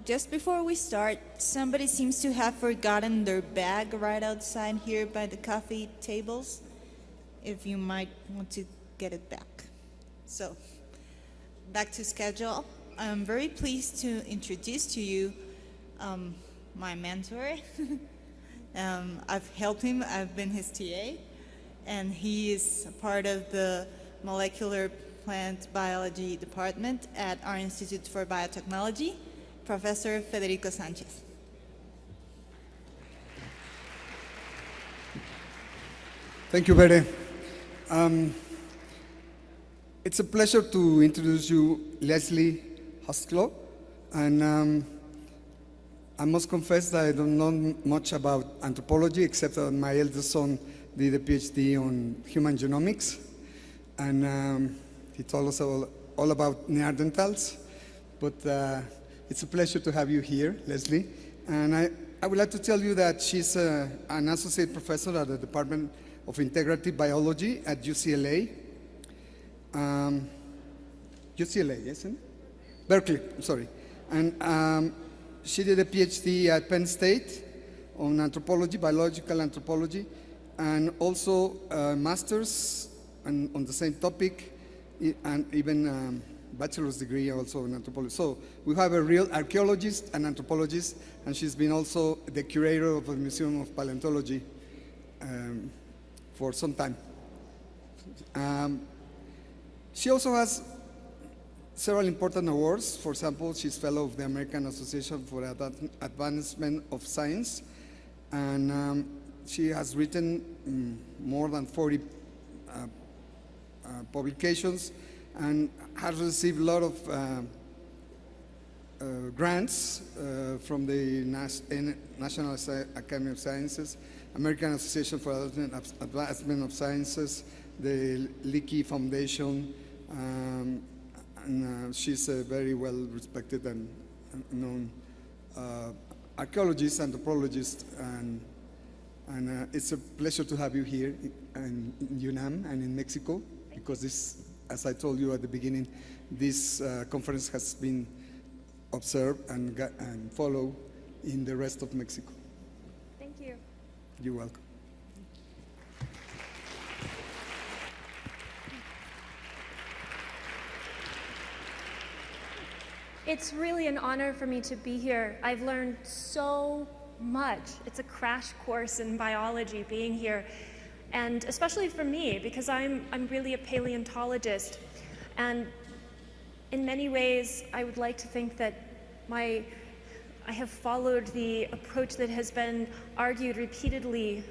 Just before we start, somebody seems to have forgotten their bag right outside here by the coffee tables. If you might want to get it back. So, back to schedule. I'm very pleased to introduce to you my mentor. I've helped him, I've been his TA, and he is a part of the molecular plant biology department at our Institute for Biotechnology, Professor Federico Sanchez. Thank you, Bere. It's a pleasure to introduce you, Leslie Hostlow, and I must confess that I don't know much about anthropology, except that my eldest son did a PhD on human genomics, and he told us all about Neanderthals, but it's a pleasure to have you here, Leslie, and I would like to tell you that she's an associate professor at the Department of Integrative Biology at UCLA. UCLA, isn't it? Berkeley, I'm sorry. And she did a PhD at Penn State on anthropology, biological anthropology, and also a master's on the same topic, and even bachelor's degree also in anthropology. So we have a real archaeologist and anthropologist, and she's been also the curator of the Museum of Paleontology for some time. She also has several important awards. For example, she's fellow of the American Association for Advancement of Science, and she has written more than 40 publications and has received a lot of grants from the National Academy of Sciences, American Association for Advancement of Sciences, the Leakey Foundation, and she's a very well-respected and known archaeologist, anthropologist, and it's a pleasure to have you here in U.N.A.M and in Mexico, because this, as I told you at the beginning, this conference has been observed and followed in the rest of Mexico. Thank you. You're welcome. It's really an honor for me to be here. I've learned so much. It's a crash course in biology being here, and especially for me, because I'm really a paleontologist, and in many ways I would like to think that I have followed the approach that has been argued repeatedly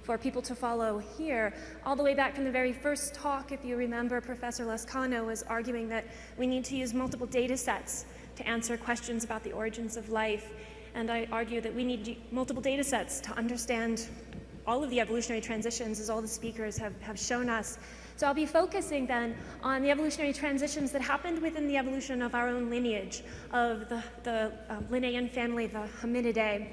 for people to follow here. All the way back from the very first talk, if you remember, Professor Lascano was arguing that we need to use multiple data sets to answer questions about the origins of life. And I argue that we need multiple data sets to understand all of the evolutionary transitions, as all the speakers have shown us. So I'll be focusing then on the evolutionary transitions that happened within the evolution of our own lineage, of the Linnaean family, the Hominidae.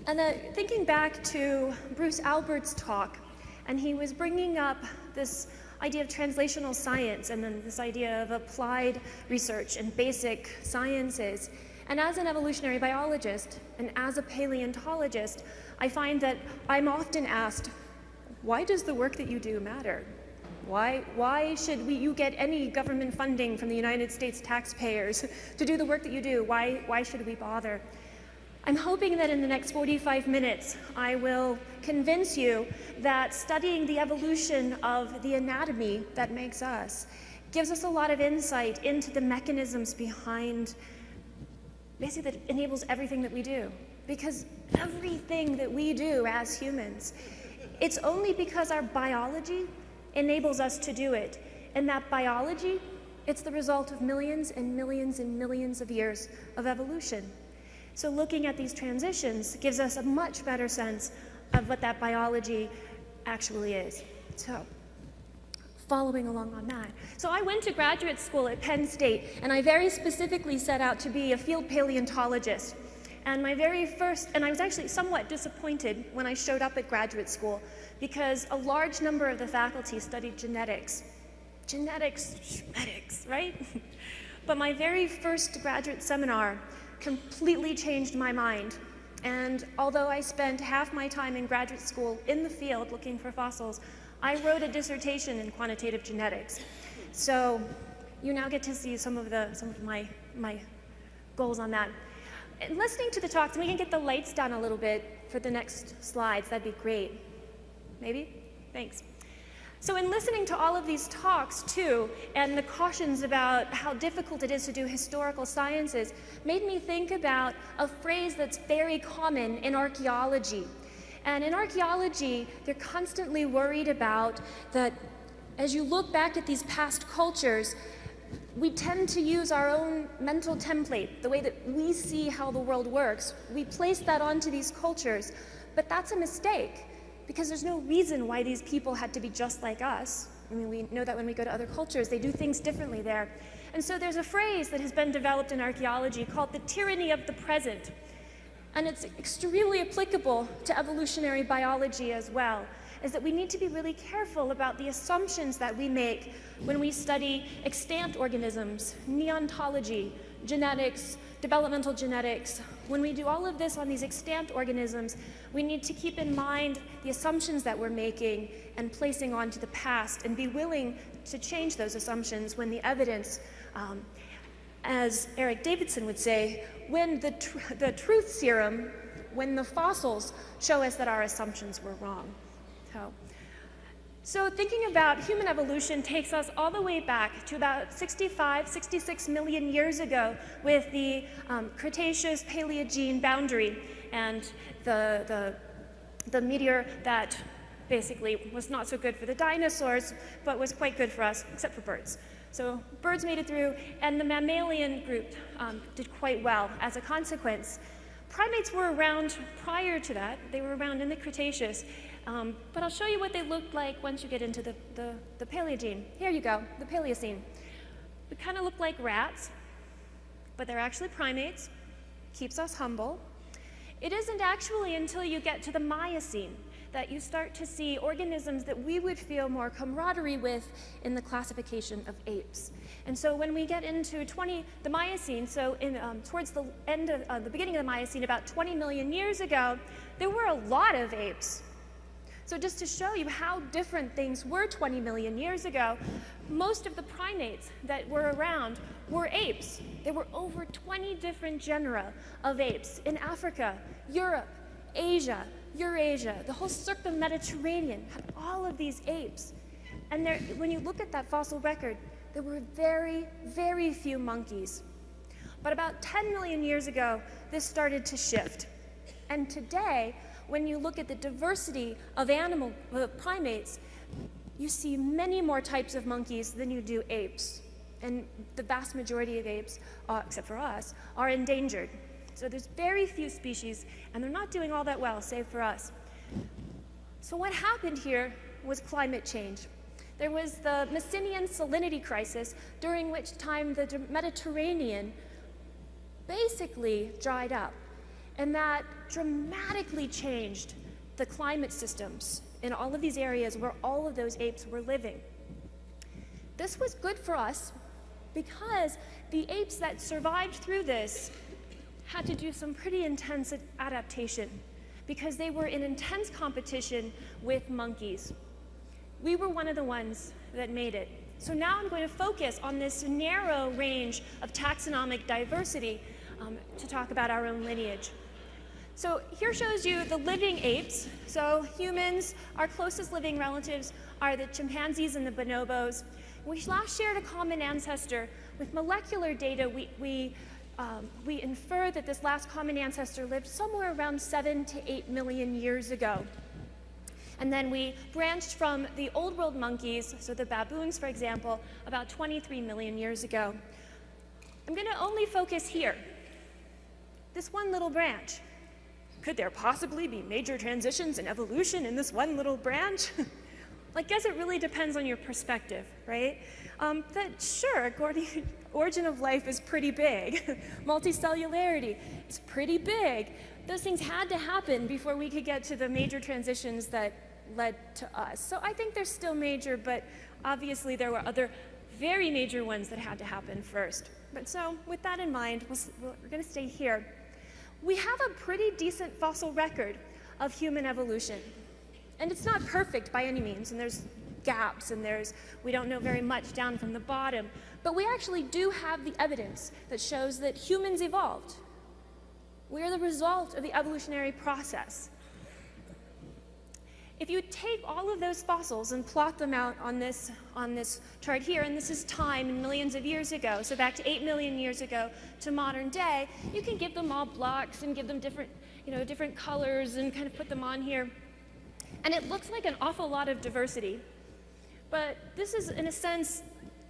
And thinking back to Bruce Albert's talk, and he was bringing up this idea of translational science and then this idea of applied research and basic sciences. And as an evolutionary biologist and as a paleontologist, I find that I'm often asked, why does the work that you do matter? Why should you get any government funding from the United States taxpayers to do the work that you do? Why should we bother? I'm hoping that in the next 45 minutes, I will convince you that studying the evolution of the anatomy that makes us gives us a lot of insight into the mechanisms behind, basically, that enables everything that we do. Because everything that we do as humans, it's only because our biology enables us to do it. And that biology, it's the result of millions and millions and millions of years of evolution. So looking at these transitions gives us a much better sense of what that biology actually is. So, following along on that. So I went to graduate school at Penn State, and I very specifically set out to be a field paleontologist. And my very first, and I was actually somewhat disappointed when I showed up at graduate school, because a large number of the faculty studied genetics. Genetics, right? but my very first graduate seminar completely changed my mind. And although I spent half my time in graduate school in the field looking for fossils, I wrote a dissertation in quantitative genetics. So you now get to see some of my goals on that. And listening to the talks, we can get the lights down a little bit for the next slides. That'd be great. Maybe? Thanks. So in listening to all of these talks too, and the cautions about how difficult it is to do historical sciences, made me think about a phrase that's very common in archaeology. And in archaeology, they're constantly worried about that as you look back at these past cultures, we tend to use our own mental template, the way that we see how the world works. We place that onto these cultures, but that's a mistake. Because there's no reason why these people had to be just like us. I mean, we know that when we go to other cultures, they do things differently there. And so there's a phrase that has been developed in archaeology called the tyranny of the present. And it's extremely applicable to evolutionary biology as well, is that we need to be really careful about the assumptions that we make when we study extant organisms, neontology, genetics, developmental genetics. When we do all of this on these extant organisms, we need to keep in mind the assumptions that we're making and placing onto the past, and be willing to change those assumptions when the evidence, as Eric Davidson would say, when the truth serum, when the fossils show us that our assumptions were wrong. So thinking about human evolution takes us all the way back to about 65, 66 million years ago with the Cretaceous Paleogene boundary and the meteor that basically was not so good for the dinosaurs, but was quite good for us, except for birds. So birds made it through, and the mammalian group did quite well as a consequence. Primates were around prior to that. They were around in the Cretaceous. But I'll show you what they looked like once you get into the Paleogene. Here you go, the Paleocene. They kind of look like rats, but they're actually primates. Keeps us humble. It isn't actually until you get to the Miocene that you start to see organisms that we would feel more camaraderie with in the classification of apes. And so when we get into the Miocene, so towards the end of the beginning of the Miocene, about 20 million years ago, there were a lot of apes. So just to show you how different things were 20 million years ago, most of the primates that were around were apes. There were over 20 different genera of apes in Africa, Europe, Asia, Eurasia, the whole circum-Mediterranean had all of these apes. And when you look at that fossil record, there were very, very few monkeys. But about 10 million years ago, this started to shift. And today, when you look at the diversity of primates, you see many more types of monkeys than you do apes. And the vast majority of apes, except for us, are endangered. So there's very few species, and they're not doing all that well, save for us. So what happened here was climate change. There was the Messinian salinity crisis, during which time the Mediterranean basically dried up. And that dramatically changed the climate systems in all of these areas where all of those apes were living. This was good for us because the apes that survived through this had to do some pretty intense adaptation because they were in intense competition with monkeys. We were one of the ones that made it. So now I'm going to focus on this narrow range of taxonomic diversity to talk about our own lineage. So here shows you the living apes. So humans, our closest living relatives are the chimpanzees and the bonobos. We last shared a common ancestor. With molecular data, we infer that this last common ancestor lived somewhere around 7 to 8 million years ago. And then we branched from the old world monkeys, so the baboons, for example, about 23 million years ago. I'm going to only focus here, this one little branch. Could there possibly be major transitions in evolution in this one little branch? I guess it really depends on your perspective, right? That sure, origin of life is pretty big. Multicellularity is pretty big. Those things had to happen before we could get to the major transitions that led to us. So I think they're still major, but obviously there were other very major ones that had to happen first. But so, with that in mind, we're going to stay here. We have a pretty decent fossil record of human evolution. And it's not perfect by any means, and there's gaps, and we don't know very much down from the bottom. But we actually do have the evidence that shows that humans evolved. We are the result of the evolutionary process. If you take all of those fossils and plot them out on this chart here, and this is time in millions of years ago, so back to 8 million years ago to modern day, you can give them all blocks and give them different colors and kind of put them on here. And it looks like an awful lot of diversity. But this is, in a sense,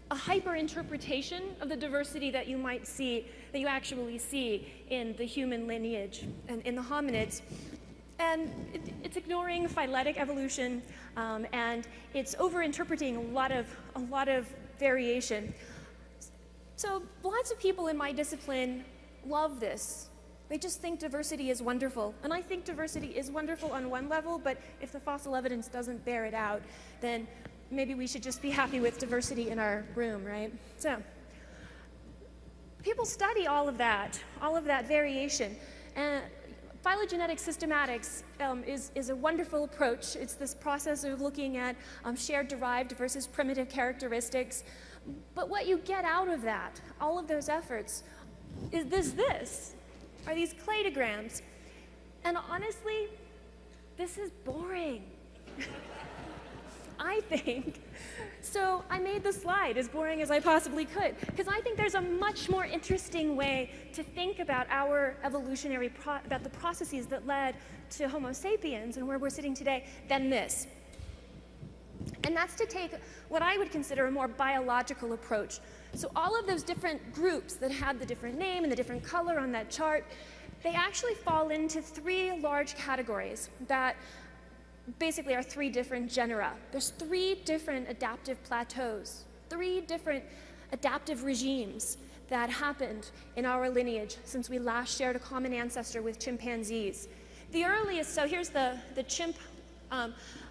a hyper-interpretation of the diversity that you might see, that you actually see in the human lineage and in the hominids. And it's ignoring phyletic evolution, and it's over-interpreting a lot of variation. So lots of people in my discipline love this. They just think diversity is wonderful. And I think diversity is wonderful on one level, but if the fossil evidence doesn't bear it out, then maybe we should just be happy with diversity in our room, right? So people study all of that variation. And phylogenetic systematics is a wonderful approach. It's this process of looking at shared derived versus primitive characteristics. But what you get out of that, all of those efforts, is this. Are these cladograms. And honestly, this is boring. I think. So I made the slide as boring as I possibly could, because I think there's a much more interesting way to think about our about the processes that led to Homo sapiens and where we're sitting today than this. And that's to take what I would consider a more biological approach. So all of those different groups that had the different name and the different color on that chart, they actually fall into 3 large categories that basically are 3 different genera. There's 3 different adaptive plateaus, 3 different adaptive regimes that happened in our lineage since we last shared a common ancestor with chimpanzees. The earliest, so here's the chimp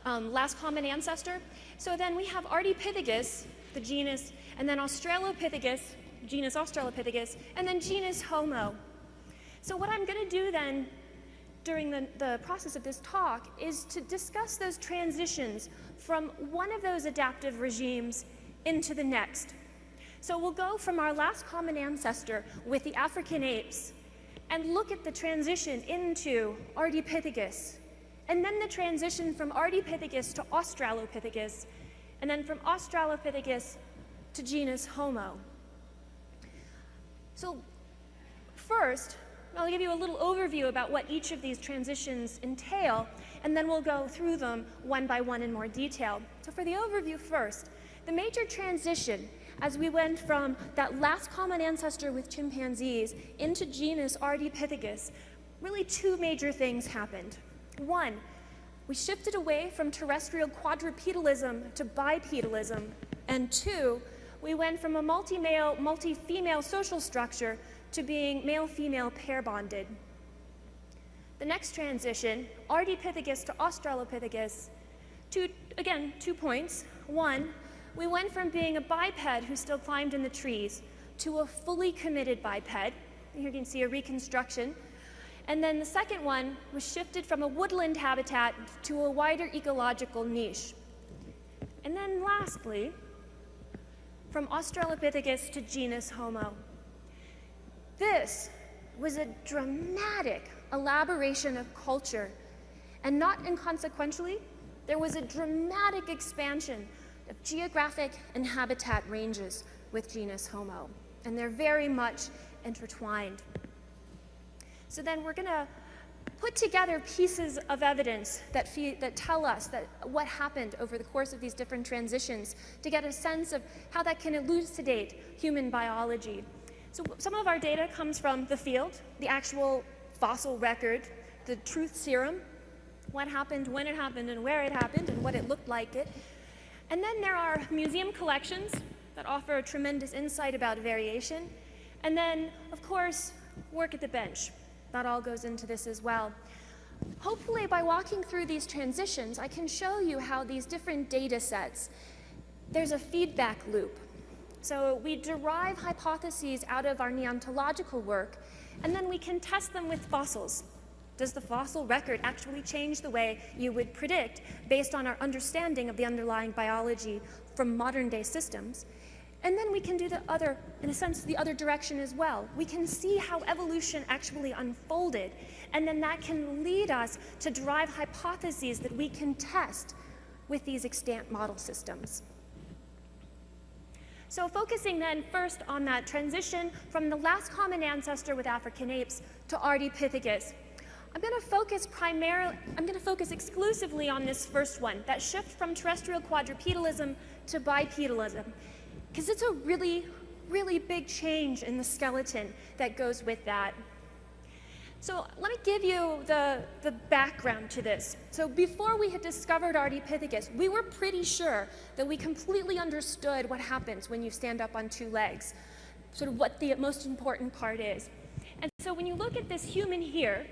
last common ancestor. So then we have Ardipithecus, the genus, and then Australopithecus, genus Australopithecus, and then genus Homo. So what I'm going to do then during the process of this talk is to discuss those transitions from one of those adaptive regimes into the next. So we'll go from our last common ancestor with the African apes and look at the transition into Ardipithecus, and then the transition from Ardipithecus to Australopithecus, and then from Australopithecus to genus Homo. So first, I'll give you a little overview about what each of these transitions entail, and then we'll go through them one by one in more detail. So for the overview first, the major transition as we went from that last common ancestor with chimpanzees into genus Ardipithecus, really 2 major things happened. 1, we shifted away from terrestrial quadrupedalism to bipedalism, and 2, we went from a multi-male, multi-female social structure to being male-female pair-bonded. The next transition, Ardipithecus to Australopithecus, 2 points. 1, we went from being a biped who still climbed in the trees to a fully committed biped. Here you can see a reconstruction. And then the second one was shifted from a woodland habitat to a wider ecological niche. And then lastly, from Australopithecus to genus Homo. This was a dramatic elaboration of culture, and not inconsequentially, there was a dramatic expansion of geographic and habitat ranges with genus Homo, and they're very much intertwined. So then we're going to put together pieces of evidence that tell us what happened over the course of these different transitions to get a sense of how that can elucidate human biology. So some of our data comes from the field, the actual fossil record, the truth serum, what happened, when it happened, and where it happened, and what it looked like it. And then there are museum collections that offer a tremendous insight about variation. And then, of course, work at the bench. That all goes into this as well. Hopefully, by walking through these transitions, I can show you how these different data sets, there's a feedback loop. So we derive hypotheses out of our neontological work, and then we can test them with fossils. Does the fossil record actually change the way you would predict based on our understanding of the underlying biology from modern day systems? And then we can do the other, in a sense, the other direction as well. We can see how evolution actually unfolded, and then that can lead us to derive hypotheses that we can test with these extant model systems. So focusing then first on that transition from the last common ancestor with African apes to Ardipithecus, I'm going to focus exclusively on this first one, that shift from terrestrial quadrupedalism to bipedalism, because it's a really, really big change in the skeleton that goes with that. So let me give you the background to this. So before we had discovered Ardipithecus, we were pretty sure that we completely understood what happens when you stand up on two legs, sort of what the most important part is. And so when you look at this human here,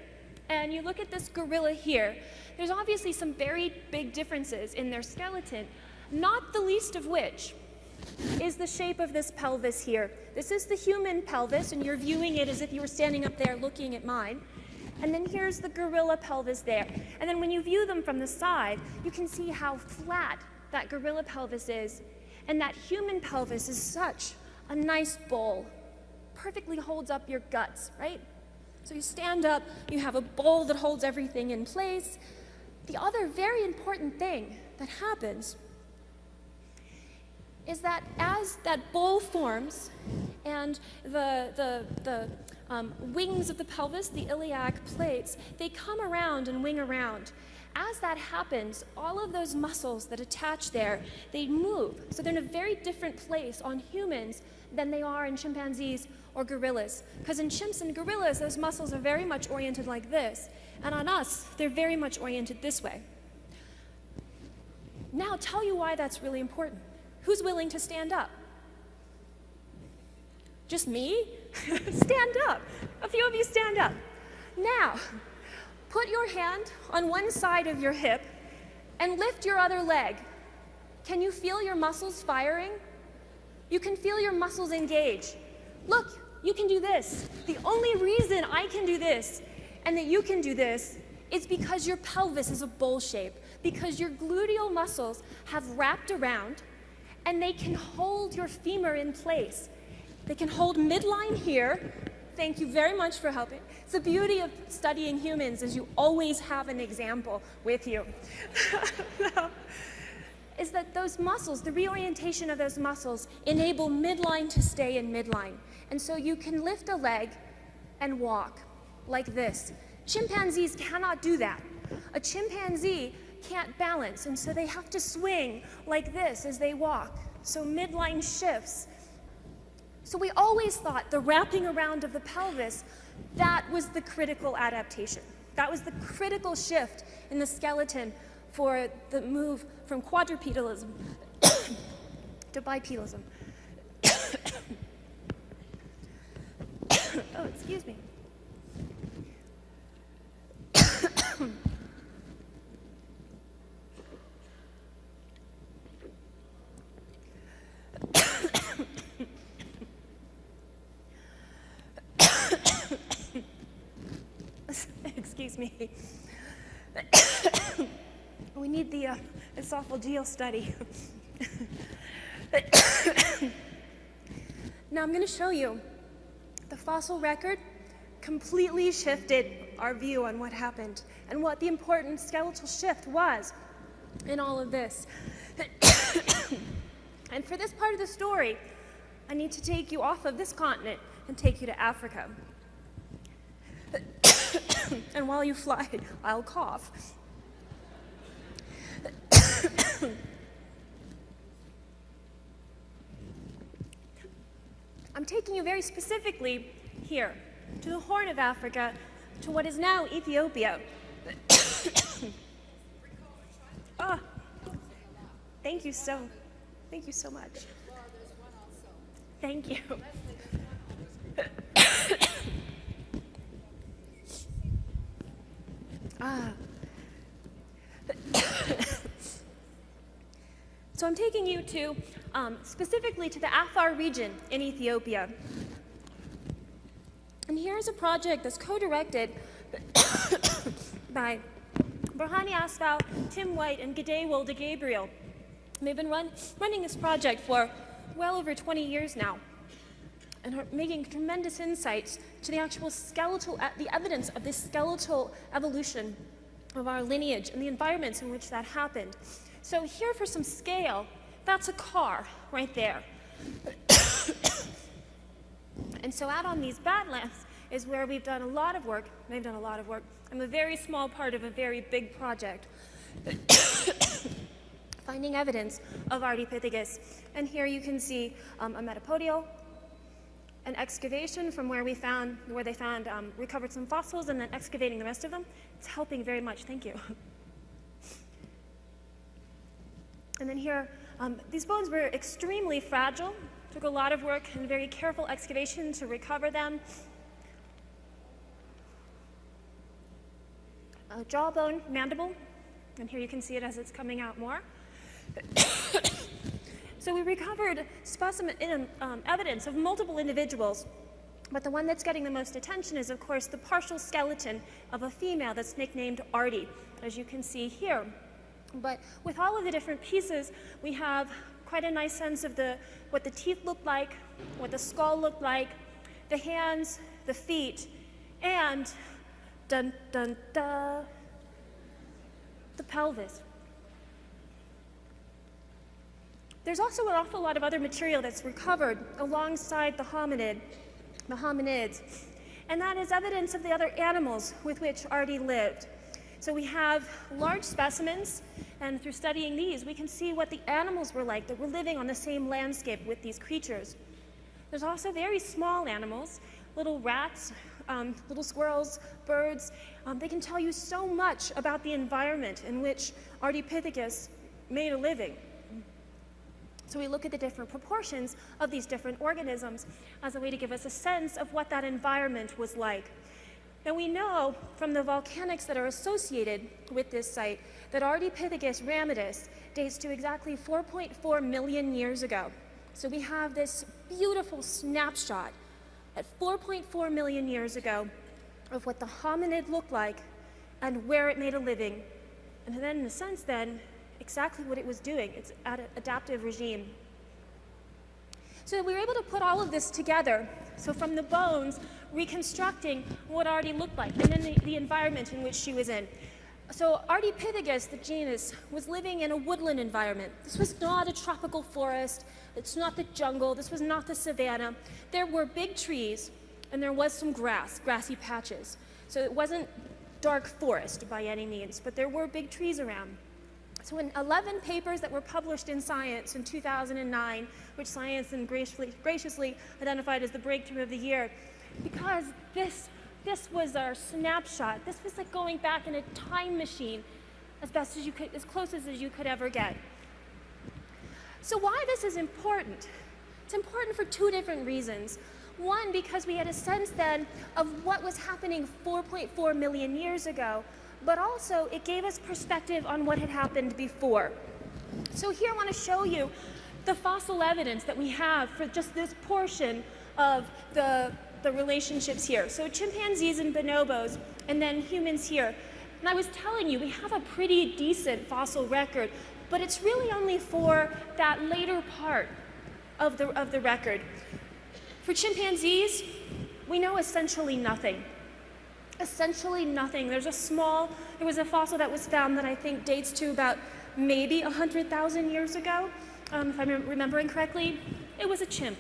and you look at this gorilla here, there's obviously some very big differences in their skeleton, not the least of which is the shape of this pelvis here. This is the human pelvis, and you're viewing it as if you were standing up there looking at mine. And then here's the gorilla pelvis there. And then when you view them from the side, you can see how flat that gorilla pelvis is. And that human pelvis is such a nice bowl. Perfectly holds up your guts, right? So you stand up, you have a bowl that holds everything in place. The other very important thing that happens is that as that bowl forms and the wings of the pelvis, the iliac plates, they come around and wing around. As that happens, all of those muscles that attach there, they move. So they're in a very different place on humans than they are in chimpanzees or gorillas. Because in chimps and gorillas, those muscles are very much oriented like this. And on us, they're very much oriented this way. Now, I'll tell you why that's really important. Who's willing to stand up? Just me? Stand up. A few of you stand up. Now, put your hand on one side of your hip and lift your other leg. Can you feel your muscles firing? You can feel your muscles engage. Look, you can do this. The only reason I can do this and that you can do this is because your pelvis is a bowl shape, because your gluteal muscles have wrapped around and they can hold your femur in place. They can hold midline here. Thank you very much for helping. It's the beauty of studying humans is you always have an example with you. Is that those muscles, the reorientation of those muscles, enable midline to stay in midline. And so you can lift a leg and walk like this. Chimpanzees cannot do that. A chimpanzee can't balance, and so they have to swing like this as they walk. So midline shifts. So we always thought the wrapping around of the pelvis, that was the critical adaptation. That was the critical shift in the skeleton for the move from quadrupedalism to bipedalism. Oh, excuse me. Excuse me. We need the esophageal study. Now I'm going to show you the fossil record completely shifted our view on what happened and what the important skeletal shift was in all of this. And for this part of the story, I need to take you off of this continent and take you to Africa. And while you fly, I'll cough. I'm taking you very specifically here, to the Horn of Africa, to what is now Ethiopia. Oh, thank you so much. Thank you. So I'm taking you to specifically to the Afar region in Ethiopia. And here's a project that's co-directed by Berhani Asfal, Tim White, and Gede Wolde Gabriel. And they've been running this project for well over 20 years now, and are making tremendous insights to the actual the evidence of this skeletal evolution of our lineage and the environments in which that happened. So here for some scale, that's a car right there. And so out on these badlands is where we've done a lot of work. They've done a lot of work. I'm a very small part of a very big project. Finding evidence of Ardipithecus. And here you can see a metapodial, an excavation from where they found, recovered some fossils, and then excavating the rest of them. It's helping very much, thank you. And then here, these bones were extremely fragile. Took a lot of work and very careful excavation to recover them. A jawbone, mandible, and here you can see it as it's coming out more. So we recovered evidence of multiple individuals, but the one that's getting the most attention is, of course, the partial skeleton of a female that's nicknamed Ardi, as you can see here. But with all of the different pieces, we have quite a nice sense of what the teeth looked like, what the skull looked like, the hands, the feet, and dun dun dun, the pelvis. There's also an awful lot of other material that's recovered alongside the hominids, and that is evidence of the other animals with which Ardi lived. So we have large specimens, and through studying these, we can see what the animals were like that were living on the same landscape with these creatures. There's also very small animals, little rats, little squirrels, birds. They can tell you so much about the environment in which Ardipithecus made a living. So we look at the different proportions of these different organisms as a way to give us a sense of what that environment was like. Now we know from the volcanics that are associated with this site that Ardipithecus ramidus dates to exactly 4.4 million years ago. So we have this beautiful snapshot at 4.4 million years ago of what the hominid looked like and where it made a living. And then in a sense then, exactly what it was doing, its adaptive regime. So we were able to put all of this together. So from the bones, reconstructing what Ardi looked like, and then the environment in which she was in. So Ardipithecus, the genus, was living in a woodland environment. This was not a tropical forest. It's not the jungle. This was not the savanna. There were big trees, and there was some grassy patches. So it wasn't dark forest by any means, but there were big trees around. So in 11 papers that were published in Science in 2009, which Science then graciously identified as the breakthrough of the year, because this was our snapshot. This was like going back in a time machine as best as you could, as close as you could ever get. So why this is important? It's important for two different reasons. One, because we had a sense then of what was happening 4.4 million years ago, but also it gave us perspective on what had happened before. So here I want to show you the fossil evidence that we have for just this portion of the relationships here. So chimpanzees and bonobos, and then humans here. And I was telling you, we have a pretty decent fossil record, but it's really only for that later part of the record. For chimpanzees, we know essentially nothing. Essentially nothing. There was a fossil that was found that I think dates to about maybe 100,000 years ago, if I'm remembering correctly. It was a chimp.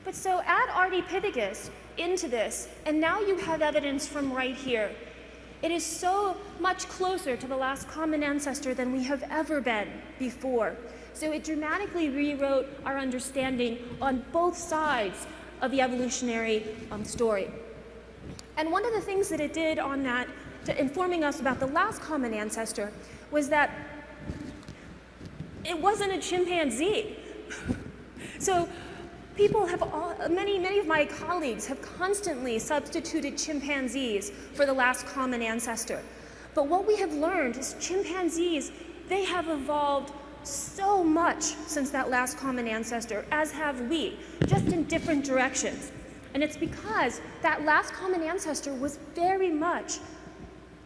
But so add Ardipithecus into this, and now you have evidence from right here. It is so much closer to the last common ancestor than we have ever been before. So it dramatically rewrote our understanding on both sides of the evolutionary story. And one of the things that it did on that, to informing us about the last common ancestor, was that it wasn't a chimpanzee. So people have many of my colleagues have constantly substituted chimpanzees for the last common ancestor. But what we have learned is chimpanzees, they have evolved so much since that last common ancestor, as have we, just in different directions. And it's because that last common ancestor was very much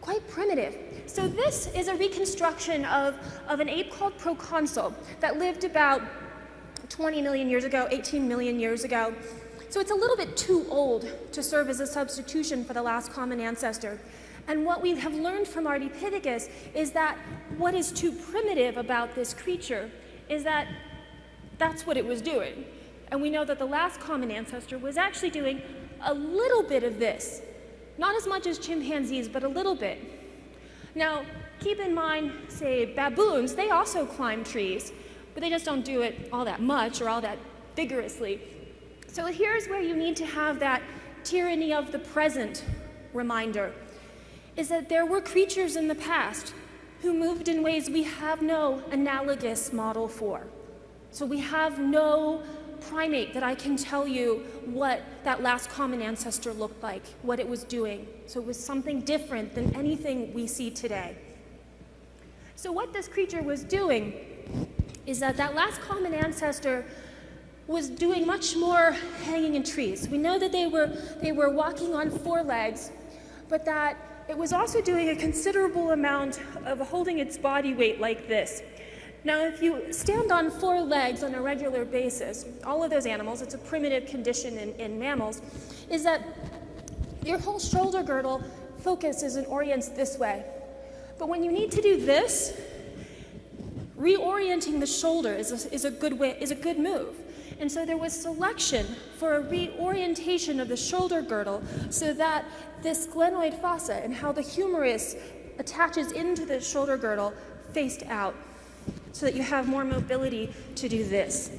quite primitive. So this is a reconstruction of an ape called Proconsul that lived about 20 million years ago, 18 million years ago. So it's a little bit too old to serve as a substitution for the last common ancestor. And what we have learned from Ardipithecus is that what is too primitive about this creature is that that's what it was doing. And we know that the last common ancestor was actually doing a little bit of this. Not as much as chimpanzees, but a little bit. Now, keep in mind, say, baboons, they also climb trees, but they just don't do it all that much or all that vigorously. So here's where you need to have that tyranny of the present reminder, is that there were creatures in the past who moved in ways we have no analogous model for. So we have no primate that I can tell you what that last common ancestor looked like, what it was doing. So it was something different than anything we see today. So what this creature was doing is that last common ancestor was doing much more hanging in trees. We know that they were walking on four legs, but that it was also doing a considerable amount of holding its body weight like this. Now, if you stand on four legs on a regular basis, all of those animals, it's a primitive condition in mammals, is that your whole shoulder girdle focuses and orients this way. But when you need to do this, reorienting the shoulder is a good move. And so there was selection for a reorientation of the shoulder girdle so that this glenoid fossa and how the humerus attaches into the shoulder girdle faced out, so that you have more mobility to do this.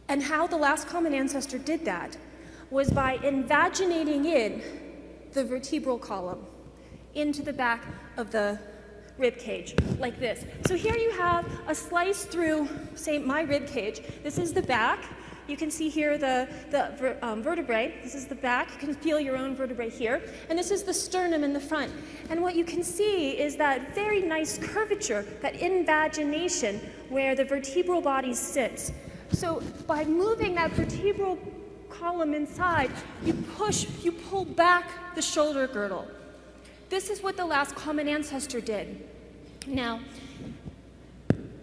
And how the last common ancestor did that was by invaginating in the vertebral column into the back of the rib cage, like this. So here you have a slice through, say, my rib cage. This is the back. You can see here the vertebrae. This is the back. You can feel your own vertebrae here. And this is the sternum in the front. And what you can see is that very nice curvature, that invagination where the vertebral body sits. So by moving that vertebral column inside, you pull back the shoulder girdle. This is what the last common ancestor did. Now,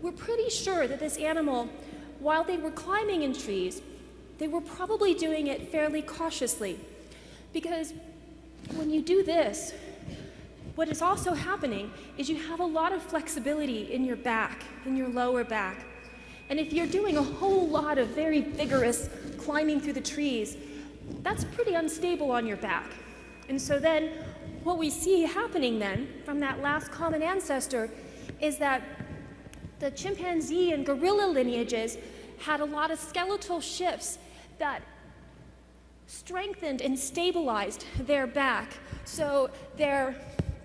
we're pretty sure that this animal, while they were climbing in trees, they were probably doing it fairly cautiously. Because when you do this, what is also happening is you have a lot of flexibility in your back, in your lower back. And if you're doing a whole lot of very vigorous climbing through the trees, that's pretty unstable on your back. And so then what we see happening then from that last common ancestor is that the chimpanzee and gorilla lineages had a lot of skeletal shifts that strengthened and stabilized their back. So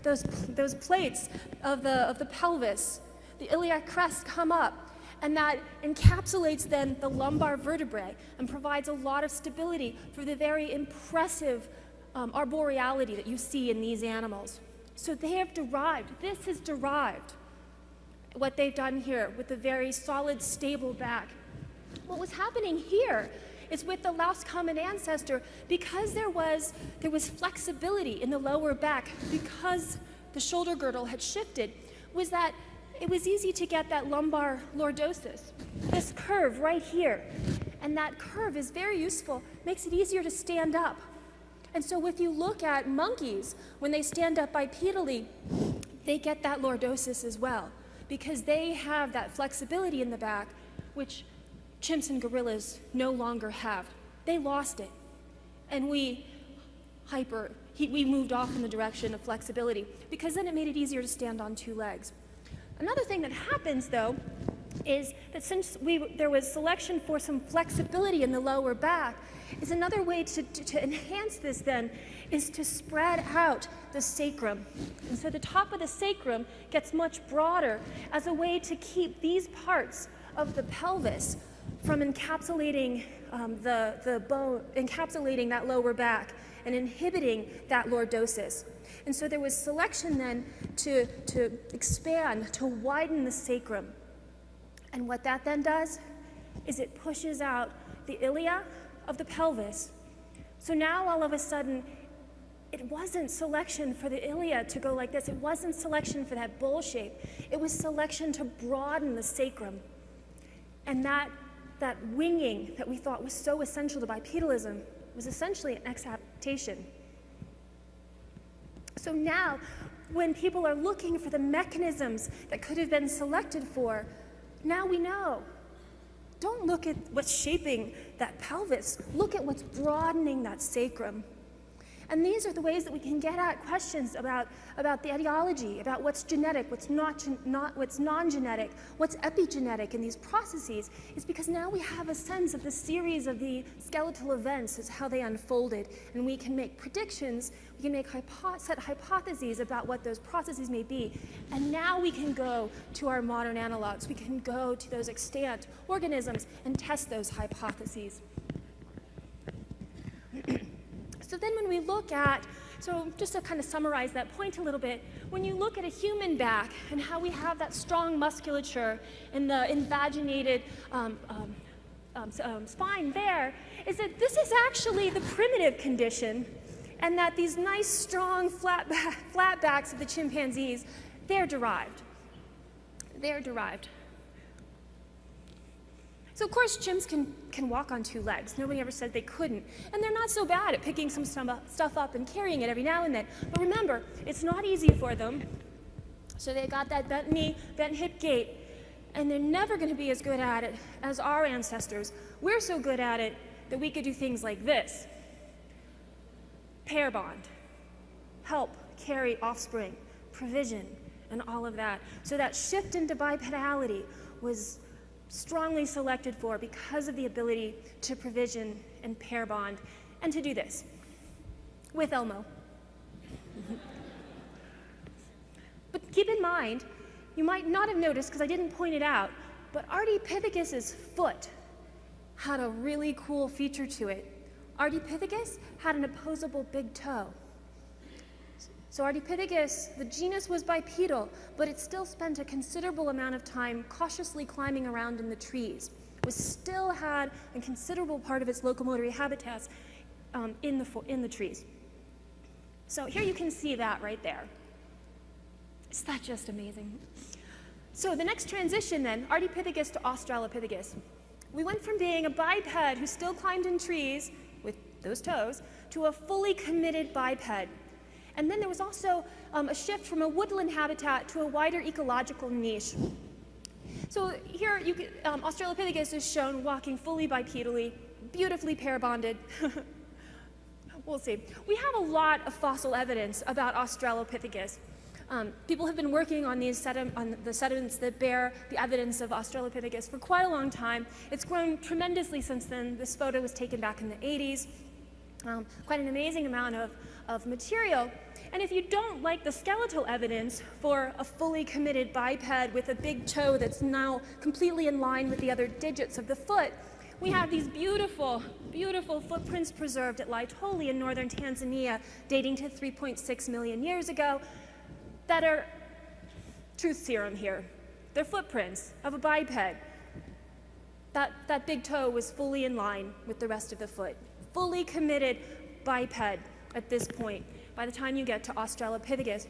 those plates of the pelvis, the iliac crest come up, and that encapsulates then the lumbar vertebrae and provides a lot of stability for the very impressive arboreality that you see in these animals. So they have derived, this is derived, what they've done here with the very solid, stable back. What was happening here is with the last common ancestor, because there was flexibility in the lower back, because the shoulder girdle had shifted, was that it was easy to get that lumbar lordosis, this curve right here. And that curve is very useful, makes it easier to stand up. And so if you look at monkeys, when they stand up bipedally, they get that lordosis as well, because they have that flexibility in the back, which chimps and gorillas no longer have. They lost it. And we moved off in the direction of flexibility, because then it made it easier to stand on two legs. Another thing that happens, though, is that since there was selection for some flexibility in the lower back, is another way to enhance this then is to spread out the sacrum. And so the top of the sacrum gets much broader as a way to keep these parts of the pelvis from encapsulating the bone, encapsulating that lower back and inhibiting that lordosis. And so there was selection then to expand, to widen the sacrum. And what that then does is it pushes out the ilia of the pelvis. So now all of a sudden, it wasn't selection for the ilia to go like this. It wasn't selection for that bowl shape. It was selection to broaden the sacrum. And that winging that we thought was so essential to bipedalism was essentially an exaptation. So now, when people are looking for the mechanisms that could have been selected for, now we know. Don't look at what's shaping that pelvis. Look at what's broadening that sacrum. And these are the ways that we can get at questions about the etiology, about what's genetic, what's what's non-genetic, what's epigenetic in these processes, is because now we have a sense of the series of the skeletal events as how they unfolded, and we can make predictions, we can make set hypotheses about what those processes may be. And now we can go to our modern analogs, we can go to those extant organisms and test those hypotheses. So then when we look at, so just to kind of summarize that point a little bit, when you look at a human back and how we have that strong musculature and the invaginated spine there, is that this is actually the primitive condition, and that these nice, strong, flat backs of the chimpanzees, they're derived. They're derived. So of course chimps can walk on two legs. Nobody ever said they couldn't. And they're not so bad at picking some stuff up and carrying it every now and then. But remember, it's not easy for them. So they got that bent knee, bent hip gait, and they're never going to be as good at it as our ancestors. We're so good at it that we could do things like this. Pair bond, help carry offspring, provision, and all of that. So that shift into bipedality was strongly selected for because of the ability to provision and pair bond, and to do this with Elmo. But keep in mind, you might not have noticed because I didn't point it out, but Ardipithecus's foot had a really cool feature to it. Ardipithecus had an opposable big toe. So Ardipithecus, the genus was bipedal, but it still spent a considerable amount of time cautiously climbing around in the trees. It still had a considerable part of its locomotory habitats in the trees. So here you can see that right there. Isn't that just amazing? So the next transition then, Ardipithecus to Australopithecus. We went from being a biped who still climbed in trees with those toes to a fully committed biped. And then there was also a shift from a woodland habitat to a wider ecological niche. So here, Australopithecus is shown walking fully bipedally, beautifully pair bonded. We'll see. We have a lot of fossil evidence about Australopithecus. People have been working on the sediments that bear the evidence of Australopithecus for quite a long time. It's grown tremendously since then. This photo was taken back in the 80s. Quite an amazing amount of material. And if you don't like the skeletal evidence for a fully committed biped with a big toe that's now completely in line with the other digits of the foot, we have these beautiful, beautiful footprints preserved at Laetoli in northern Tanzania, dating to 3.6 million years ago, that are truth serum here. They're footprints of a biped. That big toe was fully in line with the rest of the foot. Fully committed biped at this point, by the time you get to Australopithecus.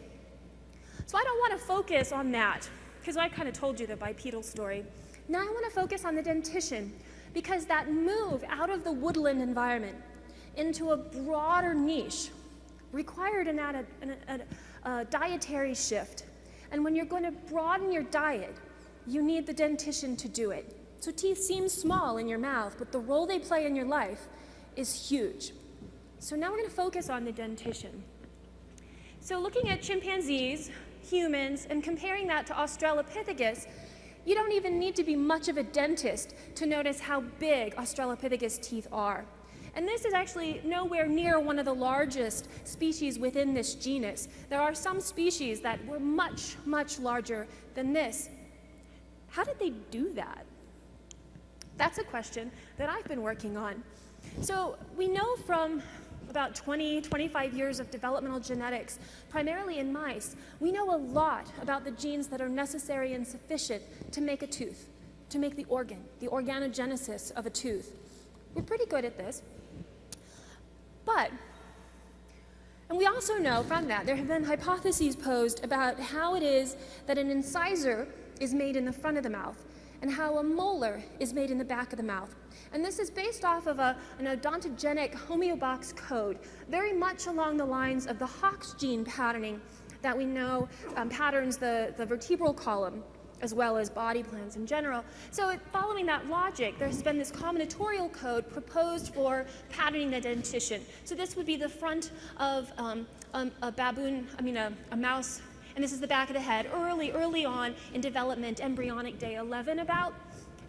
So I don't want to focus on that, because I kind of told you the bipedal story. Now I want to focus on the dentition, because that move out of the woodland environment into a broader niche required a dietary shift. And when you're going to broaden your diet, you need the dentition to do it. So teeth seem small in your mouth, but the role they play in your life is huge. So now we're going to focus on the dentition. So looking at chimpanzees, humans, and comparing that to Australopithecus, you don't even need to be much of a dentist to notice how big Australopithecus teeth are. And this is actually nowhere near one of the largest species within this genus. There are some species that were much, much larger than this. How did they do that? That's a question that I've been working on. So we know from about 20, 25 years of developmental genetics, primarily in mice, we know a lot about the genes that are necessary and sufficient to make a tooth, to make the organ, the organogenesis of a tooth. We're pretty good at this. And we also know from that there have been hypotheses posed about how it is that an incisor is made in the front of the mouth and how a molar is made in the back of the mouth. And this is based off of an odontogenic homeobox code, very much along the lines of the Hox gene patterning that we know patterns the vertebral column as well as body plans in general. So following that logic, there's been this combinatorial code proposed for patterning the dentition. So this would be the front of a mouse, and this is the back of the head, early on in development, embryonic day 11 about.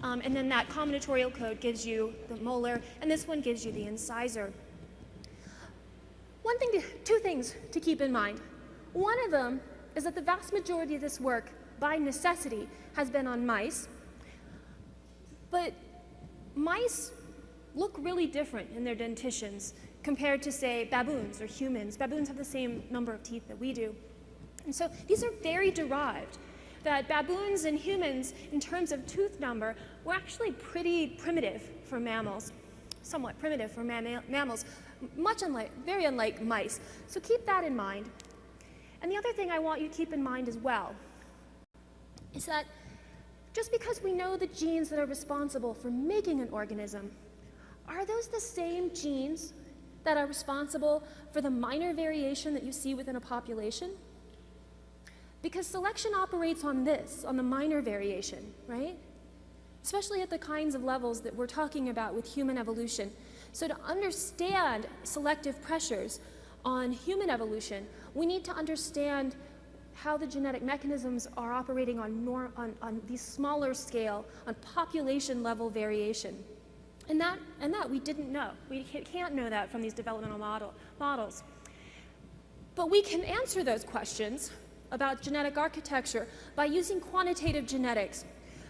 And then that combinatorial code gives you the molar, and this one gives you the incisor. Two things to keep in mind. One of them is that the vast majority of this work, by necessity, has been on mice. But mice look really different in their dentitions compared to, say, baboons or humans. Baboons have the same number of teeth that we do. And so these are very derived. That baboons and humans, in terms of tooth number, were actually pretty primitive for mammals, somewhat primitive for mammals, very unlike mice. So keep that in mind. And the other thing I want you to keep in mind as well is that just because we know the genes that are responsible for making an organism, are those the same genes that are responsible for the minor variation that you see within a population? Because selection operates on the minor variation, right? Especially at the kinds of levels that we're talking about with human evolution. So to understand selective pressures on human evolution, we need to understand how the genetic mechanisms are operating on these smaller scale, on population level variation. And that we didn't know. We can't know that from these developmental models. But we can answer those questions about genetic architecture by using quantitative genetics.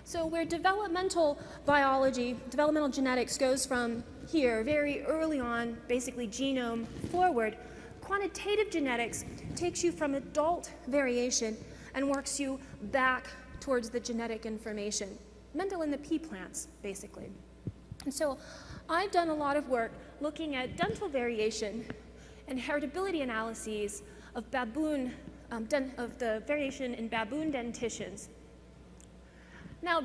So where developmental biology, developmental genetics goes from here, very early on, basically genome forward, quantitative genetics takes you from adult variation and works you back towards the genetic information. Mendel in the pea plants, basically. And so I've done a lot of work looking at dental variation and heritability analyses of of the variation in baboon dentitions. Now,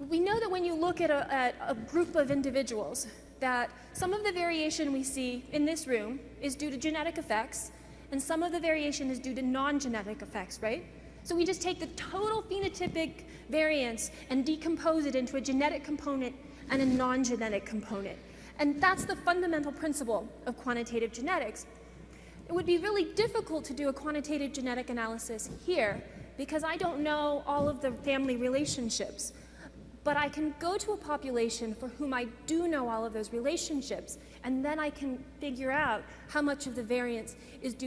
we know that when you look at a group of individuals, that some of the variation we see in this room is due to genetic effects, and some of the variation is due to non-genetic effects, right? So we just take the total phenotypic variance and decompose it into a genetic component and a non-genetic component. And that's the fundamental principle of quantitative genetics. It would be really difficult to do a quantitative genetic analysis here because I don't know all of the family relationships. But I can go to a population for whom I do know all of those relationships, and then I can figure out how much of the variance is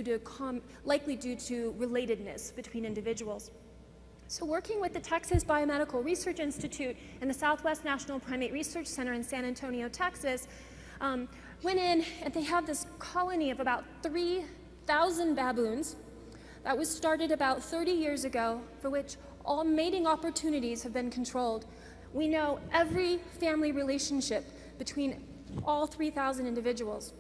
likely due to relatedness between individuals. So working with the Texas Biomedical Research Institute and the Southwest National Primate Research Center in San Antonio, Texas, went in and they have this colony of about 3,000 baboons that was started about 30 years ago, for which all mating opportunities have been controlled. We know every family relationship between all 3,000 individuals.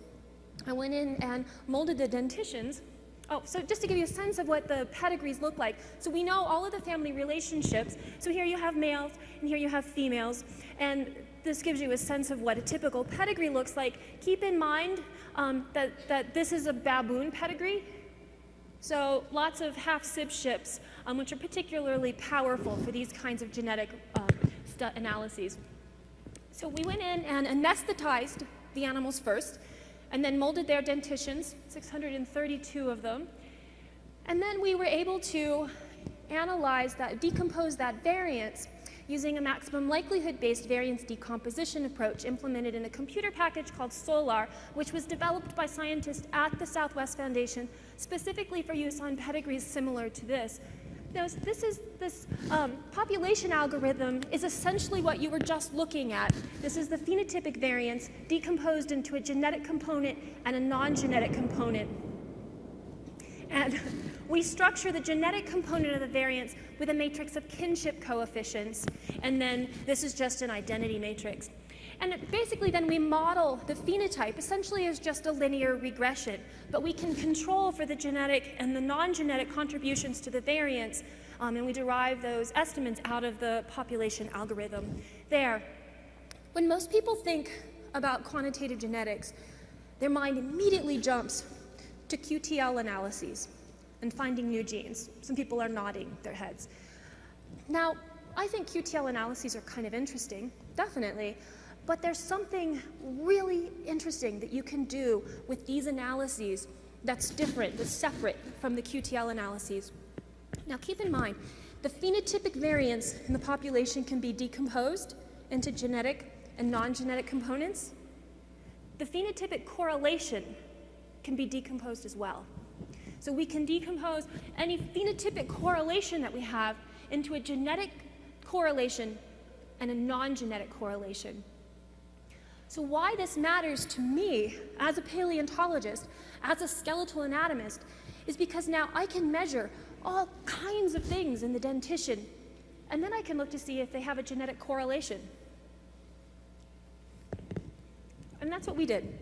I went in and molded the dentitions. Oh, so just to give you a sense of what the pedigrees look like. So we know all of the family relationships. So here you have males and here you have females. And this gives you a sense of what a typical pedigree looks like. Keep in mind that this is a baboon pedigree. So lots of half-sibships, which are particularly powerful for these kinds of genetic analyses. So we went in and anesthetized the animals first, and then molded their dentitions, 632 of them. And then we were able to decompose that variance using a maximum likelihood-based variance decomposition approach implemented in a computer package called SOLAR, which was developed by scientists at the Southwest Foundation specifically for use on pedigrees similar to this. Now, this population algorithm is essentially what you were just looking at. This is the phenotypic variance decomposed into a genetic component and a non-genetic component. And we structure the genetic component of the variance with a matrix of kinship coefficients, and then this is just an identity matrix. And basically then we model the phenotype essentially as just a linear regression, but we can control for the genetic and the non-genetic contributions to the variance, and we derive those estimates out of the population algorithm there. When most people think about quantitative genetics, their mind immediately jumps to QTL analyses and finding new genes. Some people are nodding their heads. Now, I think QTL analyses are kind of interesting, definitely, but there's something really interesting that you can do with these analyses that's different, that's separate from the QTL analyses. Now keep in mind, the phenotypic variance in the population can be decomposed into genetic and non-genetic components. The phenotypic correlation can be decomposed as well. So we can decompose any phenotypic correlation that we have into a genetic correlation and a non-genetic correlation. So why this matters to me as a paleontologist, as a skeletal anatomist, is because now I can measure all kinds of things in the dentition, and then I can look to see if they have a genetic correlation. And that's what we did.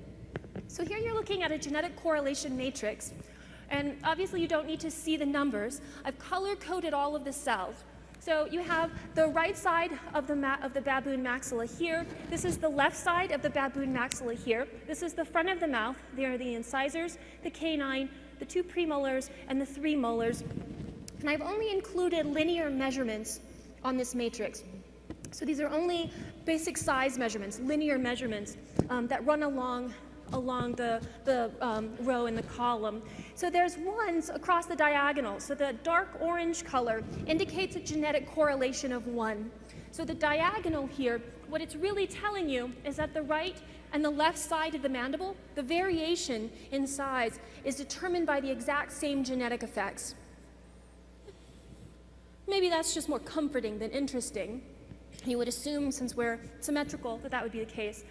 So here you're looking at a genetic correlation matrix, and obviously you don't need to see the numbers. I've color-coded all of the cells. So you have the right side of the baboon maxilla here. This is the left side of the baboon maxilla here. This is the front of the mouth. There are the incisors, the canine, the 2 premolars, and the 3 molars. And I've only included linear measurements on this matrix. So these are only basic size measurements, linear measurements that run along the row in the column. So there's ones across the diagonal. So the dark orange color indicates a genetic correlation of 1. So the diagonal here, what it's really telling you is that the right and the left side of the mandible, the variation in size is determined by the exact same genetic effects. Maybe that's just more comforting than interesting. You would assume, since we're symmetrical, that that would be the case.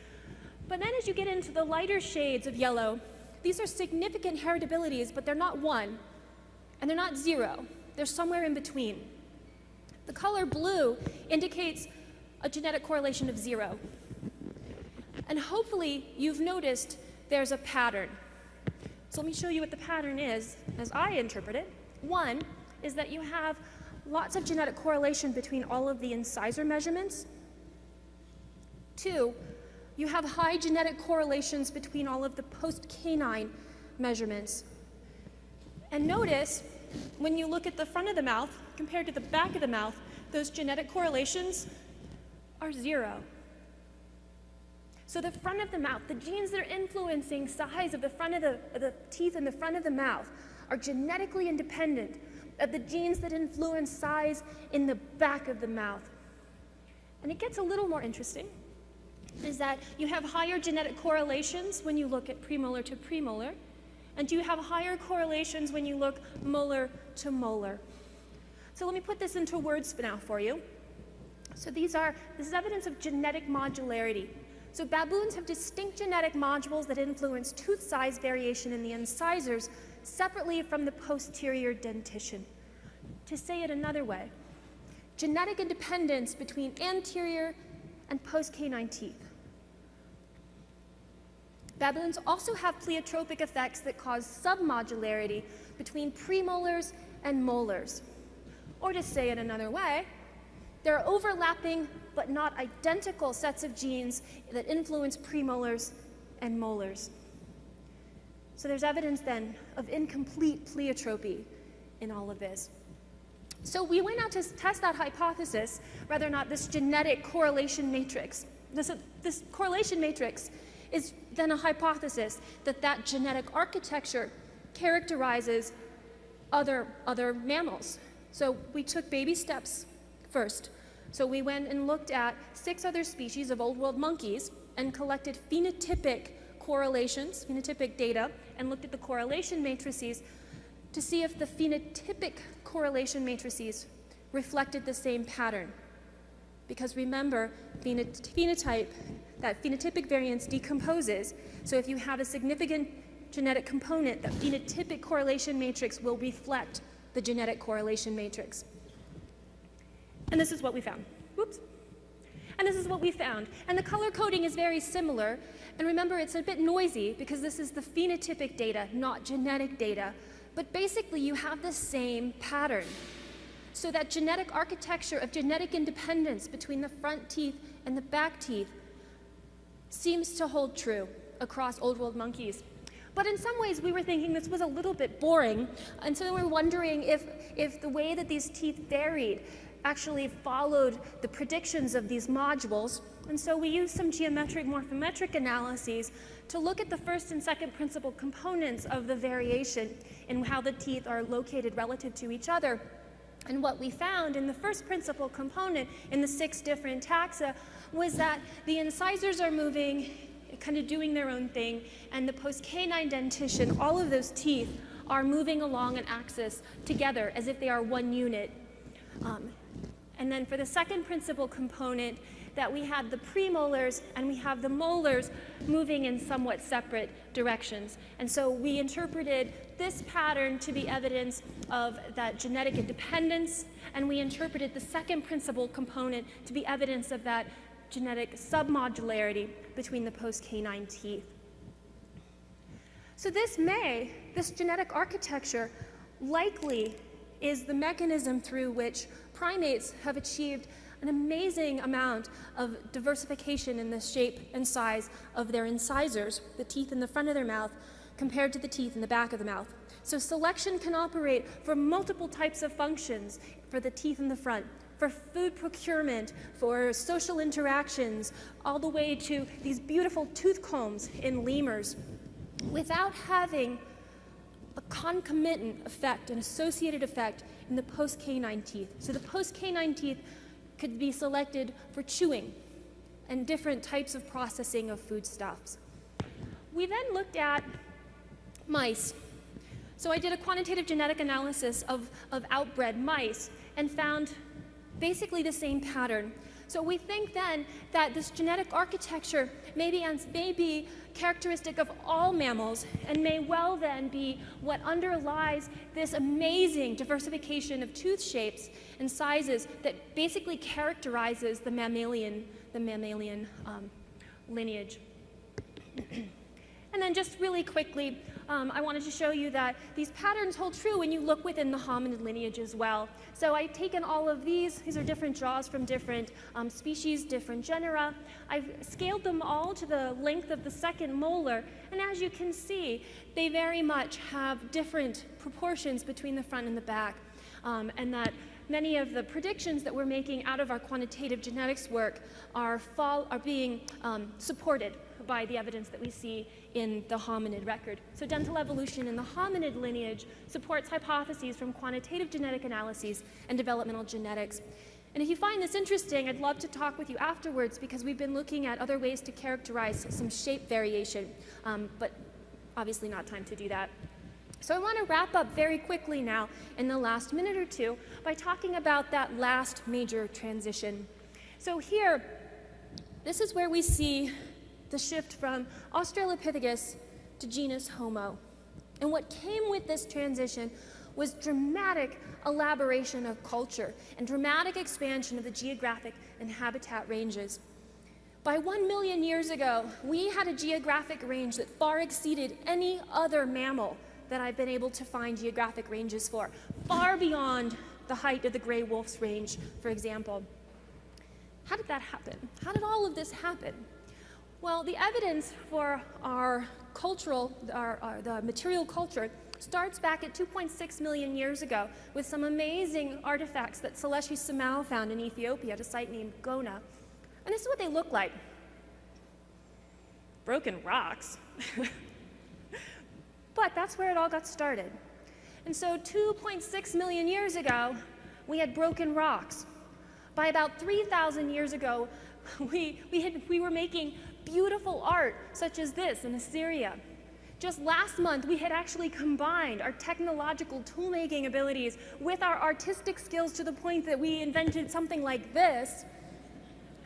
But then as you get into the lighter shades of yellow, these are significant heritabilities, but they're not 1, and they're not 0. They're somewhere in between. The color blue indicates a genetic correlation of 0. And hopefully you've noticed there's a pattern. So let me show you what the pattern is, as I interpret it. 1 is that you have lots of genetic correlation between all of the incisor measurements. 2, you have high genetic correlations between all of the post-canine measurements. And notice, when you look at the front of the mouth compared to the back of the mouth, those genetic correlations are 0. So the front of the mouth, the genes that are influencing size of the front of the teeth and the front of the mouth are genetically independent of the genes that influence size in the back of the mouth. And it gets a little more interesting, is that you have higher genetic correlations when you look at premolar to premolar, and you have higher correlations when you look molar to molar. So let me put this into words now for you. So this is evidence of genetic modularity. So baboons have distinct genetic modules that influence tooth size variation in the incisors separately from the posterior dentition. To say it another way, genetic independence between anterior and post-canine teeth. Baboons also have pleiotropic effects that cause submodularity between premolars and molars. Or to say it another way, there are overlapping but not identical sets of genes that influence premolars and molars. So there's evidence then of incomplete pleiotropy in all of this. So we went out to test that hypothesis, whether or not this genetic correlation matrix, this correlation matrix is then a hypothesis that that genetic architecture characterizes other mammals. So we took baby steps first. So we went and looked at 6 other species of old world monkeys and collected phenotypic correlations, phenotypic data, and looked at the correlation matrices to see if the phenotypic correlation matrices reflected the same pattern. Because remember, phenotype, that phenotypic variance decomposes, so if you have a significant genetic component, that phenotypic correlation matrix will reflect the genetic correlation matrix. And this is what we found. Whoops. And this is what we found. And the color coding is very similar. And remember, it's a bit noisy because this is the phenotypic data, not genetic data. But basically, you have the same pattern. So that genetic architecture of genetic independence between the front teeth and the back teeth seems to hold true across Old World monkeys. But in some ways, we were thinking this was a little bit boring, and so we were wondering if the way that these teeth varied actually followed the predictions of these modules. And so we used some geometric morphometric analyses to look at the first and second principal components of the variation and how the teeth are located relative to each other. And what we found in the first principal component in the 6 different taxa was that the incisors are moving, kind of doing their own thing, and the post-canine dentition, all of those teeth are moving along an axis together as if they are one unit. And then for the second principal component, that we had the premolars and we have the molars moving in somewhat separate directions. And so we interpreted this pattern to be evidence of that genetic independence, and we interpreted the second principal component to be evidence of that genetic submodularity between the post-canine teeth. So this genetic architecture likely is the mechanism through which primates have achieved an amazing amount of diversification in the shape and size of their incisors, the teeth in the front of their mouth, compared to the teeth in the back of the mouth. So selection can operate for multiple types of functions for the teeth in the front, for food procurement, for social interactions, all the way to these beautiful tooth combs in lemurs, without having a concomitant effect, an associated effect in the post-canine teeth. So the post-canine teeth could be selected for chewing and different types of processing of foodstuffs. We then looked at mice. So I did a quantitative genetic analysis of outbred mice and found basically the same pattern. So we think then that this genetic architecture may be characteristic of all mammals and may well then be what underlies this amazing diversification of tooth shapes and sizes that basically characterizes the mammalian lineage. And then just really quickly, I wanted to show you that these patterns hold true when you look within the hominid lineage as well. So I've taken all of these are different jaws from different species, different genera. I've scaled them all to the length of the second molar, and as you can see, they very much have different proportions between the front and the back, and that many of the predictions that we're making out of our quantitative genetics work are being supported by the evidence that we see in the hominid record. So dental evolution in the hominid lineage supports hypotheses from quantitative genetic analyses and developmental genetics. And if you find this interesting, I'd love to talk with you afterwards because we've been looking at other ways to characterize some shape variation, but obviously not time to do that. So I want to wrap up very quickly now in the last minute or two by talking about that last major transition. So here, this is where we see the shift from Australopithecus to genus Homo. And what came with this transition was dramatic elaboration of culture and dramatic expansion of the geographic and habitat ranges. By 1 million years ago, we had a geographic range that far exceeded any other mammal that I've been able to find geographic ranges for, far beyond the height of the gray wolf's range, for example. How did that happen? How did all of this happen? Well, the evidence for our the material culture starts back at 2.6 million years ago with some amazing artifacts that Seleshi Samau found in Ethiopia at a site named Gona. And this is what they look like. Broken rocks. But that's where it all got started. And so 2.6 million years ago, we had broken rocks. By about 3,000 years ago, we were making beautiful art, such as this in Assyria. Just last month, we had actually combined our technological tool-making abilities with our artistic skills to the point that we invented something like this.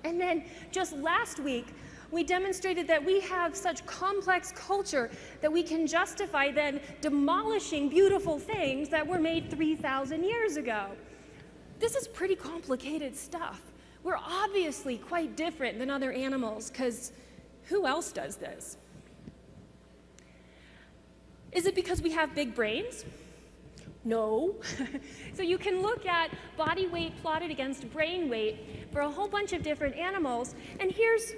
And then just last week, we demonstrated that we have such complex culture that we can justify then demolishing beautiful things that were made 3,000 years ago. This is pretty complicated stuff. We're obviously quite different than other animals, because who else does this? Is it because we have big brains? No. So you can look at body weight plotted against brain weight for a whole bunch of different animals, and here's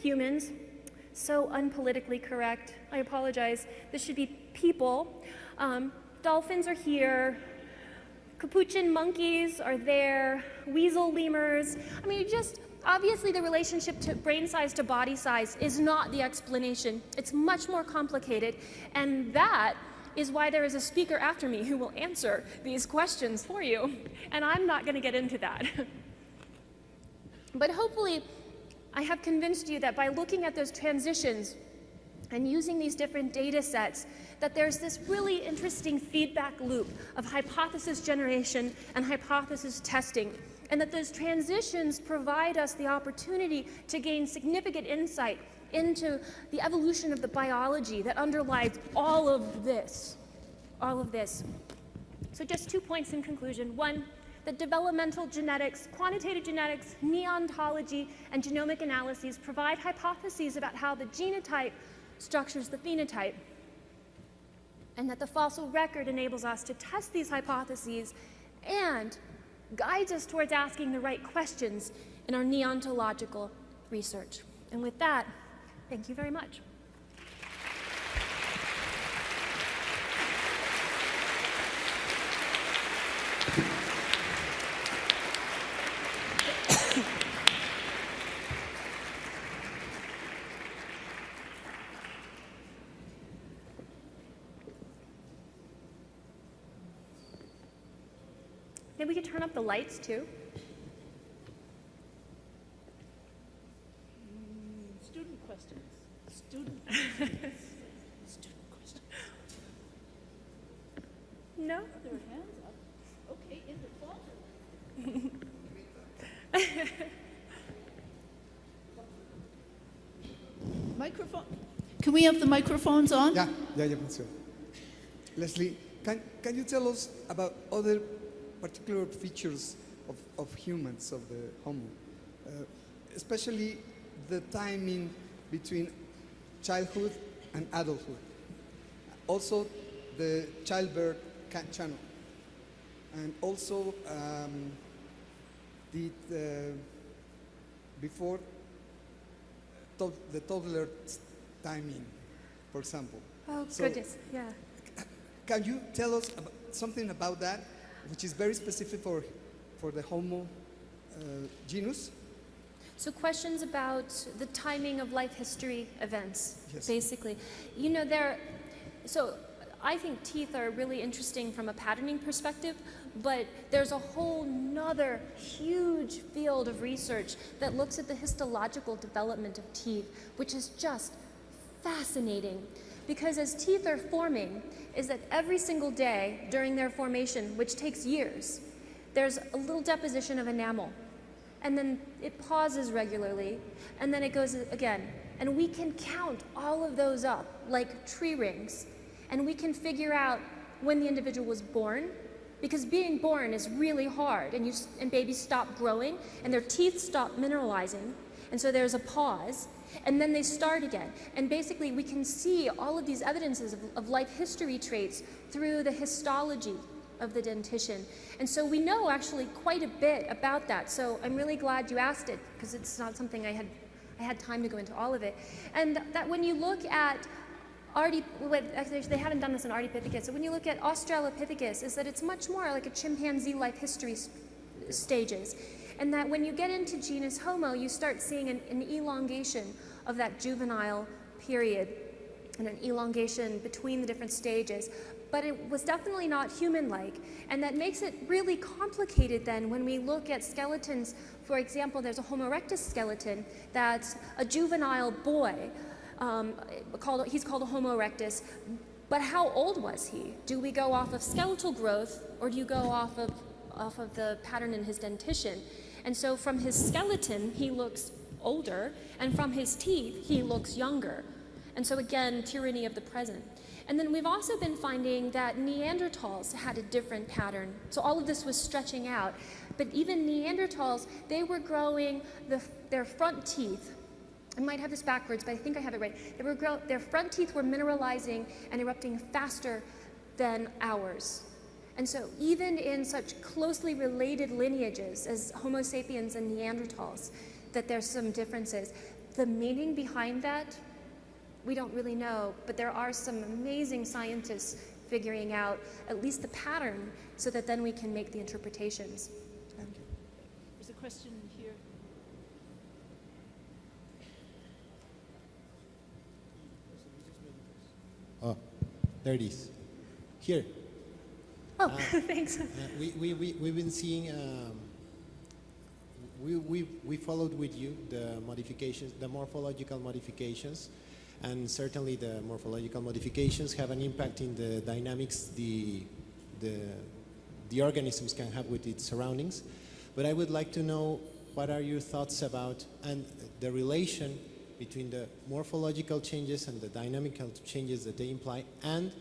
humans. So unpolitically correct. I apologize. This should be people. Dolphins are here. Capuchin monkeys are there. Weasel lemurs. I mean, just obviously the relationship to brain size to body size is not the explanation. It's much more complicated, and that is why there is a speaker after me who will answer these questions for you, and I'm not going to get into that. But hopefully, I have convinced you that by looking at those transitions and using these different data sets, that there's this really interesting feedback loop of hypothesis generation and hypothesis testing, and that those transitions provide us the opportunity to gain significant insight into the evolution of the biology that underlies all of this. So just 2 points in conclusion. One, that developmental genetics, quantitative genetics, neontology, and genomic analyses provide hypotheses about how the genotype structures the phenotype, and that the fossil record enables us to test these hypotheses and guides us towards asking the right questions in our neontological research. And with that, thank you very much. Maybe we could turn up the lights too. Student questions. Student questions. Student questions. No? Their hands up. Okay, in the closet. Microphone. Can we have the microphones on? Yeah, sure. Leslie, can you tell us about other particular features of humans, of the Homo, especially the timing between childhood and adulthood, also the childbirth channel, and also before the toddler timing, for example. Oh, So, goodness, yeah. Can you tell us something about that, which is very specific for the Homo genus? So questions about the timing of life history events, Yes. basically. You know, so I think teeth are really interesting from a patterning perspective, but there's a whole nother huge field of research that looks at the histological development of teeth, which is just fascinating. Because as teeth are forming, is that every single day during their formation, which takes years, there's a little deposition of enamel. And then it pauses regularly, and then it goes again. And we can count all of those up like tree rings, and we can figure out when the individual was born, because being born is really hard, and babies stop growing, and their teeth stop mineralizing, and so there's a pause, and then they start again. And basically we can see all of these evidences of life history traits through the histology of the dentition. And so we know actually quite a bit about that. So I'm really glad you asked it, because it's not something I had time to go into all of it. And that when you look at actually they haven't done this in Ardipithecus, so when you look at Australopithecus, is that it's much more like a chimpanzee life history stages. And that when you get into genus Homo, you start seeing an elongation of that juvenile period and an elongation between the different stages. But it was definitely not human-like. And that makes it really complicated then when we look at skeletons. For example, there's a Homo erectus skeleton that's a juvenile boy, he's called a Homo erectus. But how old was he? Do we go off of skeletal growth, or do you go off of the pattern in his dentition? And so from his skeleton, he looks older, and from his teeth, he looks younger. And so again, tyranny of the present. And then we've also been finding that Neanderthals had a different pattern. So all of this was stretching out. But even Neanderthals, they were growing their front teeth. I might have this backwards, but I think I have it right. Their front teeth were mineralizing and erupting faster than ours. And so even in such closely related lineages as Homo sapiens and Neanderthals, that there's some differences. The meaning behind that, we don't really know, but there are some amazing scientists figuring out at least the pattern so that then we can make the interpretations. There's a question here. Oh, there it is. Here. Oh, thanks. We've been seeing, we followed with you the modifications, the morphological modifications, and certainly the morphological modifications have an impact in the dynamics the organisms can have with its surroundings. But I would like to know, what are your thoughts about and the relation between the morphological changes and the dynamical changes that they imply and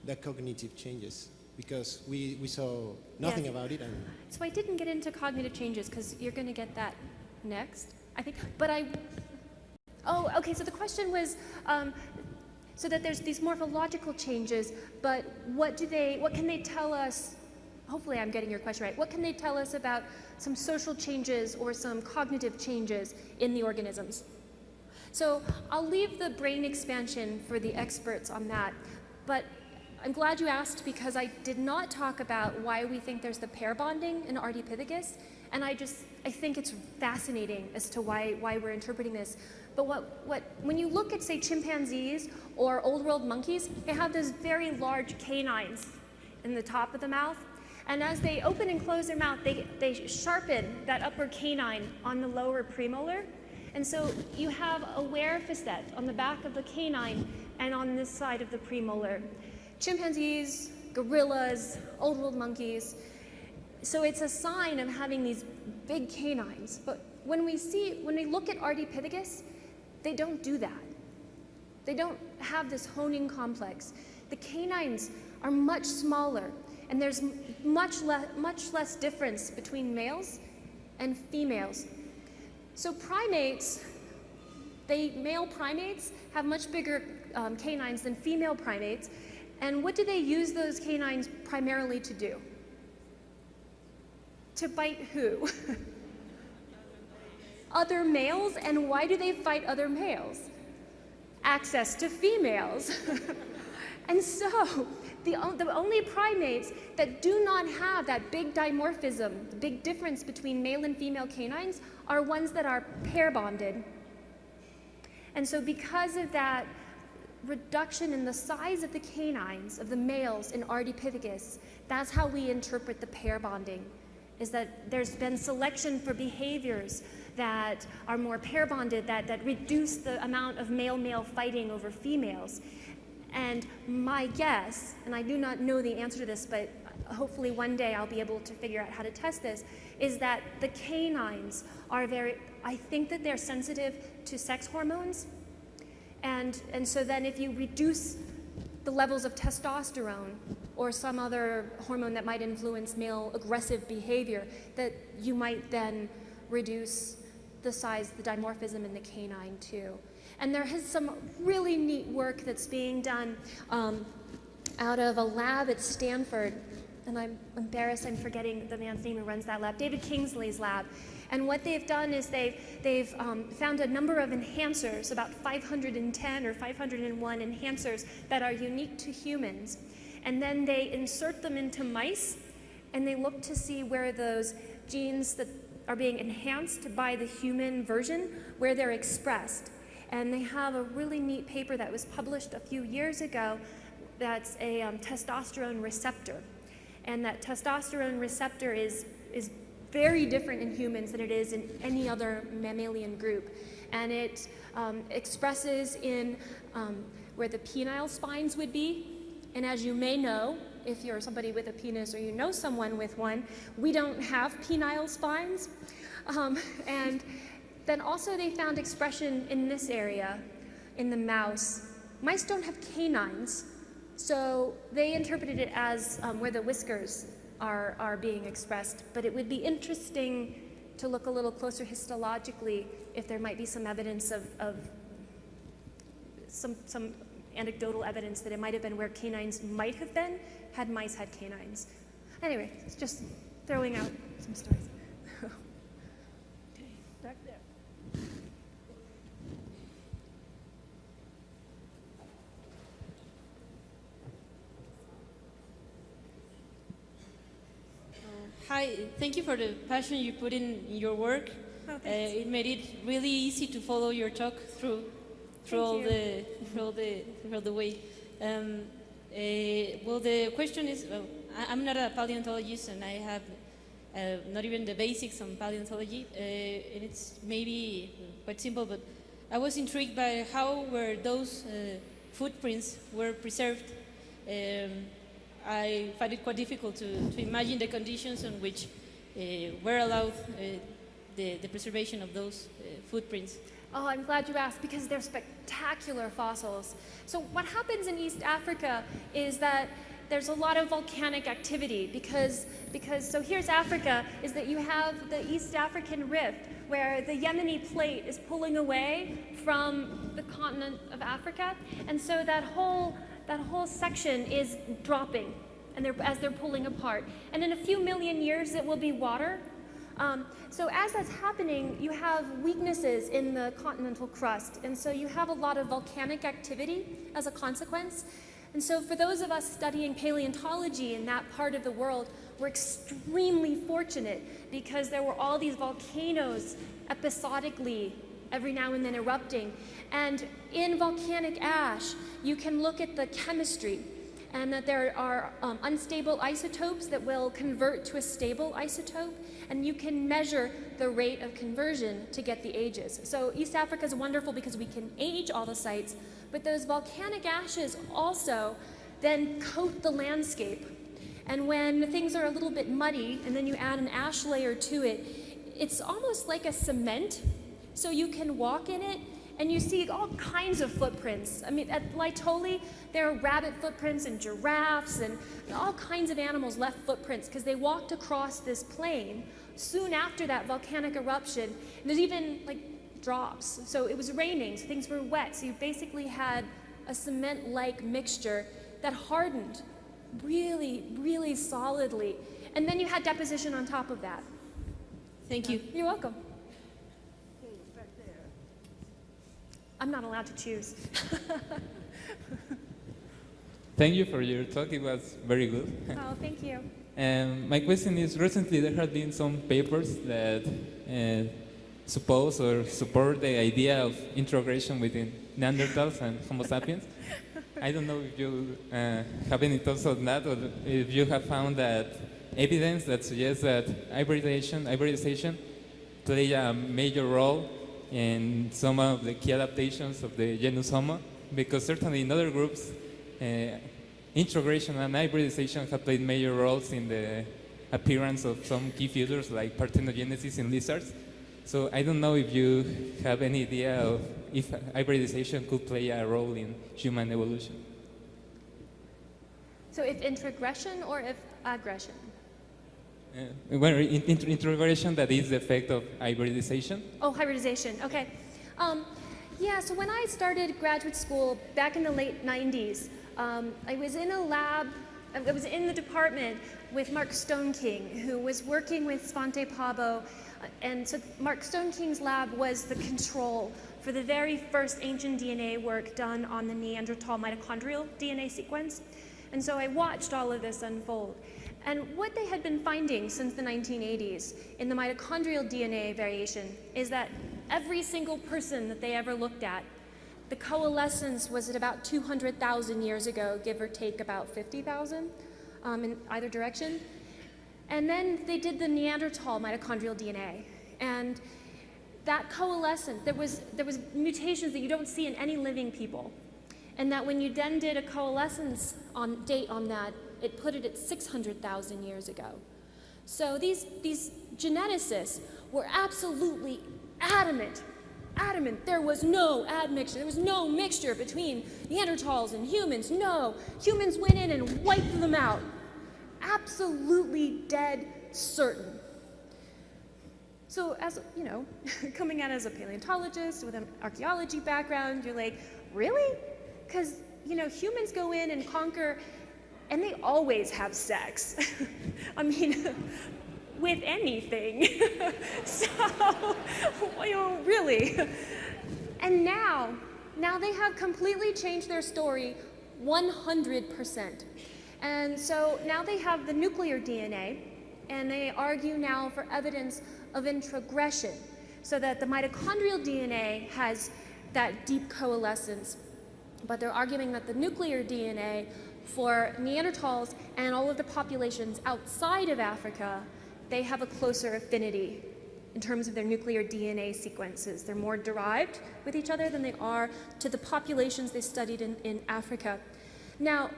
the cognitive changes? Because we saw nothing about it. And So I didn't get into cognitive changes because you're going to get that next, I think. Oh, okay, so the question was, so that there's these morphological changes, but what can they tell us, hopefully I'm getting your question right, what can they tell us about some social changes or some cognitive changes in the organisms? So I'll leave the brain expansion for the experts on that, but I'm glad you asked because I did not talk about why we think there's the pair bonding in Ardipithecus, and I think it's fascinating as to why we're interpreting this. But when you look at, say, chimpanzees or old world monkeys, they have those very large canines in the top of the mouth, and as they open and close their mouth, they sharpen that upper canine on the lower premolar, and so you have a wear facet on the back of the canine and on this side of the premolar. Chimpanzees, gorillas, old world monkeys. So it's a sign of having these big canines. But when we look at Ardipithecus, they don't do that. They don't have this honing complex. The canines are much smaller, and there's much less difference between males and females. So male primates have much bigger canines than female primates. And what do they use those canines primarily to do? To bite who? Other males. And why do they fight other males? Access to females. And so the only primates that do not have that big dimorphism, the big difference between male and female canines, are ones that are pair bonded. And so because of that reduction in the size of the canines of the males in Ardipithecus, that's how we interpret the pair bonding, is that there's been selection for behaviors that are more pair bonded, that reduce the amount of male-male fighting over females. And my guess, and I do not know the answer to this, but hopefully one day I'll be able to figure out how to test this, is that the canines are I think that they're sensitive to sex hormones. And so then if you reduce the levels of testosterone or some other hormone that might influence male aggressive behavior, that you might then reduce the size, the dimorphism in the canine too. And there is some really neat work that's being done out of a lab at Stanford, and I'm embarrassed I'm forgetting the man's name who runs that lab, David Kingsley's lab. And what they've done is they've found a number of enhancers, about 510 or 501 enhancers that are unique to humans. And then they insert them into mice, and they look to see where those genes that are being enhanced by the human version, where they're expressed. And they have a really neat paper that was published a few years ago that's a testosterone receptor. And that testosterone receptor is very different in humans than it is in any other mammalian group. and it expresses in where the penile spines would be. And as you may know, if you're somebody with a penis or you know someone with one, we don't have penile spines. And then also they found expression in this area, in the mouse. Mice don't have canines, so they interpreted it as where the whiskers are being expressed. But it would be interesting to look a little closer histologically if there might be some evidence of some anecdotal evidence that it might have been where canines might have been had mice had canines. Anyway, it's just throwing out some stories. Okay, back there. Hi, thank you for the passion you put in your work. Oh, thanks. It made it really easy to follow your talk through all the way. Well, the question is, I'm not a paleontologist, and I have not even the basics on paleontology, and it's maybe quite simple, but I was intrigued by how were those footprints were preserved. I find it quite difficult to imagine the conditions on which were allowed the preservation of those footprints. Oh, I'm glad you asked because they're spectacular fossils. So what happens in East Africa is that there's a lot of volcanic activity because so here's Africa, is that you have the East African Rift where the Yemeni plate is pulling away from the continent of Africa, and so that whole section is dropping, and as they're pulling apart. And in a few million years, it will be water. So as that's happening, you have weaknesses in the continental crust, and so you have a lot of volcanic activity as a consequence. And so for those of us studying paleontology in that part of the world, we're extremely fortunate because there were all these volcanoes episodically every now and then erupting. And in volcanic ash, you can look at the chemistry, and that there are unstable isotopes that will convert to a stable isotope, and you can measure the rate of conversion to get the ages. So East Africa is wonderful because we can age all the sites, but those volcanic ashes also then coat the landscape. And when things are a little bit muddy, and then you add an ash layer to it, it's almost like a cement. So you can walk in it, and you see all kinds of footprints. I mean, at Laetoli, there are rabbit footprints and giraffes and all kinds of animals left footprints because they walked across this plain soon after that volcanic eruption. And there's even like drops. So it was raining, so things were wet. So you basically had a cement-like mixture that hardened really, really solidly. And then you had deposition on top of that. Thank you. You're welcome. Okay, back there. I'm not allowed to choose. Thank you for your talk. It was very good. Oh, thank you. And my question is, recently there have been some papers that suppose or support the idea of integration between Neanderthals and Homo sapiens. I don't know if you have any thoughts on that, or if you have found that evidence that suggests that hybridization play a major role in some of the key adaptations of the genus Homo, because certainly in other groups, integration and hybridization have played major roles in the appearance of some key features like parthenogenesis in lizards. So I don't know if you have any idea of if hybridization could play a role in human evolution. So if introgression or if aggression? Well, integration, that is the effect of hybridization. Oh, hybridization, okay. Yeah, so when I started graduate school back in the late 90s, I was in a lab, I was in the department with Mark Stoneking, who was working with Svante Pabo. And so Mark Stoneking's lab was the control for the very first ancient DNA work done on the Neanderthal mitochondrial DNA sequence. And so I watched all of this unfold. And what they had been finding since the 1980s in the mitochondrial DNA variation is that every single person that they ever looked at, the coalescence was at about 200,000 years ago, give or take about 50,000 in either direction. And then they did the Neanderthal mitochondrial DNA. And that coalescence, there was mutations that you don't see in any living people. And that when you then did a coalescence date on that, it put it at 600,000 years ago. So these geneticists were absolutely adamant there was no admixture, there was no mixture between Neanderthals and humans. No, humans went in and wiped them out. Absolutely dead certain. So as, you know, coming out as a paleontologist with an archaeology background, you're like, really? Because, you know, humans go in and conquer, and they always have sex. I mean, with anything. So, you know, really. And now they have completely changed their story 100%. And so now they have the nuclear DNA, and they argue now for evidence of introgression, so that the mitochondrial DNA has that deep coalescence, but they're arguing that the nuclear DNA for Neanderthals and all of the populations outside of Africa, they have a closer affinity in terms of their nuclear DNA sequences. They're more derived with each other than they are to the populations they studied in Africa. Now,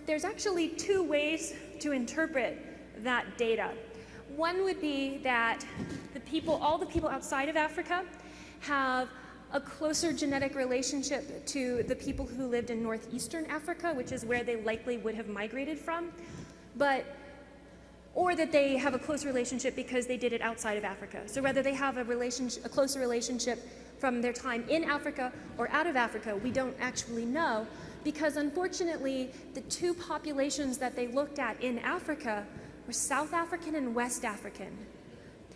there's actually two ways to interpret that data. One would be that all the people outside of Africa have a closer genetic relationship to the people who lived in northeastern Africa, which is where they likely would have migrated from, or that they have a close relationship because they did it outside of Africa. So whether they have a closer relationship from their time in Africa or out of Africa, we don't actually know, because unfortunately, the two populations that they looked at in Africa were South African and West African.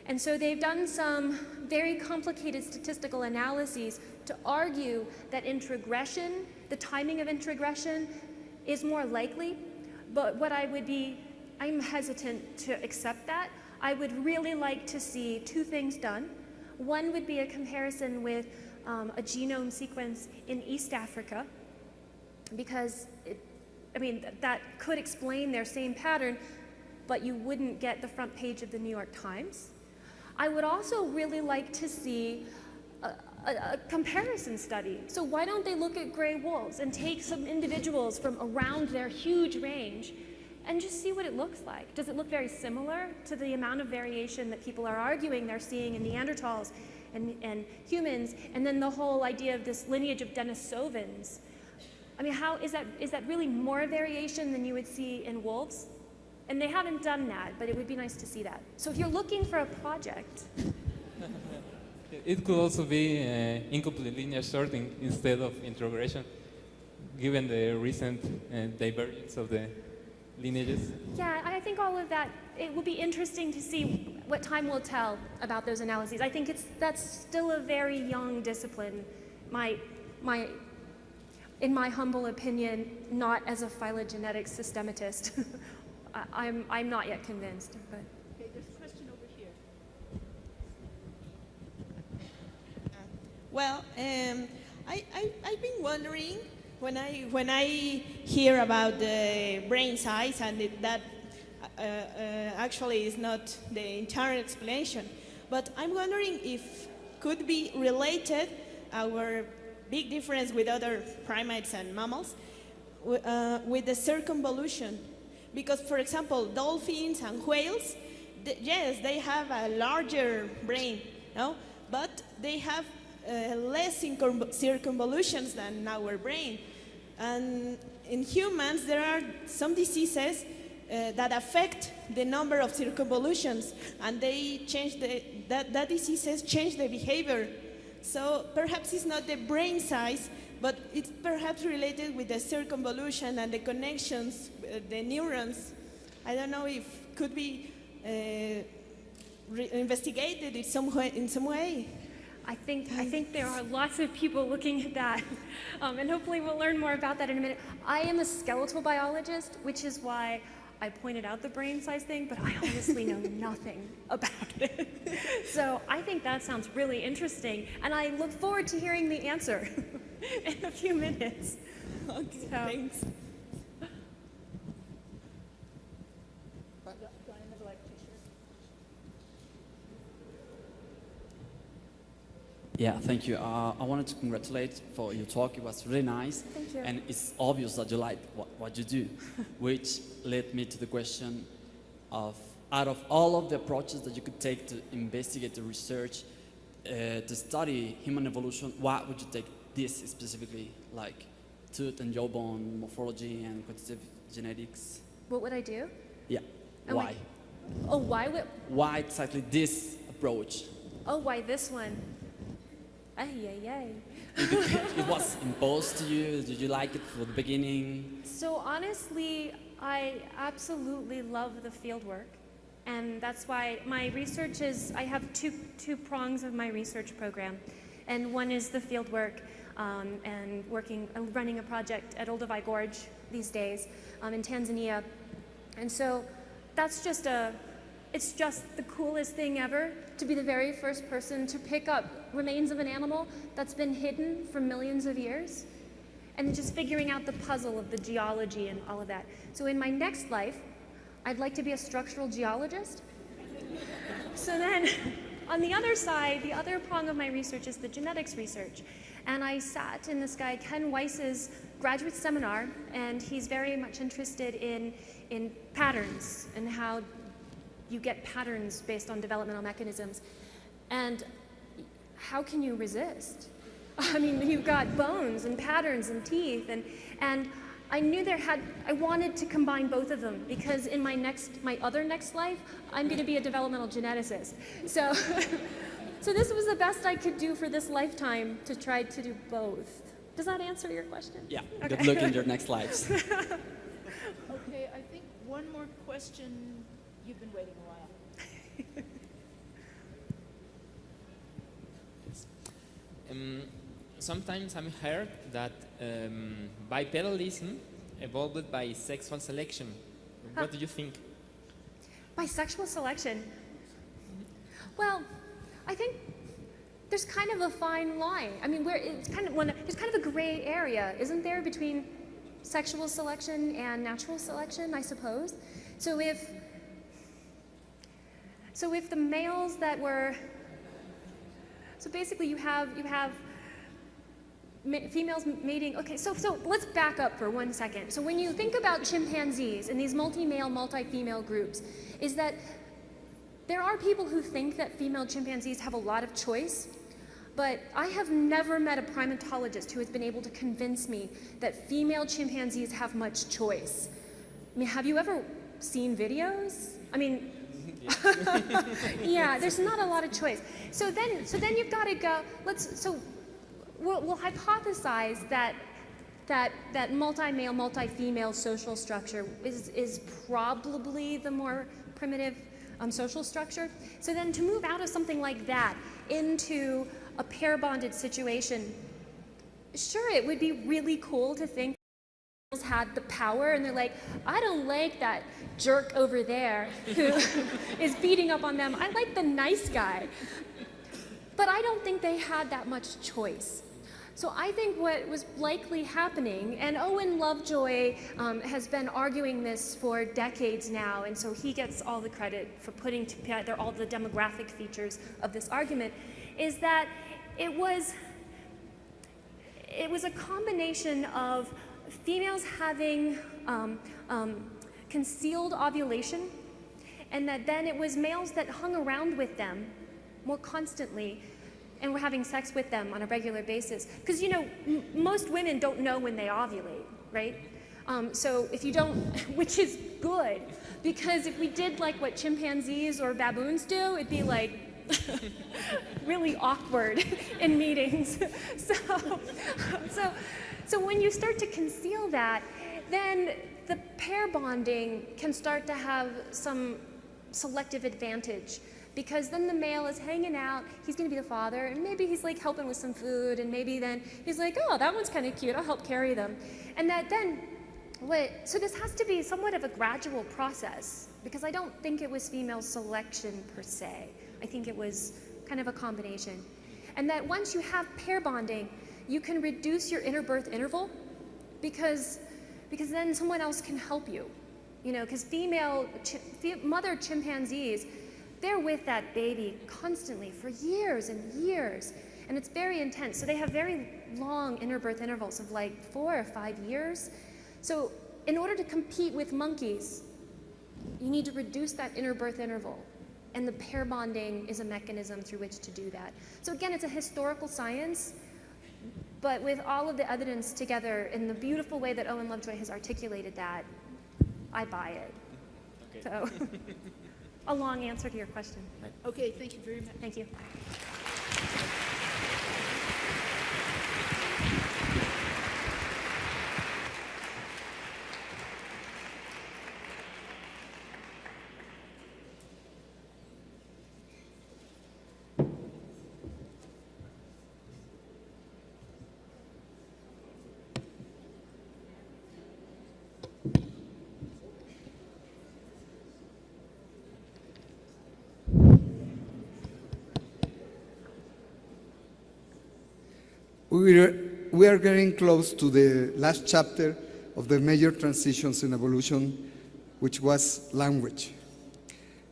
And so they've done some very complicated statistical analyses to argue that introgression, the timing of introgression, is more likely. But I'm hesitant to accept that. I would really like to see two things done. One would be a comparison with a genome sequence in East Africa, because that could explain their same pattern, but you wouldn't get the front page of the New York Times. I would also really like to see a comparison study. So why don't they look at gray wolves and take some individuals from around their huge range and just see what it looks like? Does it look very similar to the amount of variation that people are arguing they're seeing in Neanderthals and humans, and then the whole idea of this lineage of Denisovans? I mean, how is that really more variation than you would see in wolves? And they haven't done that, but it would be nice to see that. So if you're looking for a project... It could also be incomplete lineage sorting instead of introgression, given the recent divergence of the lineages. Yeah, I think all of that, it will be interesting to see what time will tell about those analyses. I think that's still a very young discipline. In my humble opinion, not as a phylogenetic systematist. I'm not yet convinced. But. Okay, there's a question over here. Well, I've been wondering when I hear about the brain size, and that actually is not the entire explanation, but I'm wondering if could be related our big difference with other primates and mammals with the circumvolution. Because, for example, dolphins and whales, yes, they have a larger brain, no? But they have less circumvolutions than our brain. And in humans, there are some diseases that affect the number of circumvolutions, and they change that diseases change the behavior. So perhaps it's not the brain size, but it's perhaps related with the circumvolution and the connections, the neurons. I don't know if could be investigated in some way. I think there are lots of people looking at that, and hopefully we'll learn more about that in a minute. I am a skeletal biologist, which is why I pointed out the brain size thing, but I honestly know nothing about it. So I think that sounds really interesting, and I look forward to hearing the answer in a few minutes. Okay, thanks. Yeah, thank you. I wanted to congratulate for your talk. It was really nice. Thank you. And it's obvious that you like what you do, which led me to the question of, out of all of the approaches that you could take to investigate the research, to study human evolution, why would you take this specifically, like tooth and jawbone morphology and quantitative genetics? What would I do? Yeah, Oh, why? Oh, why would? Why exactly this approach? Oh, why this one? Ay, ay, ay. It was imposed to you? Did you like it from the beginning? So honestly, I absolutely love the field work. And that's why my research is, I have two prongs of my research program. And one is the field work and running a project at Olduvai Gorge these days in Tanzania. And so that's just it's just the coolest thing ever to be the very first person to pick up remains of an animal that's been hidden for millions of years. And just figuring out the puzzle of the geology and all of that. So in my next life, I'd like to be a structural geologist. So then, on the other side, the other prong of my research is the genetics research. And I sat in this guy, Ken Weiss's graduate seminar, and he's very much interested in patterns and how you get patterns based on developmental mechanisms. And how can you resist? I mean, you've got bones and patterns and teeth, and I knew I wanted to combine both of them because in my other next life, I'm going to be a developmental geneticist. So, so this was the best I could do for this lifetime to try to do both. Does that answer your question? Yeah, Okay. good luck in your next lives. Okay, I think one more question. You've been waiting a while. Sometimes I'm heard that bipedalism evolved by sexual selection. What do you think? By sexual selection? Well, I think there's kind of a fine line. I mean, there's kind of a gray area, isn't there, between sexual selection and natural selection, I suppose. So if the males that were, so basically you have females mating. Okay, so let's back up for 1 second. So when you think about chimpanzees and these multi-male, multi-female groups, is that there are people who think that female chimpanzees have a lot of choice, but I have never met a primatologist who has been able to convince me that female chimpanzees have much choice. I mean, have you ever seen videos? I mean, yeah, there's not a lot of choice. So then you've got to go. We'll hypothesize that multi-male, multi-female social structure is probably the more primitive social structure. So then to move out of something like that into a pair-bonded situation, sure, it would be really cool to think males had the power and they're like, I don't like that jerk over there who is beating up on them. I like the nice guy. But I don't think they had that much choice. So I think what was likely happening, and Owen Lovejoy has been arguing this for decades now, and so he gets all the credit for putting together all the demographic features of this argument, is that it was a combination of females having concealed ovulation, and that then it was males that hung around with them more constantly and were having sex with them on a regular basis. Because, you know, most women don't know when they ovulate, right? So if you don't, which is good, because if we did like what chimpanzees or baboons do, it'd be like really awkward in meetings. So when you start to conceal that, then the pair bonding can start to have some selective advantage. Because then the male is hanging out, he's gonna be the father, and maybe he's like helping with some food, and maybe then he's like, oh, that one's kind of cute, I'll help carry them. And that then, so this has to be somewhat of a gradual process, because I don't think it was female selection per se. I think it was kind of a combination. And that once you have pair bonding, you can reduce your interbirth interval, because then someone else can help you. You know, because mother chimpanzees, they're with that baby constantly for years and years. and it's very intense. So they have very long interbirth intervals of like 4 or 5 years. So in order to compete with monkeys, you need to reduce that interbirth interval. And the pair bonding is a mechanism through which to do that. So again, it's a historical science, but with all of the evidence together in the beautiful way that Owen Lovejoy has articulated that, I buy it. Okay. So, a long answer to your question. But Okay, thank you very much. thank you. We are getting close to the last chapter of the major transitions in evolution, which was language.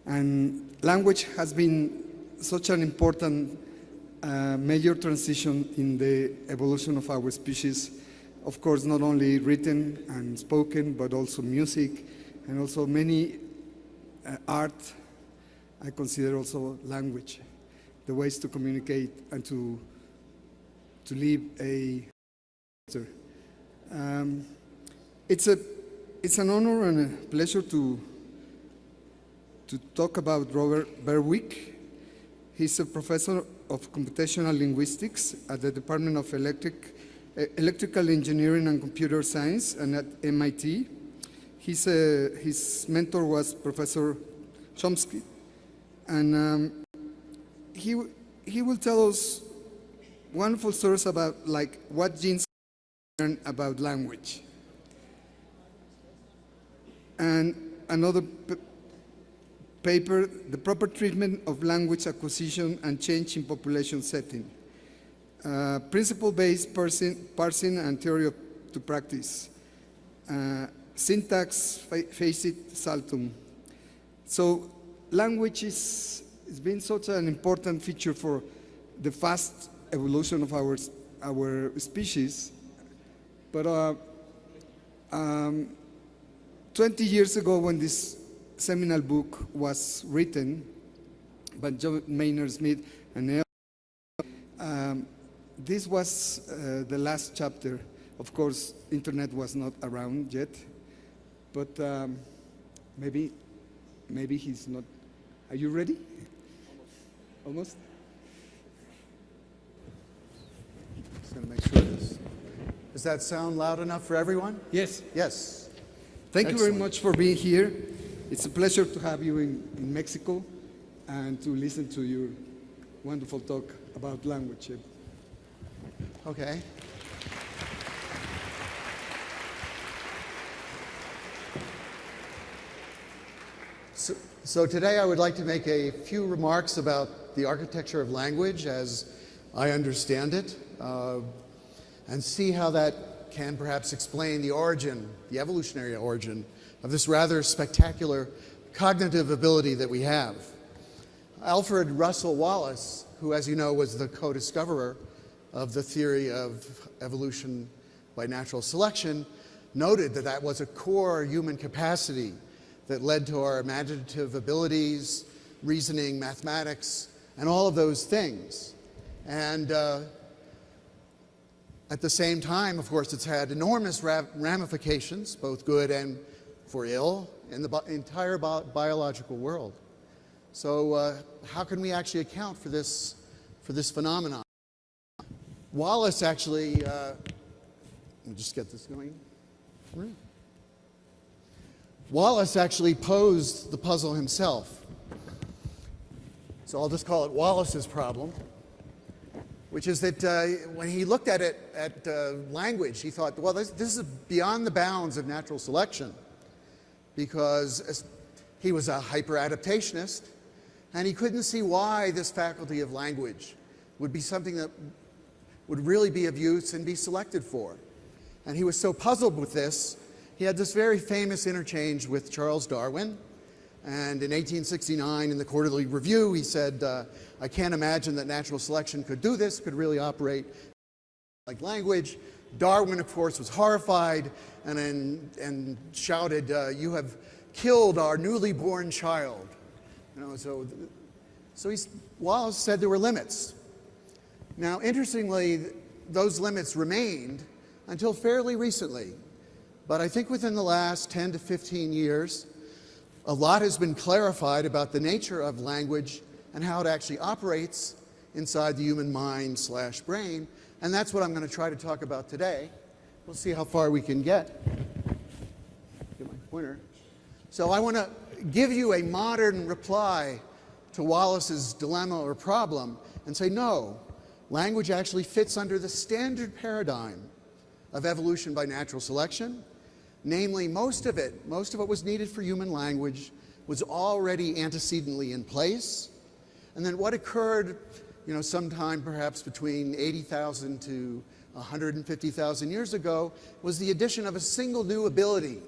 And language has been such an important major transition in the evolution of our species. Of course, not only written and spoken, but also music, and also many art. I consider also language, the ways to communicate and to live a. It's an honor and a pleasure to talk about Robert Berwick. He's a professor of computational linguistics at the Department of Electrical Engineering and Computer Science and at MIT. His mentor was Professor Chomsky, and he will tell us wonderful stories about like what genes learn about language. And another paper, the proper treatment of language acquisition and change in population setting. Principle-based parsing and theory to practice. Syntax, facit, saltum. So language has been such an important feature for the fast evolution of our species. But 20 years ago, when this seminal book was written by John Maynard Smith and this was the last chapter. Of course, internet was not around yet, but maybe he's not. Are you ready? Almost? Just going to make sure this. Does that sound loud enough for everyone? Yes. Yes. Thank you very Excellent. much for being here. It's a pleasure to have you in Mexico and to listen to your wonderful talk about language. Okay. So today I would like to make a few remarks about the architecture of language as I understand it, and see how that can perhaps explain the origin, the evolutionary origin of this rather spectacular cognitive ability that we have. Alfred Russel Wallace, who, as you know, was the co-discoverer of the theory of evolution by natural selection, noted that that was a core human capacity that led to our imaginative abilities, reasoning, mathematics, and all of those things. And at the same time, of course, it's had enormous ramifications, both good and for ill, in the entire biological world. So how can we actually account for this phenomenon? Wallace actually, let me just get this going. Wallace actually posed the puzzle himself. So I'll just call it Wallace's problem, which is that when he looked at it, at language, he thought, well, this is beyond the bounds of natural selection, because he was a hyper-adaptationist, and he couldn't see why this faculty of language would be something that would really be of use and be selected for. And he was so puzzled with this, he had this very famous interchange with Charles Darwin, And in 1869, in the Quarterly Review, he said, I can't imagine that natural selection could do this, could really operate like language. Darwin, of course, was horrified and shouted, you have killed our newly born child. You know, so Wallace said there were limits. Now, interestingly, those limits remained until fairly recently. But I think within the last 10 to 15 years, a lot has been clarified about the nature of language and how it actually operates inside the human mind/brain. And that's what I'm going to try to talk about today. We'll see how far we can get. Get my pointer. So I want to give you a modern reply to Wallace's dilemma or problem and say, no, language actually fits under the standard paradigm of evolution by natural selection. Namely, most of what was needed for human language was already antecedently in place. And then what occurred, you know, sometime perhaps between 80,000 to 150,000 years ago was the addition of a single new ability,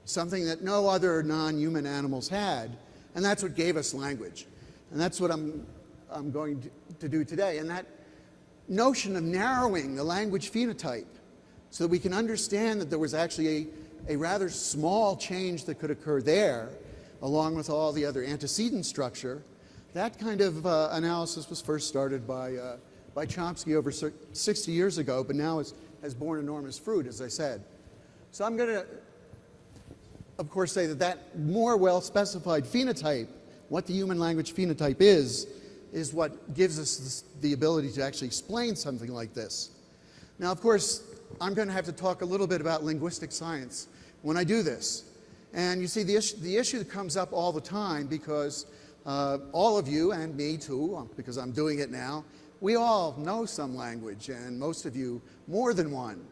something that no other non-human animals had, and that's what gave us language. And that's what I'm going to do today. And that notion of narrowing the language phenotype so that we can understand that there was actually a rather small change that could occur there, along with all the other antecedent structure, that kind of analysis was first started by Chomsky over 60 years ago, but now has borne enormous fruit, as I said. So I'm going to, of course, say that more well-specified phenotype, what the human language phenotype is what gives us the ability to actually explain something like this. Now, of course, I'm going to have to talk a little bit about linguistic science when I do this. And you see, the issue that comes up all the time because all of you, and me too, because I'm doing it now, we all know some language, and most of you more than one.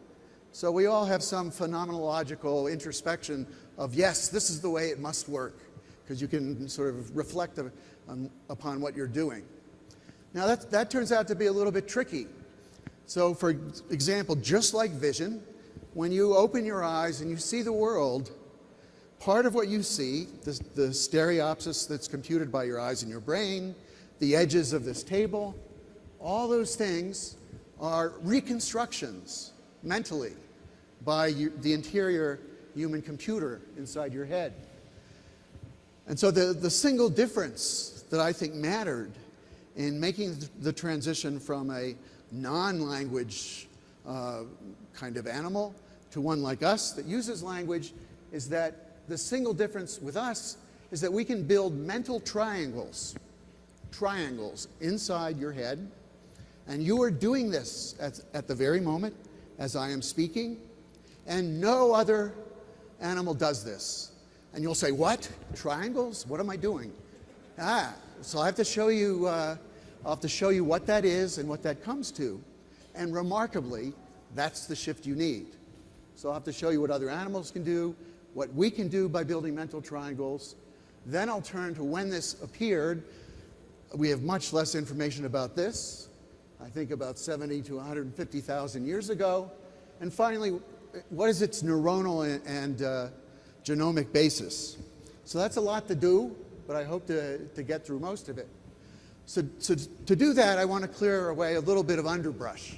So we all have some phenomenological introspection of, yes, this is the way it must work, because you can sort of reflect upon what you're doing. Now that turns out to be a little bit tricky. So for example, just like vision, when you open your eyes and you see the world, part of what you see, the stereopsis that's computed by your eyes and your brain, the edges of this table, all those things are reconstructions mentally by the interior human computer inside your head. And so the single difference that I think mattered in making the transition from a non-language kind of animal to one like us that uses language is that the single difference with us is that we can build mental triangles inside your head, and you are doing this at the very moment as I am speaking, and no other animal does this. And you'll say, what? Triangles? What am I doing? So I have to show you what that is and what that comes to. And remarkably, that's the shift you need. So I'll have to show you what other animals can do, what we can do by building mental triangles. Then I'll turn to when this appeared. We have much less information about this. I think about 70 to 150,000 years ago. And finally, what is its neuronal and genomic basis? So that's a lot to do, but I hope to get through most of it. So to do that, I want to clear away a little bit of underbrush.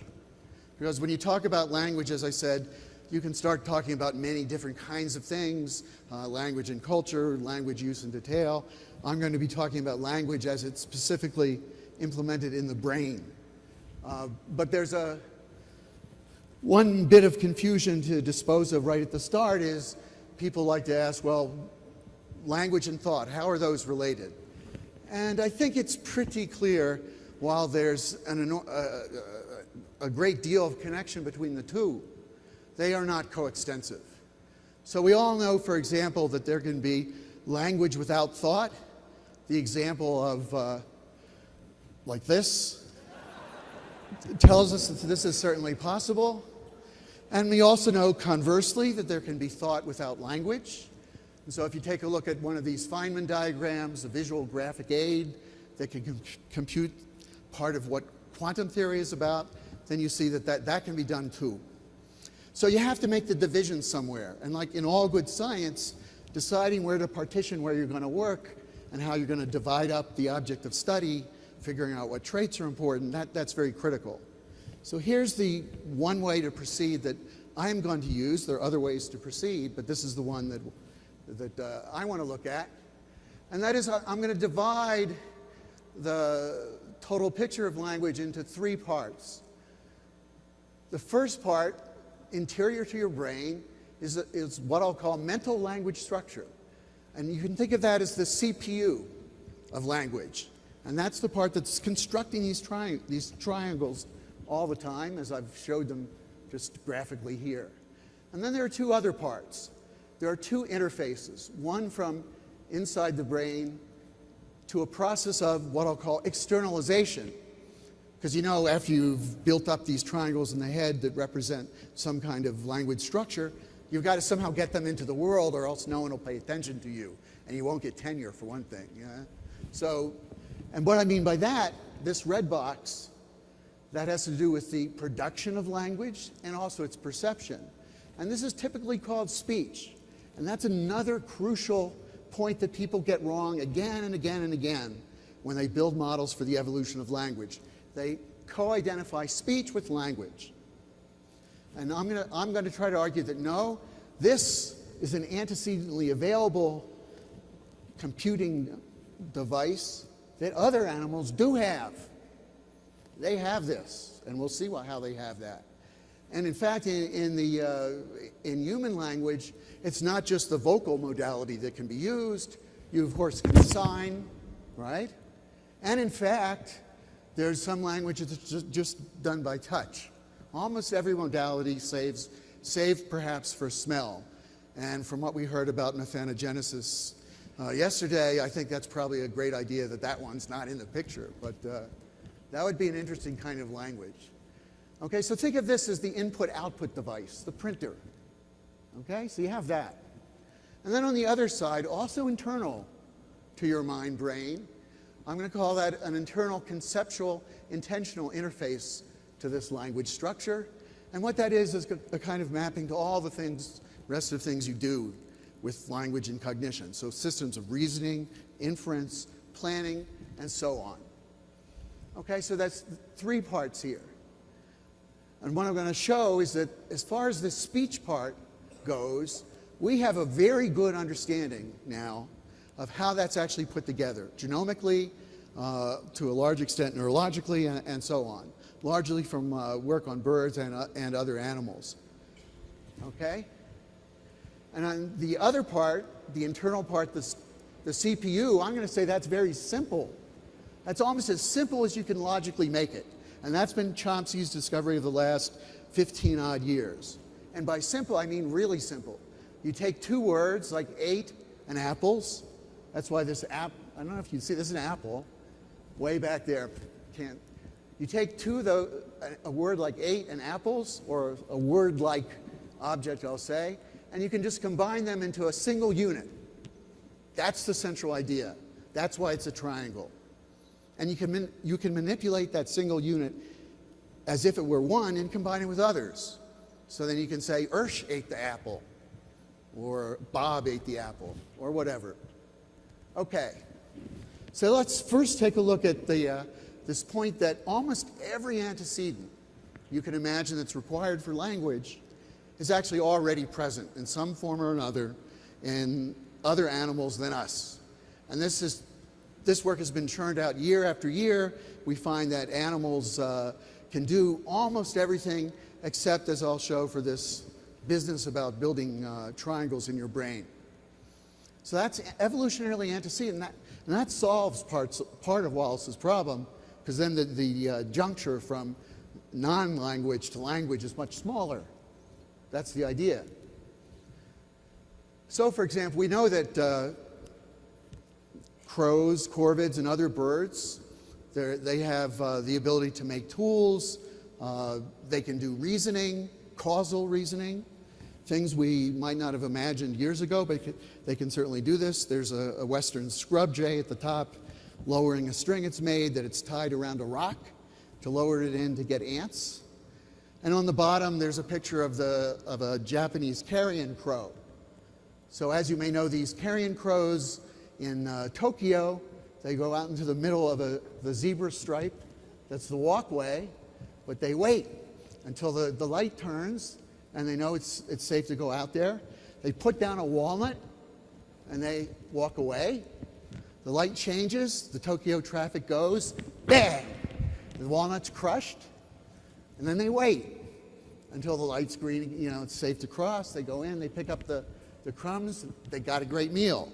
Because when you talk about language, as I said, you can start talking about many different kinds of things, language and culture, language use in detail. I'm going to be talking about language as it's specifically implemented in the brain. But there's one bit of confusion to dispose of right at the start is people like to ask, well, language and thought, how are those related? And I think it's pretty clear, while there's a great deal of connection between the two, they are not coextensive. So we all know, for example, that there can be language without thought. The example of like this tells us that this is certainly possible. And we also know, conversely, that there can be thought without language. And so if you take a look at one of these Feynman diagrams, a visual graphic aid that can compute part of what quantum theory is about, then you see that can be done too. So you have to make the division somewhere. And like in all good science, deciding where to partition where you're going to work and how you're going to divide up the object of study, figuring out what traits are important, that's very critical. So here's the one way to proceed that I'm going to use. There are other ways to proceed, but this is the one that I want to look at. And that is, I'm going to divide the total picture of language into 3 parts. The first part, interior to your brain, is what I'll call mental language structure. And you can think of that as the CPU of language. And that's the part that's constructing these triangles all the time, as I've showed them just graphically here. And then there are 2 other parts. There are 2 interfaces, one from inside the brain to a process of what I'll call externalization. Because you know, after you've built up these triangles in the head that represent some kind of language structure, you've got to somehow get them into the world, or else no one will pay attention to you, and you won't get tenure for one thing. Yeah? So, and what I mean by that, this red box, that has to do with the production of language and also its perception. And this is typically called speech. And that's another crucial point that people get wrong again and again and again when they build models for the evolution of language. They co-identify speech with language. And I'm going to try to argue that no, this is an antecedently available computing device that other animals do have. They have this, and we'll see how they have that. And in fact, in human language, it's not just the vocal modality that can be used. You, of course, can sign, right? And in fact, there's some language that's just done by touch. Almost every modality, save perhaps for smell. And from what we heard about methanogenesis yesterday, I think that's probably a great idea that one's not in the picture. But that would be an interesting kind of language. Okay, so think of this as the input-output device, the printer. Okay, so you have that. And then on the other side, also internal to your mind-brain, I'm going to call that an internal conceptual intentional interface to this language structure. And what that is a kind of mapping to all the things, rest of things you do with language and cognition. So systems of reasoning, inference, planning, and so on. Okay, so that's 3 parts here. And what I'm going to show is that as far as the speech part goes, we have a very good understanding now of how that's actually put together, genomically, to a large extent neurologically, and so on, largely from work on birds and other animals. Okay? And on the other part, the internal part, the CPU, I'm going to say that's very simple. That's almost as simple as you can logically make it. And that's been Chomsky's discovery of the last 15-odd years. And by simple, I mean really simple. You take 2 words like 8 and apples. That's why this app, I don't know if you see, this is an apple, way back there. Can't. You take a word like 8 and apples, or a word like object, I'll say, and you can just combine them into a single unit. That's the central idea. That's why it's a triangle. And you can manipulate that single unit as if it were one and combine it with others. So then you can say, Ursh ate the apple, or Bob ate the apple, or whatever. Okay, so let's first take a look at this point that almost every antecedent you can imagine that's required for language is actually already present in some form or another in other animals than us. And this work has been churned out year after year. We find that animals can do almost everything except, as I'll show, for this business about building triangles in your brain. So that's evolutionarily antecedent, and that solves part of Wallace's problem, because then the juncture from non-language to language is much smaller. That's the idea. So, for example, we know that crows, corvids, and other birds, they have the ability to make tools. They can do reasoning, causal reasoning, things we might not have imagined years ago, but they can certainly do this. There's a western scrub jay at the top lowering a string it's made that it's tied around a rock to lower it in to get ants. And on the bottom, there's a picture of a Japanese carrion crow. So as you may know, these carrion crows in Tokyo, they go out into the middle of the zebra stripe. That's the walkway, but they wait until the light turns and they know it's safe to go out there. They put down a walnut and they walk away. The light changes, the Tokyo traffic goes, bang! The walnut's crushed, and then they wait until the light's green, you know, it's safe to cross. They go in, they pick up the crumbs, they got a great meal.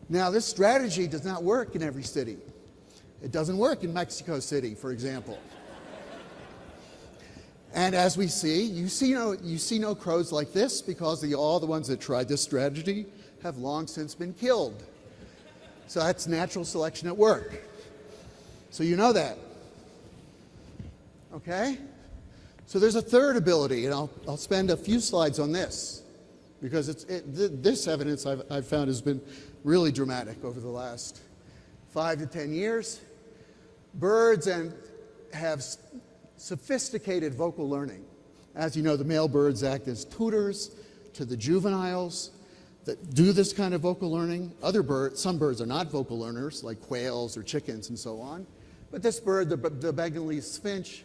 Now, this strategy does not work in every city. It doesn't work in Mexico City, for example. And as we see, you see no crows like this because all the ones that tried this strategy have long since been killed. So that's natural selection at work. So you know that. Okay? So there's a third ability, and I'll spend a few slides on this because this evidence I've found has been really dramatic over the last 5 to 10 years. Birds have sophisticated vocal learning. As you know, the male birds act as tutors to the juveniles that do this kind of vocal learning. Some birds are not vocal learners, like quails or chickens and so on. But this bird, the Bengalese finch,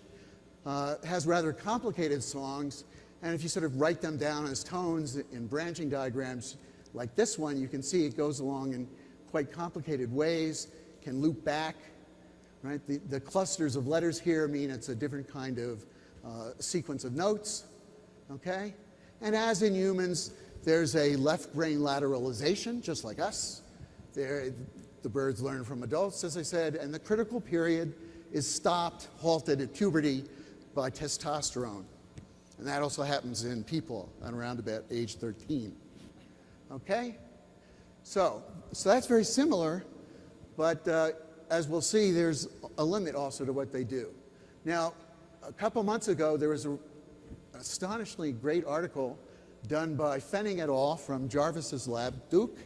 has rather complicated songs, and if you sort of write them down as tones in branching diagrams like this one, you can see it goes along in quite complicated ways, can loop back. Right? The clusters of letters here mean it's a different kind of sequence of notes. Okay? And as in humans, there's a left brain lateralization, just like us. The birds learn from adults, as I said, and the critical period is stopped, halted at puberty by testosterone. And that also happens in people at around about age 13. Okay? So that's very similar, but as we'll see, there's a limit also to what they do. Now, a couple months ago, there was an astonishingly great article done by Fenning et al. From Jarvis's lab, Duke.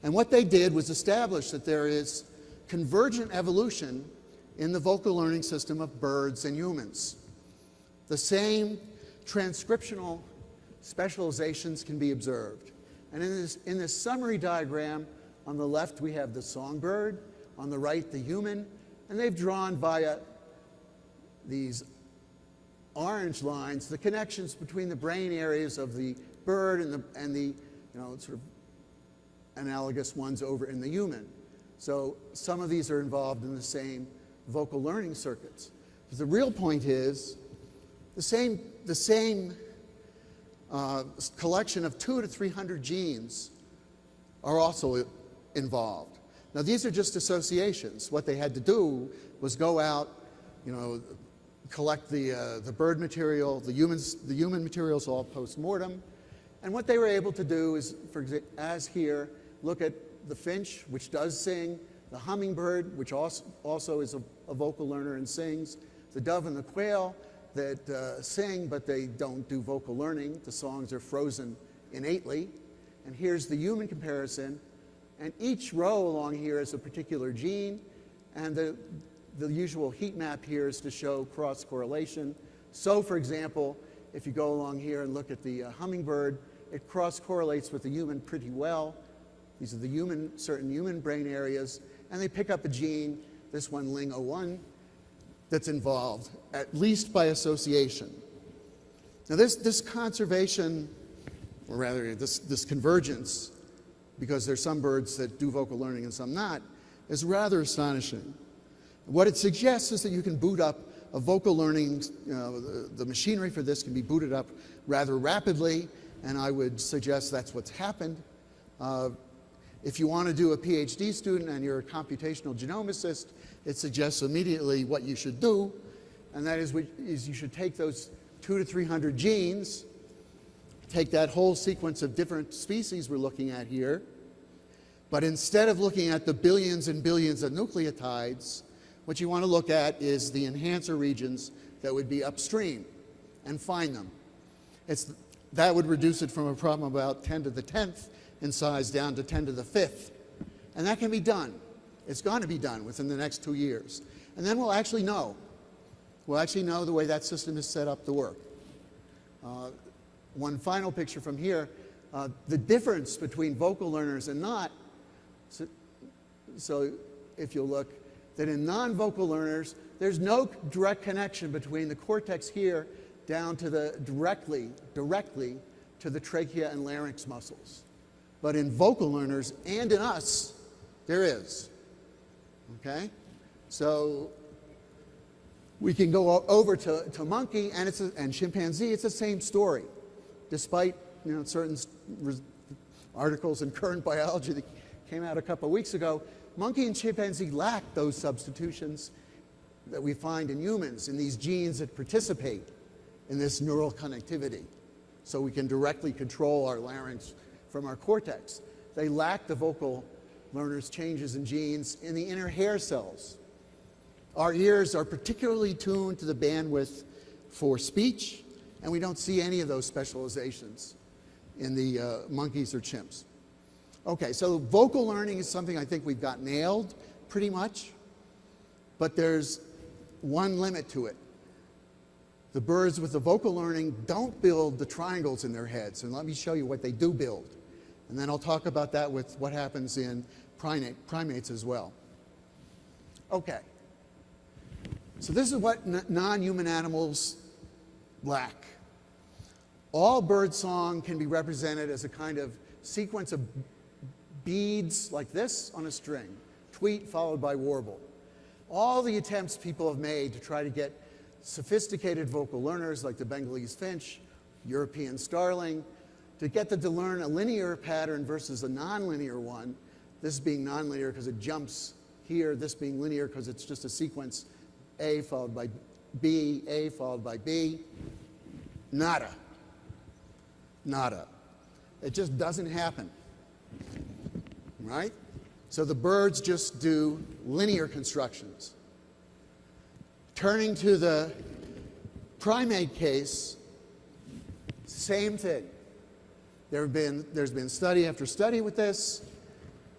And what they did was establish that there is convergent evolution in the vocal learning system of birds and humans. The same transcriptional specializations can be observed. And in this summary diagram, on the left we have the songbird, on the right the human, and they've drawn via these orange lines the connections between the brain areas of the bird and the sort of analogous ones over in the human. So some of these are involved in the same vocal learning circuits. But the real point is the same collection of 200 to 300 genes are also involved. Now these are just associations. What they had to do was go out, collect the bird material, the human materials all post-mortem, and what they were able to do is, for example, as here, look at the finch, which does sing, the hummingbird, which also is a vocal learner and sings, the dove and the quail that sing, but they don't do vocal learning. The songs are frozen innately. And here's the human comparison. And each row along here is a particular gene, and the usual heat map here is to show cross-correlation. So, for example, if you go along here and look at the hummingbird, it cross-correlates with the human pretty well. These are the certain human brain areas, and they pick up a gene, this one LING01, that's involved, at least by association. Now this conservation, or rather this convergence, because there's some birds that do vocal learning and some not, is rather astonishing. What it suggests is that you can boot up a vocal learning, the machinery for this can be booted up rather rapidly, and I would suggest that's what's happened. If you want to do a PhD student and you're a computational genomicist, it suggests immediately what you should do, and that is you should take those 200 to 300 genes, take that whole sequence of different species we're looking at here, but instead of looking at the billions and billions of nucleotides, what you want to look at is the enhancer regions that would be upstream and find them. That would reduce it from a problem about 10 to the 10th in size down to 10 to the 5th. And that can be done. It's going to be done within the next 2 years. And then we'll actually know. We'll actually know the way that system is set up to work. One final picture from here. The difference between vocal learners and not, so if you'll look, that in non-vocal learners, there's no direct connection between the cortex here down to the directly to the trachea and larynx muscles. But in vocal learners and in us, there is. Okay? So we can go over to monkey and chimpanzee, it's the same story. Despite certain articles in Current Biology that came out a couple of weeks ago, monkey and chimpanzee lack those substitutions that we find in humans, in these genes that participate in this neural connectivity. So we can directly control our larynx from our cortex. They lack the vocal learners' changes in genes in the inner hair cells. Our ears are particularly tuned to the bandwidth for speech, and we don't see any of those specializations in the monkeys or chimps. Okay, so vocal learning is something I think we've got nailed pretty much, but there's one limit to it. The birds with the vocal learning don't build the triangles in their heads, and let me show you what they do build. And then I'll talk about that with what happens in primates as well. Okay, so this is what non-human animals lack. All bird song can be represented as a kind of sequence of beads like this on a string, tweet followed by warble. All the attempts people have made to try to get sophisticated vocal learners like the Bengalese finch, European starling, to get them to learn a linear pattern versus a nonlinear one, this being nonlinear because it jumps here, this being linear because it's just a sequence A followed by B, A followed by B. Nada. Nada. It just doesn't happen. Right? So the birds just do linear constructions. Turning to the primate case, same thing. There's been study after study with this.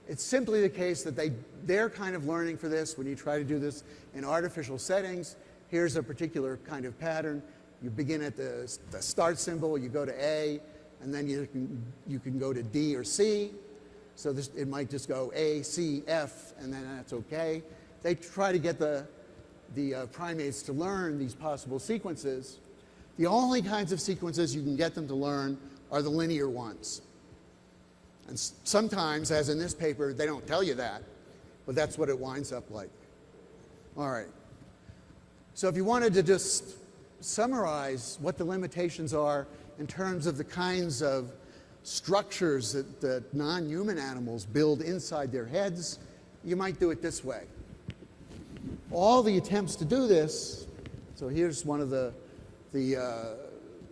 It's simply the case that they're kind of learning for this when you try to do this in artificial settings. Here's a particular kind of pattern. You begin at the start symbol, you go to A, and then you can go to D or C. So it might just go A, C, F, and then that's okay. They try to get the primates to learn these possible sequences. The only kinds of sequences you can get them to learn are the linear ones. And sometimes, as in this paper, they don't tell you that, but that's what it winds up like. All right. So if you wanted to just summarize what the limitations are in terms of the kinds of structures that non-human animals build inside their heads, you might do it this way. All the attempts to do this, so here's one of the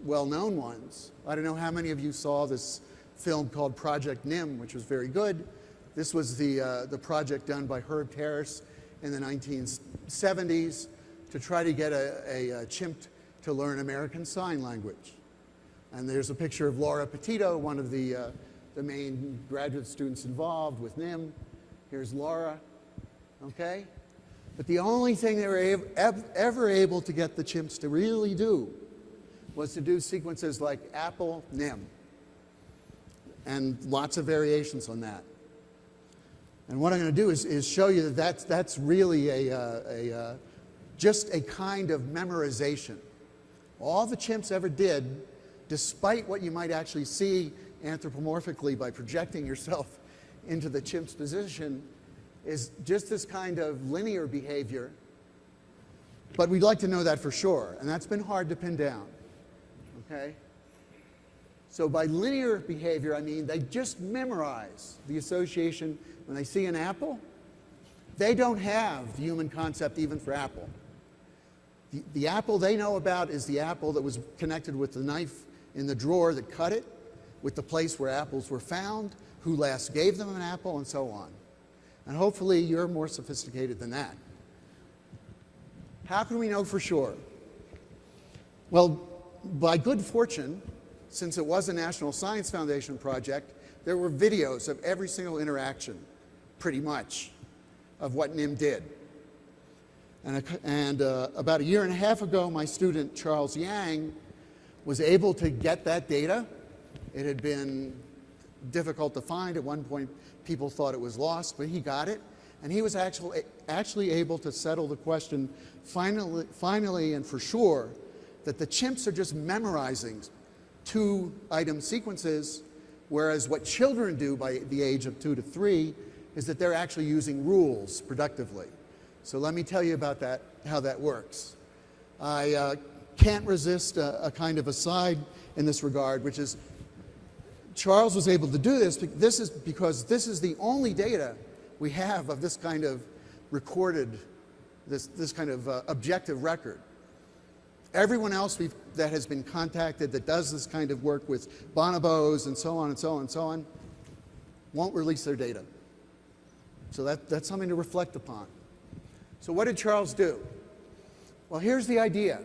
well-known ones. I don't know how many of you saw this film called Project U.N.A.M, which was very good. This was the project done by Herb Terrace in the 1970s to try to get a chimp to learn American Sign Language. And there's a picture of Laura Petito, one of the main graduate students involved with U.N.A.M. Here's Laura, okay? But the only thing they were ever able to get the chimps to really do was to do sequences like apple, U.N.A.M, and lots of variations on that. And what I'm going to do is show you that that's really just a kind of memorization. All the chimps ever did, despite what you might actually see anthropomorphically by projecting yourself into the chimp's position, is just this kind of linear behavior. But we'd like to know that for sure, and that's been hard to pin down. Okay? So by linear behavior, I mean they just memorize the association. When they see an apple, they don't have the human concept even for apple. The apple they know about is the apple that was connected with the knife in the drawer that cut it, with the place where apples were found, who last gave them an apple, and so on. And hopefully you're more sophisticated than that. How can we know for sure? Well, by good fortune, since it was a National Science Foundation project, there were videos of every single interaction, pretty much, of what U.N.A.M did. And about a year and a half ago, my student Charles Yang was able to get that data. It had been difficult to find. At one point, people thought it was lost, but he got it. And he was actually able to settle the question finally and for sure that the chimps are just memorizing 2 item sequences, whereas what children do by the age of 2 to 3 is that they're actually using rules productively. So let me tell you about that, how that works. I can't resist a kind of aside in this regard, which is Charles was able to do this. This is because this is the only data we have of this kind of recorded, this kind of objective record. Everyone else that has been contacted that does this kind of work with bonobos and so on and so on and so on won't release their data. So that's something to reflect upon. So what did Charles do? Well, here's the idea.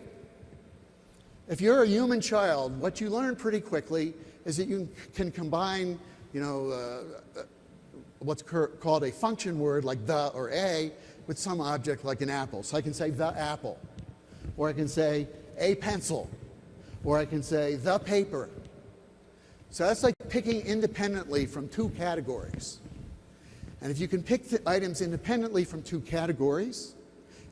If you're a human child, what you learn pretty quickly is that you can combine, what's called a function word like the or a with some object like an apple. So I can say the apple, or I can say a pencil, or I can say the paper. So that's like picking independently from 2 categories. And if you can pick the items independently from 2 categories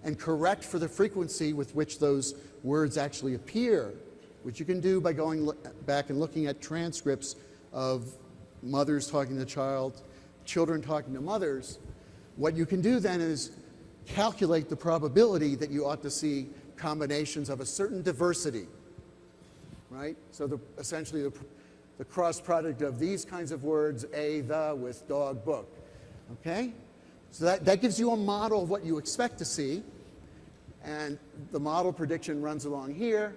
and correct for the frequency with which those words actually appear, which you can do by going back and looking at transcripts of mothers talking to child, children talking to mothers, what you can do then is calculate the probability that you ought to see combinations of a certain diversity, right? So essentially the cross product of these kinds of words, a, the, with dog, book, okay? So that gives you a model of what you expect to see, and the model prediction runs along here.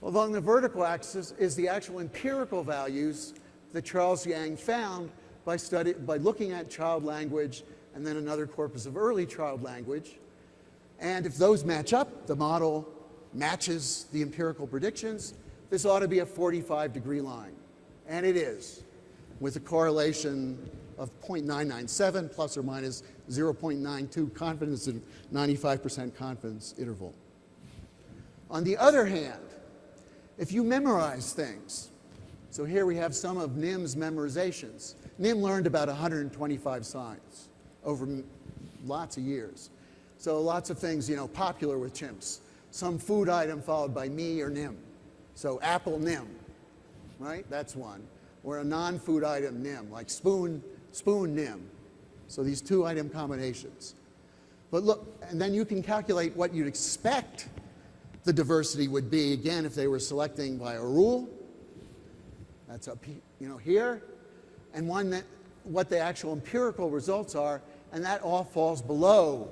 Along the vertical axis is the actual empirical values that Charles Yang found by looking at child language and then another corpus of early child language. And if those match up, the model matches the empirical predictions, this ought to be a 45-degree line. And it is, with a correlation of 0.997 plus or minus 0.92 confidence and 95% confidence interval. On the other hand, if you memorize things, so here we have some of U.N.A.M's memorizations. U.N.A.M learned about 125 signs over lots of years. So lots of things, popular with chimps. Some food item followed by me or U.N.A.M. So apple U.N.A.M, right? That's one. Or a non-food item U.N.A.M, like spoon U.N.A.M. So these 2 item combinations. But look, and then you can calculate what you'd expect the diversity would be, again, if they were selecting by a rule. That's up here. And what the actual empirical results are, and that all falls below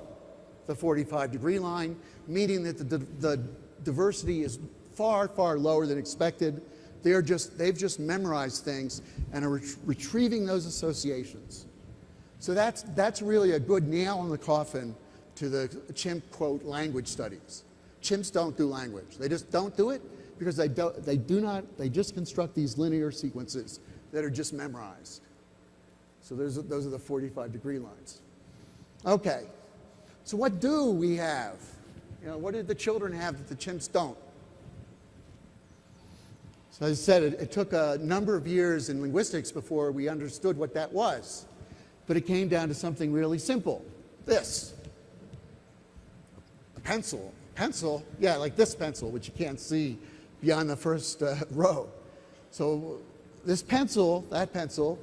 the 45-degree line, meaning that the diversity is far, far lower than expected. They've just memorized things and are retrieving those associations. So that's really a good nail in the coffin to the chimp, quote, language studies. Chimps don't do language. They just don't do it because they just construct these linear sequences that are just memorized. So those are the 45-degree lines. Okay, so what do we have? What did the children have that the chimps don't? So as I said, it took a number of years in linguistics before we understood what that was. But it came down to something really simple. This. A pencil. Pencil, yeah, like this pencil, which you can't see beyond the first row. So this pencil, that pencil,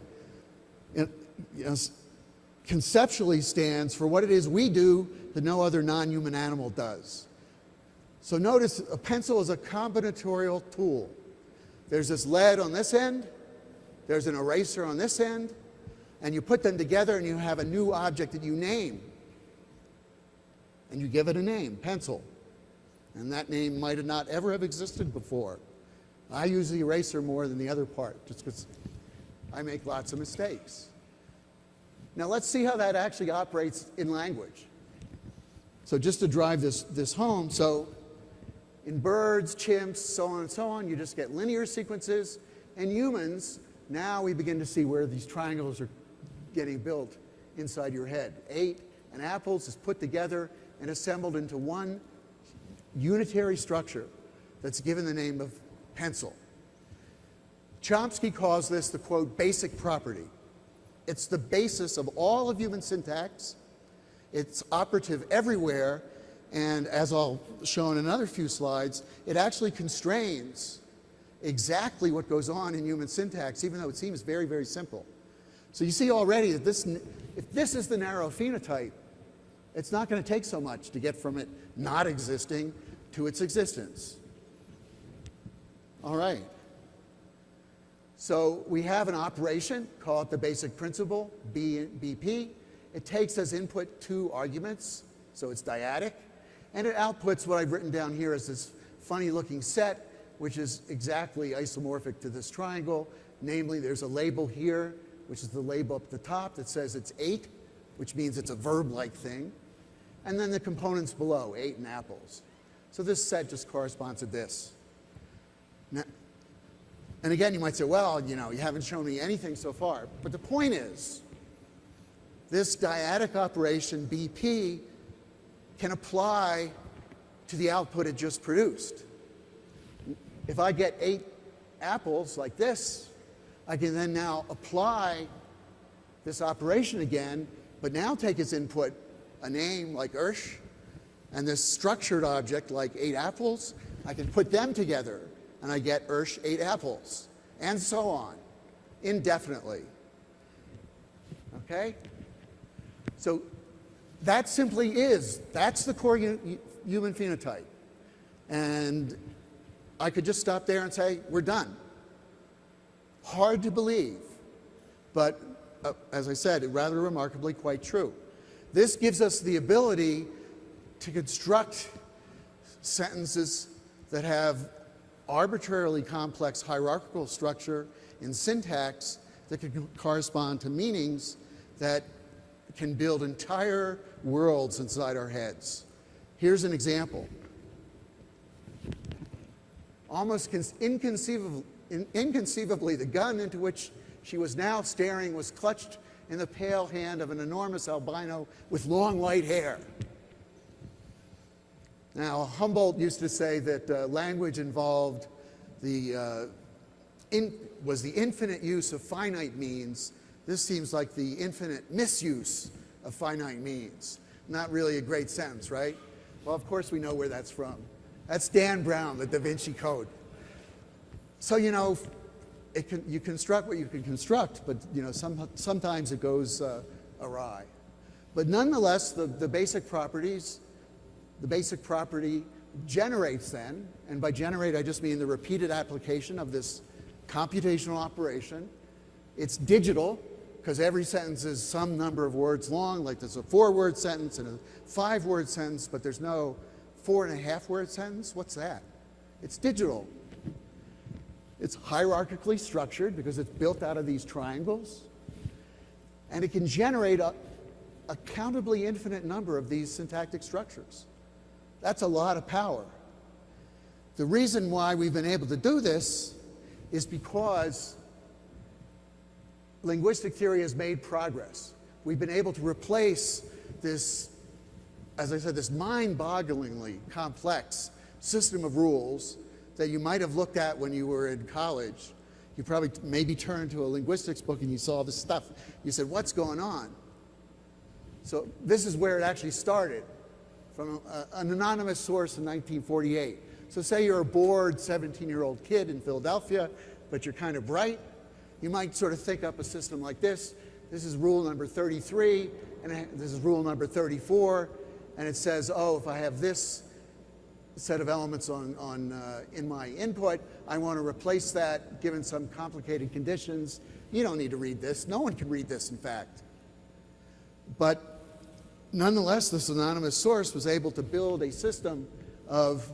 conceptually stands for what it is we do that no other non-human animal does. So notice a pencil is a combinatorial tool. There's this lead on this end, there's an eraser on this end, and you put them together and you have a new object that you name. And you give it a name, pencil. And that name might not ever have existed before. I use the eraser more than the other part, just because I make lots of mistakes. Now let's see how that actually operates in language. So just to drive this home, so in birds, chimps, so on and so on, you just get linear sequences. In humans, now we begin to see where these triangles are getting built inside your head. 8 and apples is put together and assembled into one unitary structure that's given the name of pencil. Chomsky calls this the, quote, basic property. It's the basis of all of human syntax. It's operative everywhere, and as I'll show in another few slides, it actually constrains exactly what goes on in human syntax, even though it seems very, very simple. So you see already that if this is the narrow phenotype, it's not going to take so much to get from it not existing to its existence. All right. So we have an operation, call it the basic principle, BP. It takes as input 2 arguments, so it's dyadic, and it outputs what I've written down here as this funny looking set, which is exactly isomorphic to this triangle. Namely, there's a label here, which is the label up at the top that says it's 8, which means it's a verb-like thing. And then the components below, 8 and apples. So this set just corresponds to this. Now, and again, you might say, well, you haven't shown me anything so far. But the point is, this dyadic operation, BP, can apply to the output it just produced. If I get 8 apples like this, I can then now apply this operation again, but now take as input a name like Ursh, and this structured object like 8 apples. I can put them together, and I get Ursh 8 apples, and so on, indefinitely. Okay? So that simply that's the core human phenotype. And I could just stop there and say, we're done. Hard to believe, but as I said, rather remarkably quite true. This gives us the ability to construct sentences that have arbitrarily complex hierarchical structure in syntax that can correspond to meanings that can build entire worlds inside our heads. Here's an example. Almost inconceivably, the gun into which she was now staring was clutched in the pale hand of an enormous albino with long white hair. Now, Humboldt used to say that language involved was the infinite use of finite means. This seems like the infinite misuse of finite means. Not really a great sentence, right? Well, of course we know where that's from. That's Dan Brown, the Da Vinci Code. So, you construct what you can construct, but, sometimes it goes awry. But nonetheless, the basic property generates then, and by generate I just mean the repeated application of this computational operation. It's digital, because every sentence is some number of words long, like there's a 4-word sentence and a 5-word sentence, but there's no 4.5-word sentence. What's that? It's digital. It's hierarchically structured because it's built out of these triangles, and it can generate a countably infinite number of these syntactic structures. That's a lot of power. The reason why we've been able to do this is because linguistic theory has made progress. We've been able to replace this, as I said, this mind-bogglingly complex system of rules that you might have looked at when you were in college. You probably maybe turned to a linguistics book and you saw this stuff. You said, what's going on? So this is where it actually started, from an anonymous source in 1948. So say you're a bored 17-year-old kid in Philadelphia, but you're kind of bright. You might sort of think up a system like this. This is rule number 33, and this is rule number 34, and it says, oh, if I have this set of elements in my input, I want to replace that given some complicated conditions. You don't need to read this. No one can read this, in fact. But nonetheless, this anonymous source was able to build a system of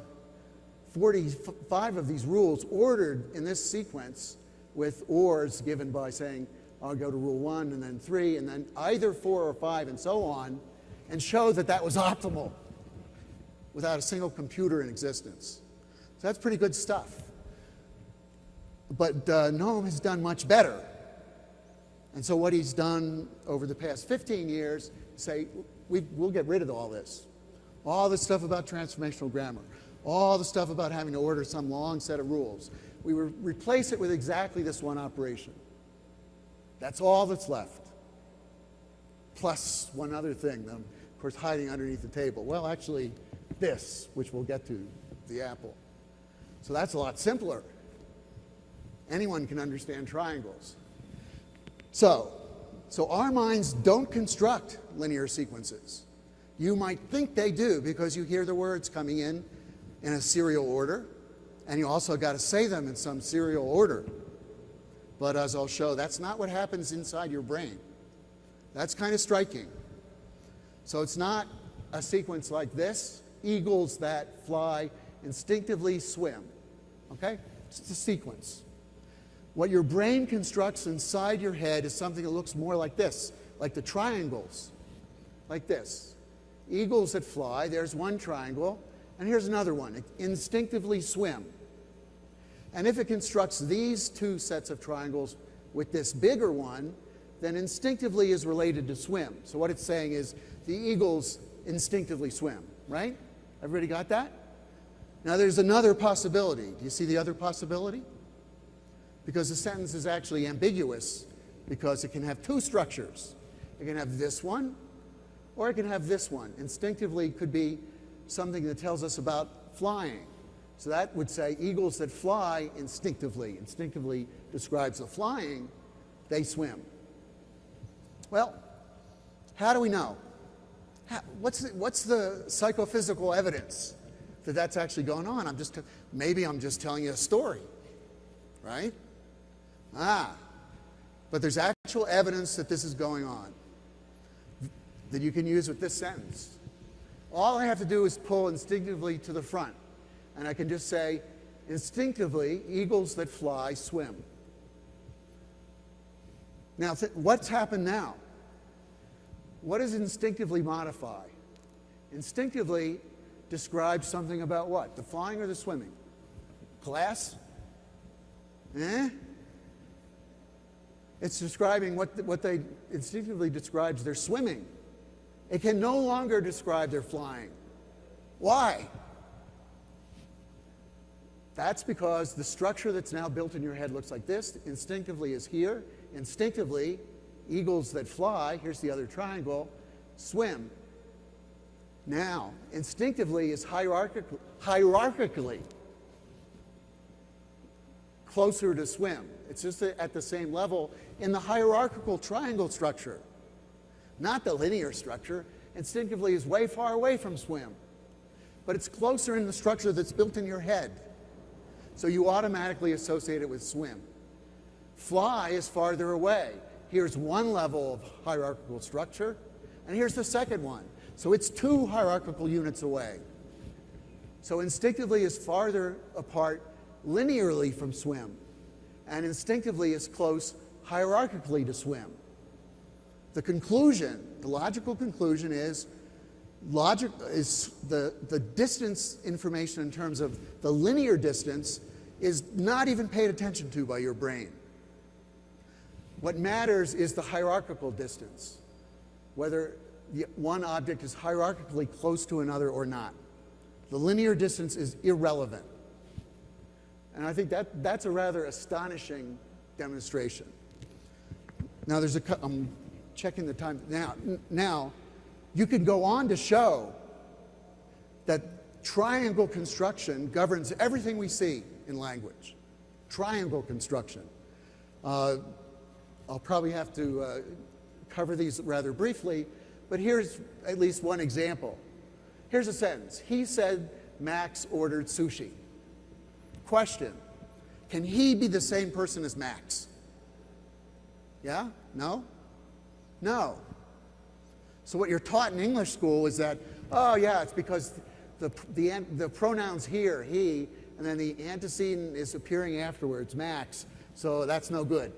45 of these rules ordered in this sequence with ors given by saying, I'll go to rule 1 and then 3 and then either 4 or 5 and so on, and show that that was optimal without a single computer in existence. So that's pretty good stuff. But U.N.A.M has done much better. And so what he's done over the past 15 years, say, we'll get rid of all this. All the stuff about transformational grammar, all the stuff about having to order some long set of rules. we replace it with exactly this one operation. That's all that's left. Plus one other thing, of course, hiding underneath the table. Well, actually, this, which we'll get to, the apple. So that's a lot simpler. Anyone can understand triangles. So our minds don't construct linear sequences. You might think they do because you hear the words coming in a serial order, and you also got to say them in some serial order. But as I'll show, that's not what happens inside your brain. That's kind of striking. So it's not a sequence like this, eagles that fly instinctively swim. Okay? It's a sequence. What your brain constructs inside your head is something that looks more like this, like the triangles, like this. Eagles that fly, there's one triangle, and here's another one, instinctively swim. And if it constructs these two sets of triangles with this bigger one, then instinctively is related to swim. So what it's saying is the eagles instinctively swim, right? Everybody got that? Now there's another possibility. Do you see the other possibility? Because the sentence is actually ambiguous because it can have two structures. It can have this one, or it can have this one. Instinctively could be something that tells us about flying. So that would say eagles that fly instinctively. Instinctively describes the flying, they swim. Well, how do we know? What's the psychophysical evidence that that's actually going on? Maybe I'm just telling you a story, right? But there's actual evidence that this is going on that you can use with this sentence. All I have to do is pull instinctively to the front, and I can just say, instinctively, eagles that fly swim. Now, what's happened now? What does instinctively modify? Instinctively describes something about what? The flying or the swimming? Class? It's describing what they instinctively describes their swimming. It can no longer describe their flying. Why? That's because the structure that's now built in your head looks like this. Instinctively is here. Instinctively, eagles that fly, here's the other triangle, swim. Now, instinctively is hierarchically closer to swim. It's just at the same level in the hierarchical triangle structure, not the linear structure. Instinctively is way far away from swim, but it's closer in the structure that's built in your head. So you automatically associate it with swim. Fly is farther away. Here's one level of hierarchical structure, and here's the second one. So it's two hierarchical units away. So instinctively is farther apart linearly from swim, and instinctively is close hierarchically to swim. The conclusion, the logical conclusion is the distance information in terms of the linear distance is not even paid attention to by your brain. What matters is the hierarchical distance, whether one object is hierarchically close to another or not. The linear distance is irrelevant. And I think that's a rather astonishing demonstration. Now I'm checking the time. Now, you can go on to show that triangle construction governs everything we see in language. Triangle construction. I'll probably have to cover these rather briefly, but here's at least one example. Here's a sentence. He said Max ordered sushi. Question. Can he be the same person as Max? Yeah? No? No. So what you're taught in English school is that, oh yeah, it's because the pronouns here, he, and then the antecedent is appearing afterwards, Max, so that's no good.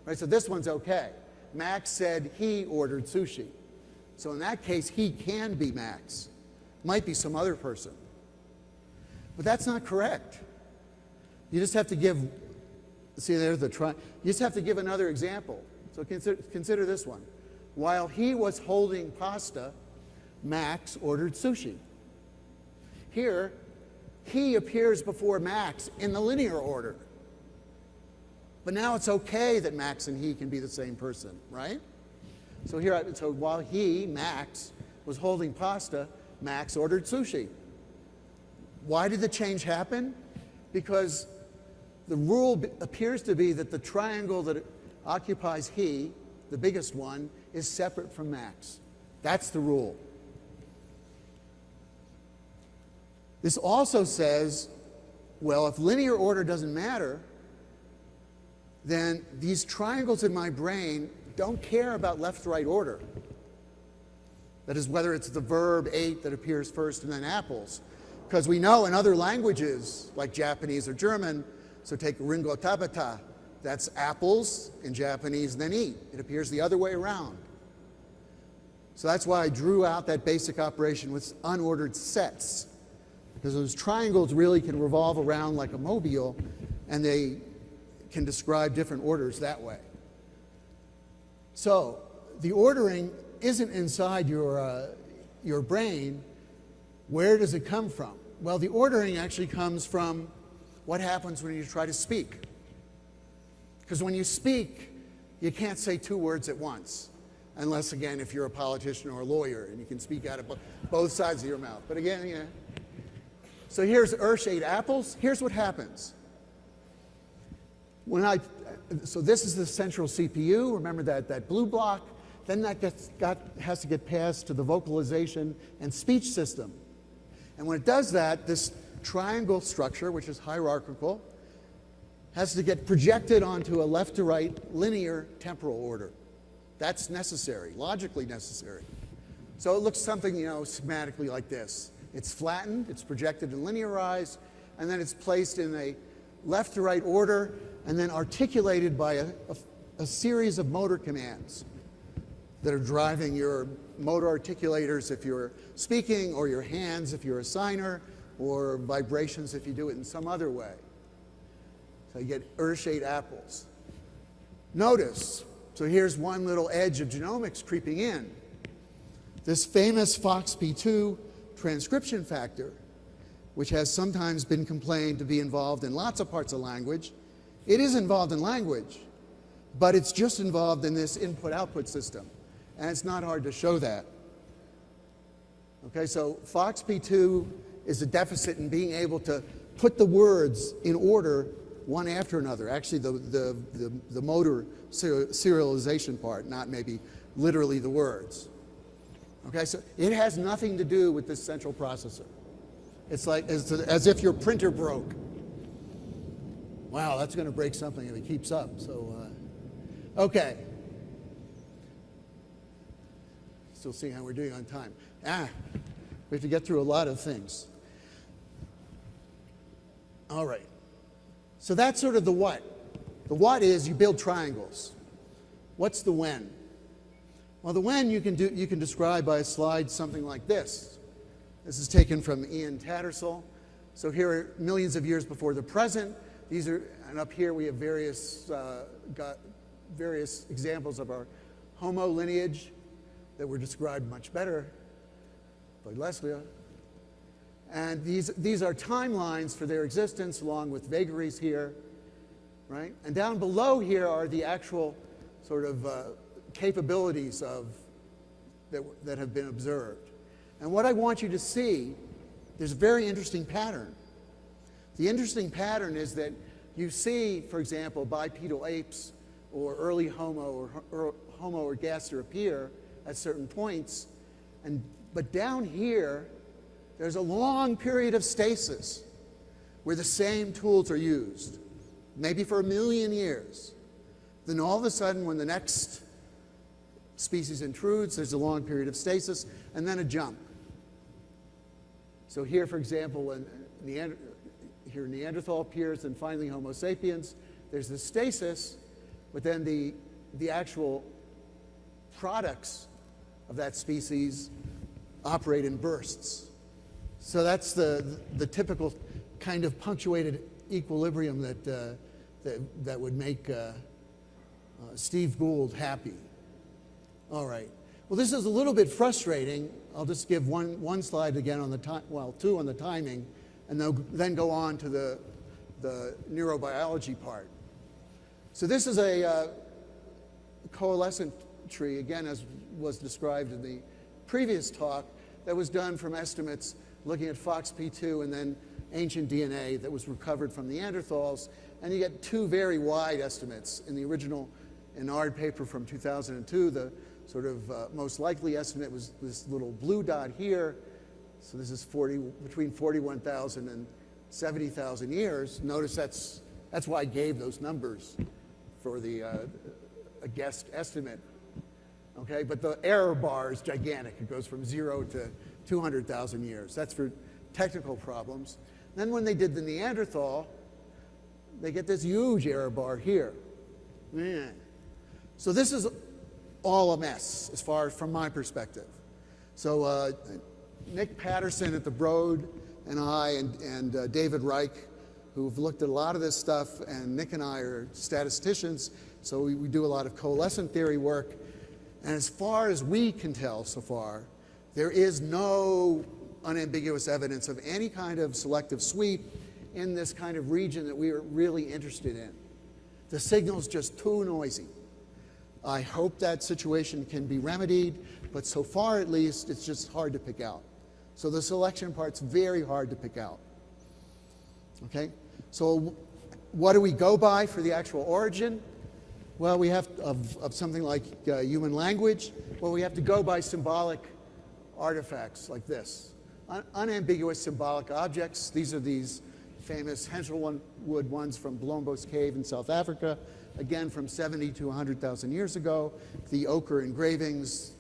Right, so this one's okay. Max said he ordered sushi. So in that case, he can be Max. Might be some other person. But that's not correct. You just have to give, see there's the you just have to give another example. So consider this one. While he was holding pasta, Max ordered sushi. Here, he appears before Max in the linear order. But now it's okay that Max and he can be the same person, right? So so while Max, was holding pasta, Max ordered sushi. Why did the change happen? Because the rule appears to be that the triangle that occupies he, the biggest one, is separate from Max. That's the rule. This also says, well, if linear order doesn't matter, then these triangles in my brain don't care about left-right order. That is, whether it's the verb ate that appears first and then apples. Because we know in other languages, like Japanese or German, so take ringo tabata, that's apples in Japanese and then eat. It appears the other way around. So that's why I drew out that basic operation with unordered sets. Because those triangles really can revolve around like a mobile, and they can describe different orders that way. So the ordering isn't inside your brain. Where does it come from? Well, the ordering actually comes from what happens when you try to speak. Because when you speak, you can't say two words at once. Unless, again, if you're a politician or a lawyer and you can speak out of both sides of your mouth. But again, yeah. So here's Ursh ate apples. Here's what happens. So this is the central CPU. Remember that blue block. Then that has to get passed to the vocalization and speech system. And when it does that, this triangle structure, which is hierarchical, has to get projected onto a left to right linear temporal order. That's necessary, logically necessary. So it looks something, schematically like this. It's flattened, it's projected and linearized, and then it's placed in a left to right order, and then articulated by a series of motor commands that are driving your motor articulators if you're speaking, or your hands if you're a signer, or vibrations if you do it in some other way. So you get Ursh ate apples. Notice, so here's one little edge of genomics creeping in. This famous FOXP2 transcription factor, which has sometimes been complained to be involved in lots of parts of language. It is involved in language, but it's just involved in this input-output system. And it's not hard to show that. Okay, so FOXP2 is a deficit in being able to put the words in order one after another. Actually, the motor serialization part, not maybe literally the words. Okay, so it has nothing to do with this central processor. It's like as if your printer broke. Wow, that's going to break something if it keeps up. So, okay. Still seeing how we're doing on time. We have to get through a lot of things. All right. So that's sort of the what. The what is you build triangles. What's the when? Well, the when you can describe by a slide something like this. This is taken from Ian Tattersall. So here are millions of years before the present. These are, and up here we have various examples of our Homo lineage that were described much better by Leslie. And these are timelines for their existence, along with vagaries here, right? And down below here are the actual sort of capabilities that have been observed. And what I want you to see, there's a very interesting pattern. The interesting pattern is that you see, for example, bipedal apes or early Homo or Homo ergaster appear at certain points, but down here, there's a long period of stasis where the same tools are used, maybe for 1 million years. Then all of a sudden, when the next species intrudes, there's a long period of stasis, and then a jump. So here, for example, when Neanderthal appears, and finally Homo sapiens, there's the stasis, but then the actual products of that species operate in bursts. So that's the typical kind of punctuated equilibrium that would make Steve Gould happy. All right. Well, this is a little bit frustrating. I'll just give one slide again on two on the timing, and then go on to the neurobiology part. So this is a coalescent tree, again, as was described in the previous talk, that was done from estimates looking at FOXP2 and then ancient DNA that was recovered from Neanderthals. And you get two very wide estimates. In the original U.N.A.M paper from 2002, the sort of most likely estimate was this little blue dot here. So this is between 41,000 and 70,000 years. Notice that's why I gave those numbers for the a guessed estimate. Okay, but the error bar is gigantic. It goes from 0 to 200,000 years. That's for technical problems. Then when they did the Neanderthal, they get this huge error bar here. Man. So this is all a mess as far as from my perspective. So Nick Patterson at the Broad and I and David Reich, who've looked at a lot of this stuff, and Nick and I are statisticians, so we do a lot of coalescent theory work. And as far as we can tell so far, there is no unambiguous evidence of any kind of selective sweep in this kind of region that we are really interested in. The signal's just too noisy. I hope that situation can be remedied, but so far at least, it's just hard to pick out. So the selection part's very hard to pick out. Okay? So what do we go by for the actual origin? Well, we have, of something like human language, well, we have to go by symbolic artifacts like this. Unambiguous symbolic objects. These are these famous Henselwood ones from Blombos Cave in South Africa, again from 70 to 100,000 years ago. The ochre engravings,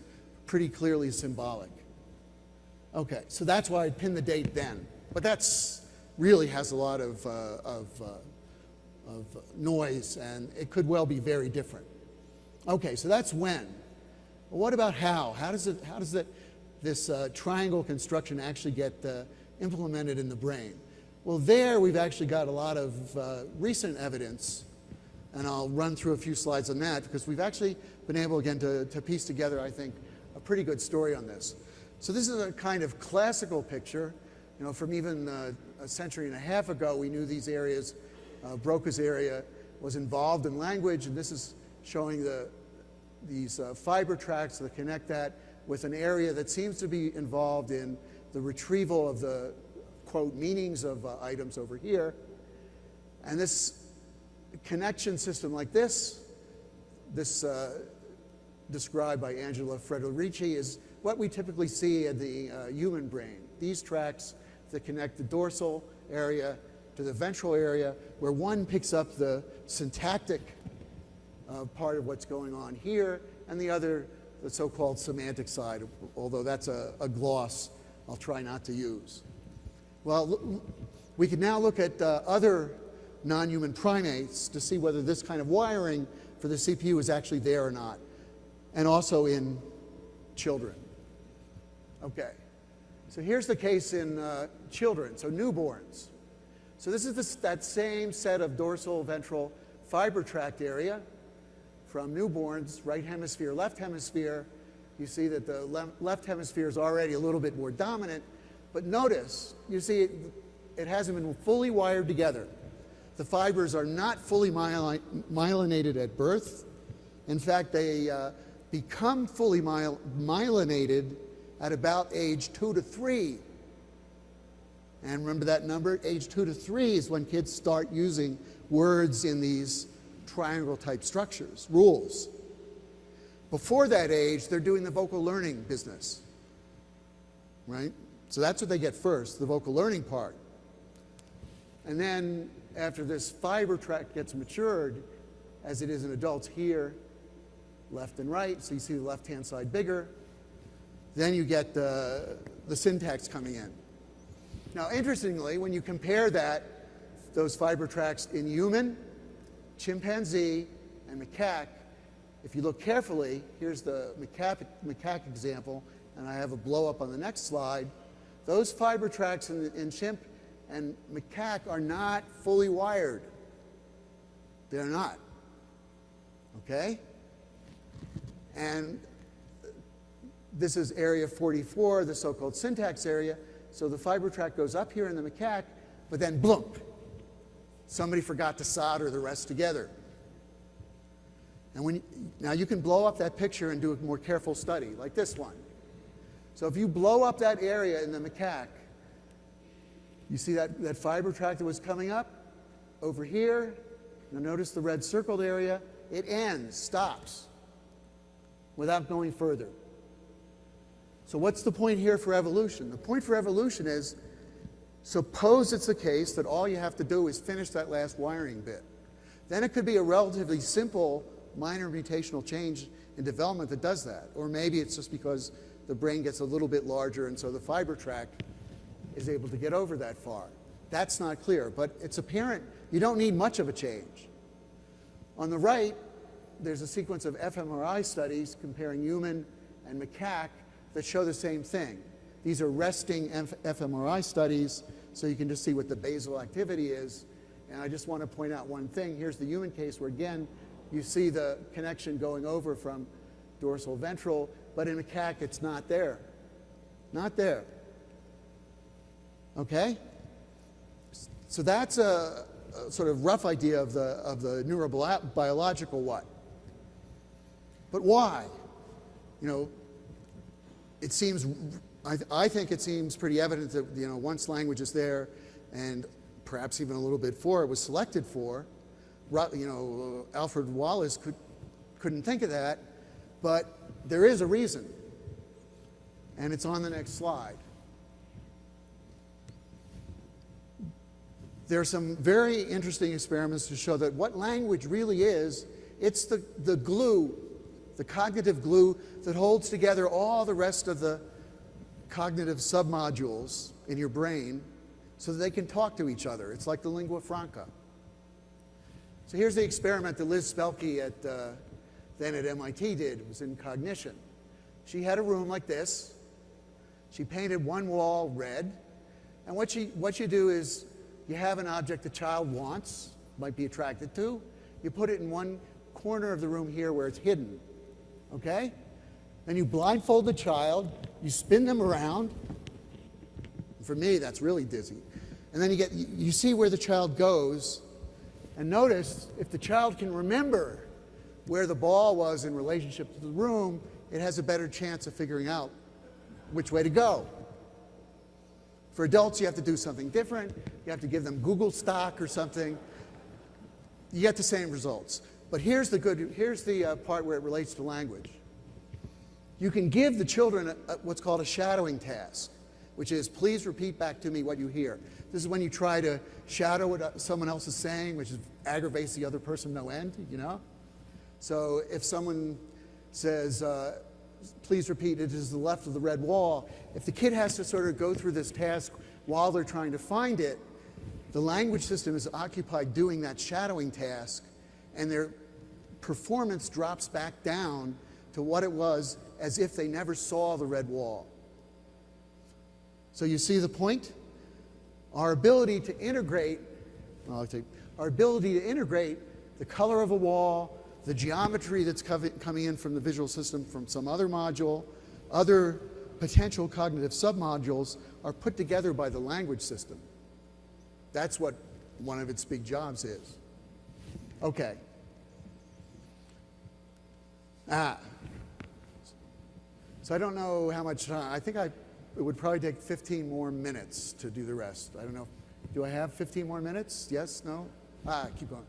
pretty clearly symbolic. Okay, so that's why I pinned the date then. But that's really has a lot of noise, and it could well be very different. Okay, so that's when. Well, what about how? How does this triangle construction actually get implemented in the brain? Well, there we've actually got a lot of recent evidence, and I'll run through a few slides on that because we've actually been able again to piece together, I think, a pretty good story on this. So this is a kind of classical picture. You know, from even a century and a half ago, we knew these areas. Broca's area was involved in language, and this is showing these fiber tracks that connect that with an area that seems to be involved in the retrieval of the, quote, meanings of items over here. And this connection system like this described by Angela Frederici, is what we typically see in the human brain. These tracks that connect the dorsal area to the ventral area, where one picks up the syntactic part of what's going on here, and the other, the so-called semantic side, although that's a gloss I'll try not to use. Well, we can now look at other non-human primates to see whether this kind of wiring for the CPU is actually there or not, and also in children. Okay, so here's the case in children, so newborns. So this is that same set of dorsal ventral fiber tract area from newborns, right hemisphere, left hemisphere. You see that the left hemisphere is already a little bit more dominant, but notice, you see it hasn't been fully wired together. The fibers are not fully myelinated at birth. In fact, they become fully myelinated at about age 2 to 3. And remember that number? Age 2 to 3 is when kids start using words in these triangle-type structures, rules. Before that age, they're doing the vocal learning business, right? So that's what they get first, the vocal learning part. And then after this fiber tract gets matured, as it is in adults here, left and right, so you see the left-hand side bigger, then you get the syntax coming in. Now, interestingly, when you compare those fiber tracts in human, chimpanzee, and macaque, if you look carefully, here's the macaque example, and I have a blow-up on the next slide. Those fiber tracts in chimp and macaque are not fully wired. They're not. Okay? And this is area 44, the so-called syntax area. So the fiber tract goes up here in the macaque, but then bloop. Somebody forgot to solder the rest together. And now you can blow up that picture and do a more careful study, like this one. So if you blow up that area in the macaque, you see that fiber tract that was coming up over here. Now notice the red circled area. It ends, stops, without going further. So what's the point here for evolution? The point for evolution is, suppose it's the case that all you have to do is finish that last wiring bit. Then it could be a relatively simple minor mutational change in development that does that. Or maybe it's just because the brain gets a little bit larger and so the fiber tract is able to get over that far. That's not clear, but it's apparent you don't need much of a change. On the right, there's a sequence of fMRI studies comparing human and macaque that show the same thing. These are resting fMRI studies, so you can just see what the basal activity is. And I just want to point out one thing. Here's the human case where, again, you see the connection going over from dorsal ventral, but in macaque it's not there. Not there. Okay? So that's a sort of rough idea of the neurobiological what. But why? You know, it seems, I think it seems pretty evident that, you know, once language is there, and perhaps even a little bit before it was selected for, you know, Alfred Wallace couldn't think of that, but there is a reason, and it's on the next slide. There are some very interesting experiments to show that what language really is, it's the glue, the cognitive glue that holds together all the rest of the cognitive submodules in your brain so that they can talk to each other. It's like the lingua franca. So here's the experiment that Liz Spelke then at MIT did. It was in cognition. She had a room like this. She painted one wall red. And what you do is you have an object the child wants, might be attracted to. You put it in one corner of the room here where it's hidden. Okay? Then you blindfold the child. You spin them around. For me, that's really dizzy. And then you see where the child goes. And notice, if the child can remember where the ball was in relationship to the room, it has a better chance of figuring out which way to go. For adults, you have to do something different. You have to give them Google stock or something. You get the same results. But here's the part where it relates to language. You can give the children what's called a shadowing task, which is, please repeat back to me what you hear. This is when you try to shadow what someone else is saying, which aggravates the other person no end, you know? So if someone says, please repeat, it is the left of the red wall, if the kid has to sort of go through this task while they're trying to find it, the language system is occupied doing that shadowing task, and their performance drops back down to what it was as if they never saw the red wall. So you see the point? Our ability to integrate, the color of a wall, the geometry that's coming in from the visual system from some other module, other potential cognitive submodules are put together by the language system. That's what one of its big jobs is. Okay. So I don't know how much time. I think it would probably take 15 more minutes to do the rest. I don't know. Do I have 15 more minutes? Yes? No? Keep going.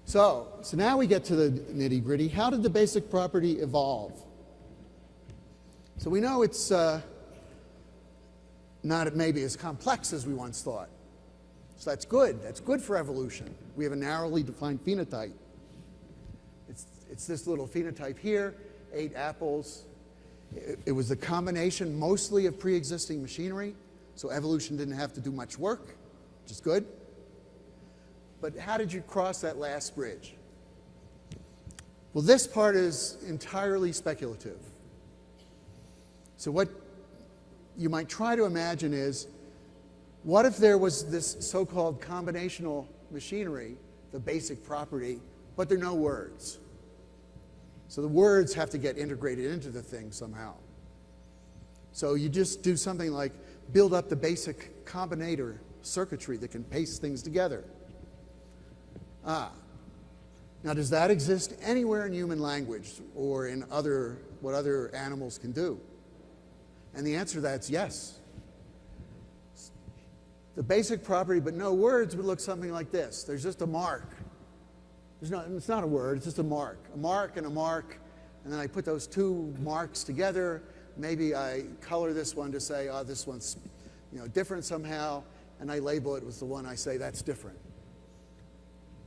So now we get to the nitty-gritty. How did the basic property evolve? So we know it's not maybe as complex as we once thought. So that's good. That's good for evolution. We have a narrowly defined phenotype. It's this little phenotype here, 8 apples. It was the combination mostly of pre-existing machinery, so evolution didn't have to do much work, which is good. But how did you cross that last bridge? Well, this part is entirely speculative. So what you might try to imagine is, what if there was this so-called combinational machinery, the basic property, but there are no words? So the words have to get integrated into the thing somehow. So you just do something like build up the basic combinator circuitry that can paste things together. Now, does that exist anywhere in human language or in what other animals can do? And the answer to that is yes. The basic property, but no words, would look something like this. There's just a mark. It's not a word, it's just a mark. A mark and a mark, and then I put those two marks together. Maybe I color this one to say, oh, this one's different somehow, and I label it with the one I say that's different.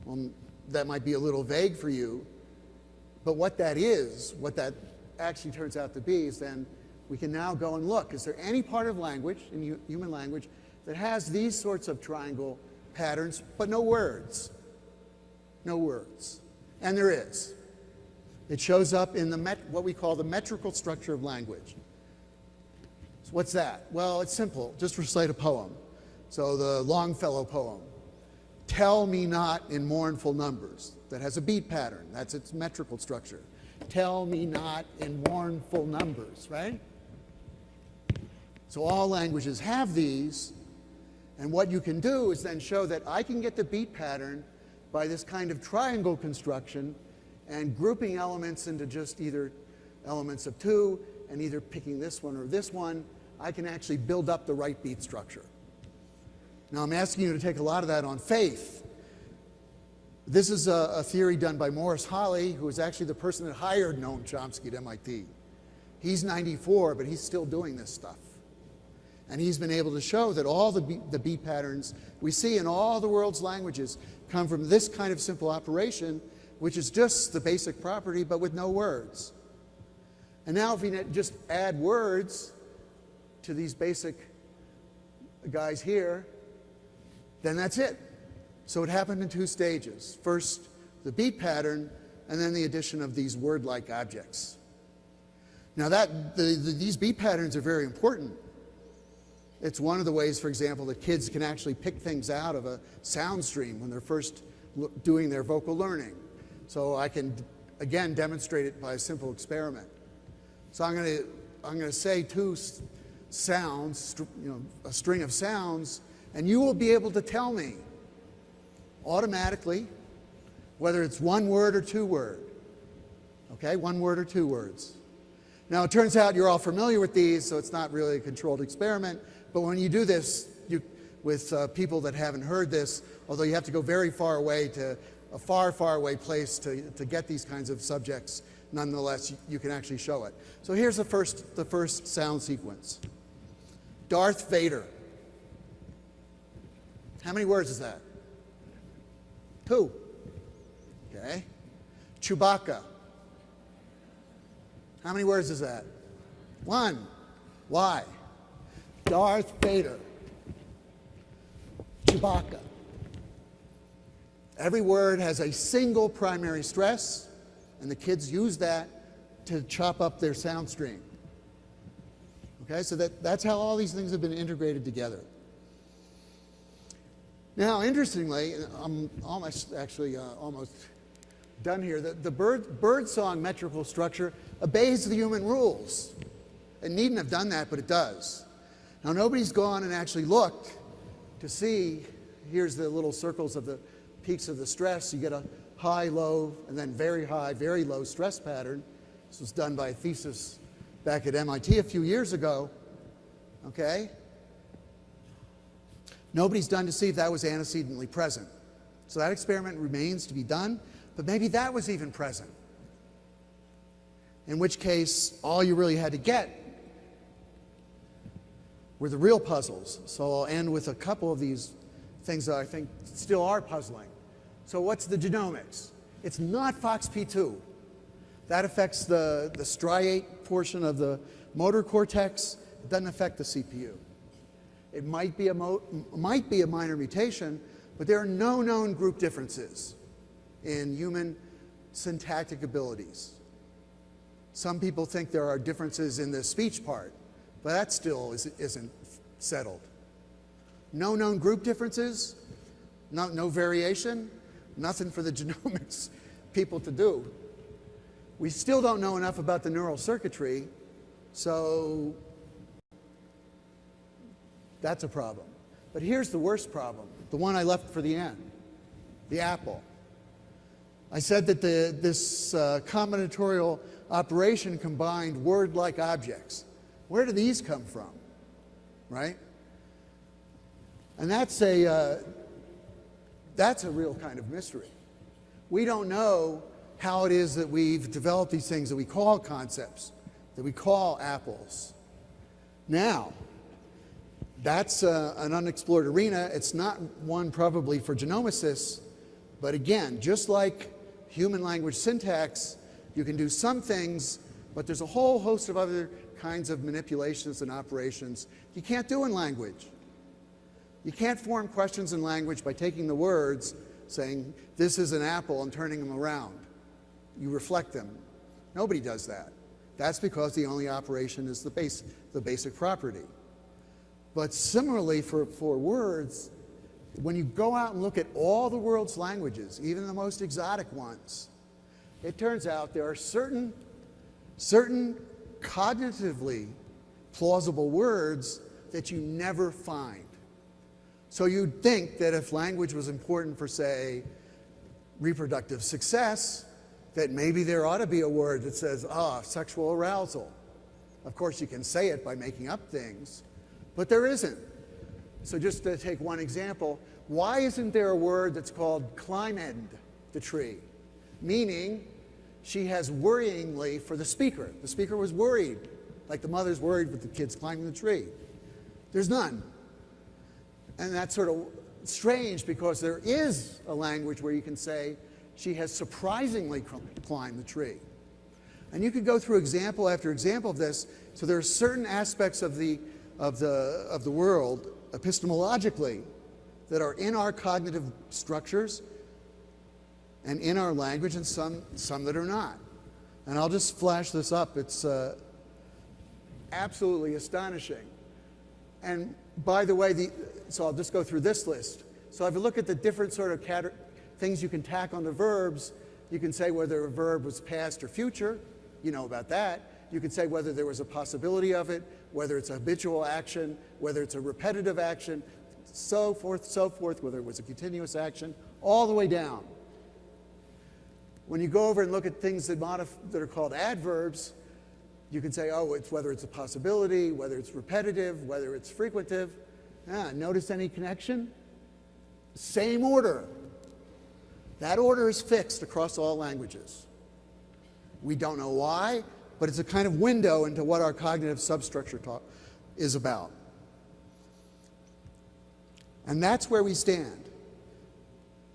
Well, that might be a little vague for you, but what that actually turns out to be is then we can now go and look. Is there any part of language, in human language, that has these sorts of triangle patterns, but no words? No words. And there is. It shows up in what we call the metrical structure of language. So what's that? Well, it's simple. Just recite a poem. So the Longfellow poem, "Tell me not in mournful numbers," that has a beat pattern. That's its metrical structure. Tell me not in mournful numbers, right? So all languages have these, and what you can do is then show that I can get the beat pattern by this kind of triangle construction and grouping elements into just either elements of two, and either picking this one or this one, I can actually build up the right beat structure. Now I'm asking you to take a lot of that on faith. This is a theory done by Morris Holley, who is actually the person that hired Noam Chomsky at MIT. He's 94, but he's still doing this stuff. And he's been able to show that all the beat patterns we see in all the world's languages come from this kind of simple operation, which is just the basic property, but with no words. And now if we just add words to these basic guys here, then that's it. So it happened in two stages. First, the beat pattern, and then the addition of these word-like objects. Now these beat patterns are very important. It's one of the ways, for example, that kids can actually pick things out of a sound stream when they're first doing their vocal learning. So I can, again, demonstrate it by a simple experiment. So I'm going to say two sounds, a string of sounds, and you will be able to tell me automatically whether it's one word or two word. Okay, one word or two words. Now it turns out you're all familiar with these, so it's not really a controlled experiment, but when you do this with people that haven't heard this, although you have to go very far away to a far, far away place to get these kinds of subjects, nonetheless, you can actually show it. So here's the first sound sequence. Darth Vader. How many words is that? Two. Okay. Chewbacca. How many words is that? One. Why? Darth Vader. Chewbacca. Every word has a single primary stress, and the kids use that to chop up their sound stream. Okay, so that's how all these things have been integrated together. Now, interestingly, I'm almost done here. The bird song metrical structure obeys the human rules. It needn't have done that, but it does. Now, nobody's gone and actually looked to see, here's the little circles of the peaks of the stress. You get a high, low, and then very high, very low stress pattern. This was done by a thesis back at MIT a few years ago. Okay? Nobody's done to see if that was antecedently present. So that experiment remains to be done, but maybe that was even present. In which case, all you really had to get were the real puzzles. So I'll end with a couple of these things that I think still are puzzling. So what's the genomics? It's not FOXP2. That affects the striate portion of the motor cortex. It doesn't affect the CPU. It might be a minor mutation, but there are no known group differences in human syntactic abilities. Some people think there are differences in the speech part, but that still isn't settled. No known group differences, no variation, nothing for the genomics people to do. We still don't know enough about the neural circuitry, so that's a problem. But here's the worst problem, the one I left for the end, the apple. I said that this combinatorial operation combined word-like objects. Where do these come from, right? And that's a real kind of mystery. We don't know how it is that we've developed these things that we call concepts, that we call apples. Now, that's an unexplored arena. It's not one probably for genomicists, but again, just like human language syntax, you can do some things, but there's a whole host of other kinds of manipulations and operations you can't do in language. You can't form questions in language by taking the words, saying, this is an apple, and turning them around. You reflect them. Nobody does that. That's because the only operation is the basic property. But similarly for words, when you go out and look at all the world's languages, even the most exotic ones, it turns out there are certain cognitively plausible words that you never find. So you'd think that if language was important for, say, reproductive success, that maybe there ought to be a word that says, sexual arousal. Of course, you can say it by making up things, but there isn't. So just to take one example, why isn't there a word that's called climbed the tree? Meaning, she has worryingly for the speaker. The speaker was worried, like the mother's worried with the kids climbing the tree. There's none. And that's sort of strange because there is a language where you can say she has surprisingly climbed the tree. And you could go through example after example of this. So there are certain aspects of the world epistemologically that are in our cognitive structures and in our language, and some that are not. And I'll just flash this up. It's absolutely astonishing. And by the way, so I'll just go through this list. So if you look at the different sort of things you can tack onto verbs, you can say whether a verb was past or future. You know about that. You can say whether there was a possibility of it, whether it's a habitual action, whether it's a repetitive action, so forth, whether it was a continuous action, all the way down. When you go over and look at things that are called adverbs, you can say, it's whether it's a possibility, whether it's repetitive, whether it's frequentive. Notice any connection? Same order. That order is fixed across all languages. We don't know why, but it's a kind of window into what our cognitive substructure is about. And that's where we stand.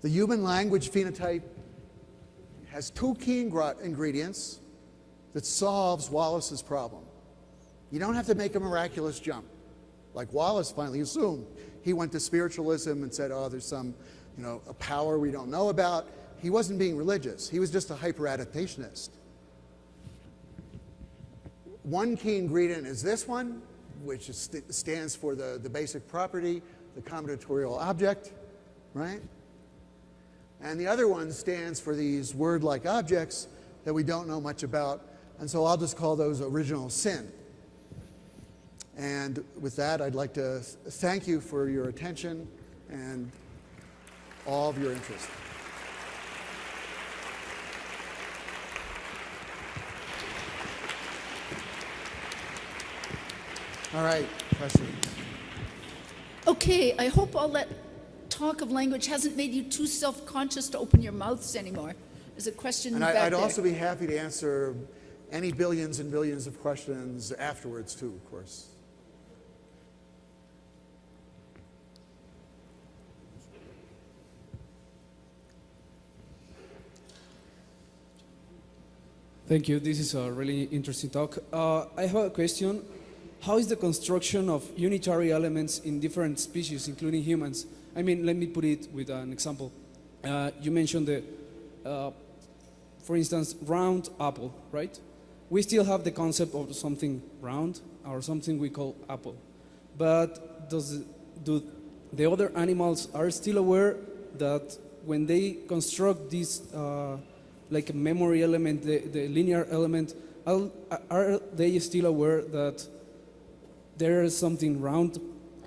The human language phenotype has two key ingredients that solves Wallace's problem. You don't have to make a miraculous jump. Like Wallace finally assumed. He went to spiritualism and said, there's some, a power we don't know about. He wasn't being religious. He was just a hyper-adaptationist. One key ingredient is this one, which stands for the basic property, the combinatorial object, right? And the other one stands for these word-like objects that we don't know much about. And so I'll just call those original sin. And with that, I'd like to thank you for your attention and all of your interest. All right, questions? Okay, I hope all that talk of language hasn't made you too self-conscious to open your mouths anymore. There's a question And back I'd there. also be happy to answer any billions and billions of questions afterwards too, of course. Thank you. This is a really interesting talk. I have a question. How is the construction of unitary elements in different species, including humans? I mean, let me put it with an example. You mentioned for instance, round apple, right? We still have the concept of something round or something we call apple. But do the other animals are still aware that when they construct this like a memory element, the linear element, are they still aware that there is something round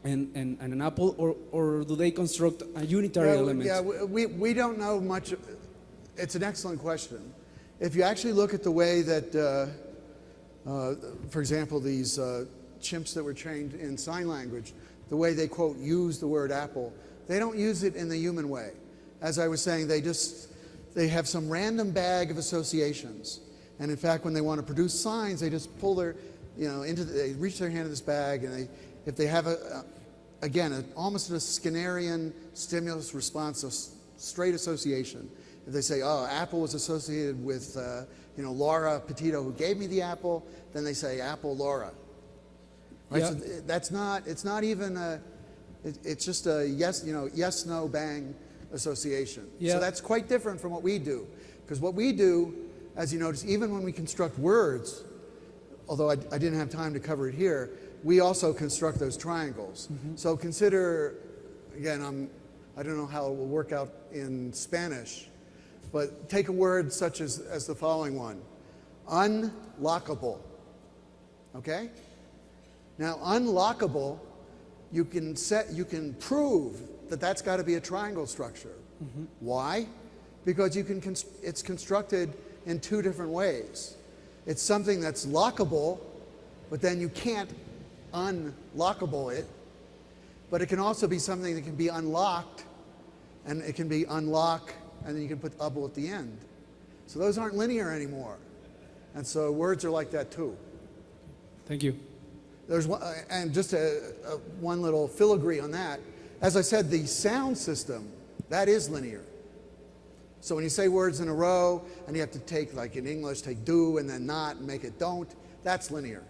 and an apple, or do they construct a unitary element? Yeah, we don't know much. It's an excellent question. If you actually look at the way that, for example, these chimps that were trained in sign language, the way they, quote, use the word apple, they don't use it in the human way. As I was saying, they have some random bag of associations. And in fact, when they want to produce signs, they just pull their, they reach their hand in this bag, and if they have almost a Skinnerian stimulus response, a straight association. If they say, oh, apple was associated with, Laura Petito, who gave me the apple, then they say apple Laura. Right? Yeah. So it's not even it's just a yes, no, bang association. Yeah. So that's quite different from what we do. Because what we do, as you notice, even when we construct words, although I didn't have time to cover it here, we also construct those triangles. Mm-hmm. So consider, again, I don't know how it will work out in Spanish, but take a word such as the following one, unlockable. Okay? Now, unlockable, you can prove that that's got to be a triangle structure. Mm-hmm. Why? Because it's constructed in two different ways. It's something that's lockable, but then you can't unlockable it. But it can also be something that can be unlocked, and it can be unlock, and then you can put able at the end. So those aren't linear anymore. And so words are like that too. Thank you. There's one, and just one little filigree on that. As I said, the sound system, that is linear. So when you say words in a row, and you have to take, like in English, take do and then not and make it don't, that's linear.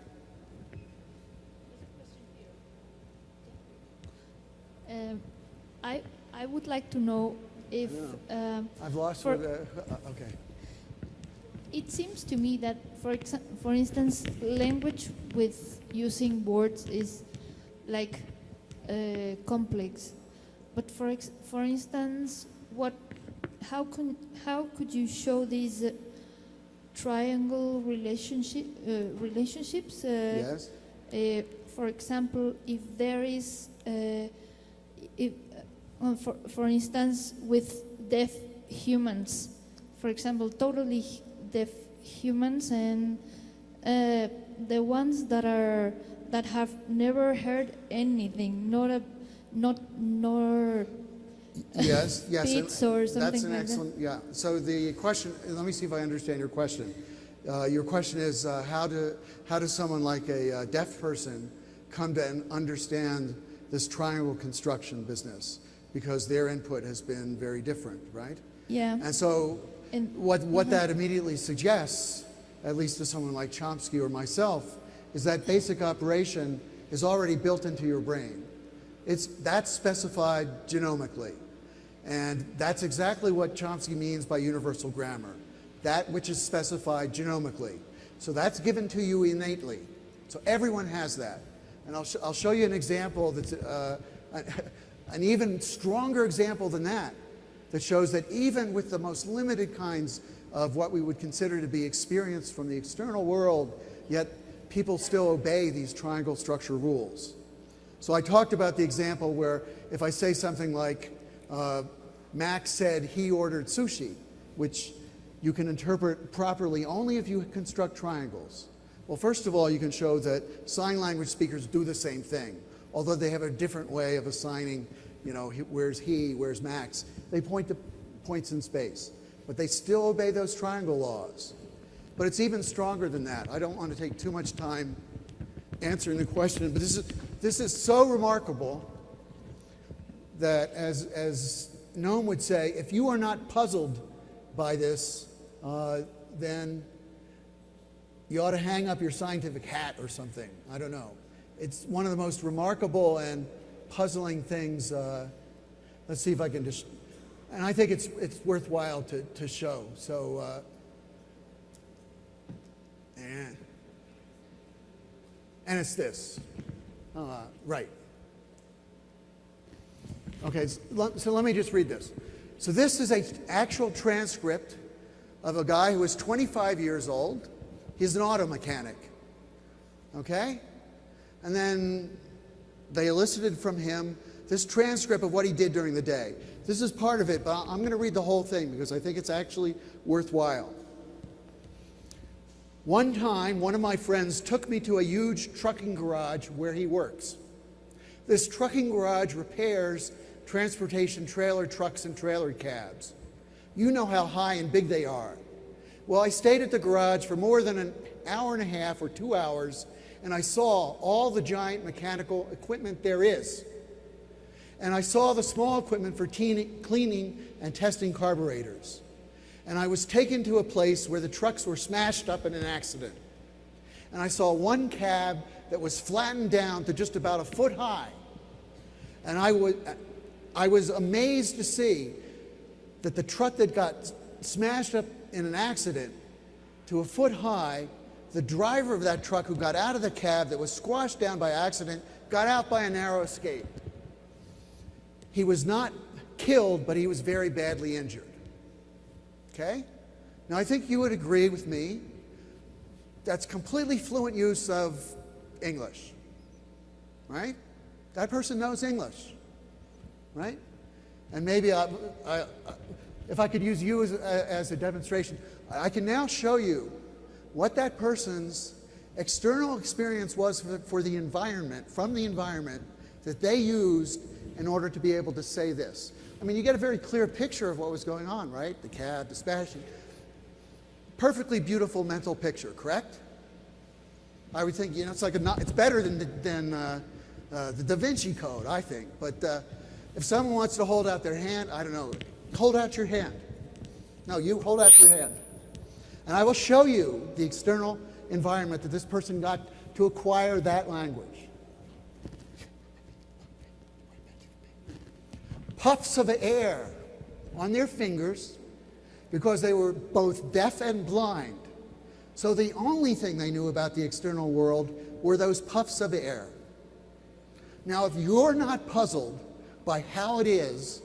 I would like to know if... I've lost okay. It seems to me that, for instance, language with using words is like complex. But for instance, how could you show these triangle relationships? Yes. For example, if there is, for instance, with deaf humans, for example, totally deaf humans and the ones that have never heard anything, nor yes, beats or something that's an like excellent, yeah. So the question, let me see if I understand your question. Your question is how does someone like a deaf person come to understand this triangle construction business? Because their input has been very different, right? Yeah. And so what Mm-hmm. that immediately suggests, at least to someone like Chomsky or myself, is that basic operation is already built into your brain. That's specified genomically. And that's exactly what Chomsky means by universal grammar, that which is specified genomically. So that's given to you innately. So everyone has that. And I'll show you an example that's an even stronger example than that shows that even with the most limited kinds of what we would consider to be experience from the external world, yet people still obey these triangle structure rules. So I talked about the example where if I say something like, Max said he ordered sushi, which you can interpret properly only if you construct triangles. Well, first of all, you can show that sign language speakers do the same thing, although they have a different way of assigning, where's he, where's Max. They point to points in space, but they still obey those triangle laws. But it's even stronger than that. I don't want to take too much time answering the question, but this is so remarkable that as U.N.A.M would say, if you are not puzzled by this, then you ought to hang up your scientific hat or something. I don't know. It's one of the most remarkable and puzzling things. Let's see if I can just, and I think it's worthwhile to show. So, and it's this, right. Okay, so let me just read this. So this is an actual transcript of a guy who is 25 years old. He's an auto mechanic, okay? And then they elicited from him this transcript of what he did during the day. This is part of it, but I'm going to read the whole thing because I think it's actually worthwhile. One time, one of my friends took me to a huge trucking garage where he works. This trucking garage repairs transportation trailer trucks and trailer cabs. You know how high and big they are. Well, I stayed at the garage for more than an hour and a half or 2 hours, and I saw all the giant mechanical equipment there is. And I saw the small equipment for cleaning and testing carburetors. And I was taken to a place where the trucks were smashed up in an accident. And I saw one cab that was flattened down to just about a foot high. And I was amazed to see that the truck that got smashed up in an accident to a foot high, the driver of that truck who got out of the cab that was squashed down by accident got out by a narrow escape. He was not killed, but he was very badly injured. Okay? Now, I think you would agree with me that's completely fluent use of English, right? That person knows English, right? And maybe if I could use you as a demonstration, I can now show you what that person's external experience was for the environment, from the environment that they used in order to be able to say this. I mean, you get a very clear picture of what was going on, right? The cab, the smashing. Perfectly beautiful mental picture, correct? I would think, it's like it's better than the Da Vinci Code, I think. But if someone wants to hold out their hand, I don't know, hold out your hand. No, you hold out your hand. And I will show you the external environment that this person got to acquire that language. Puffs of air on their fingers because they were both deaf and blind. So the only thing they knew about the external world were those puffs of air. Now, if you're not puzzled by how it is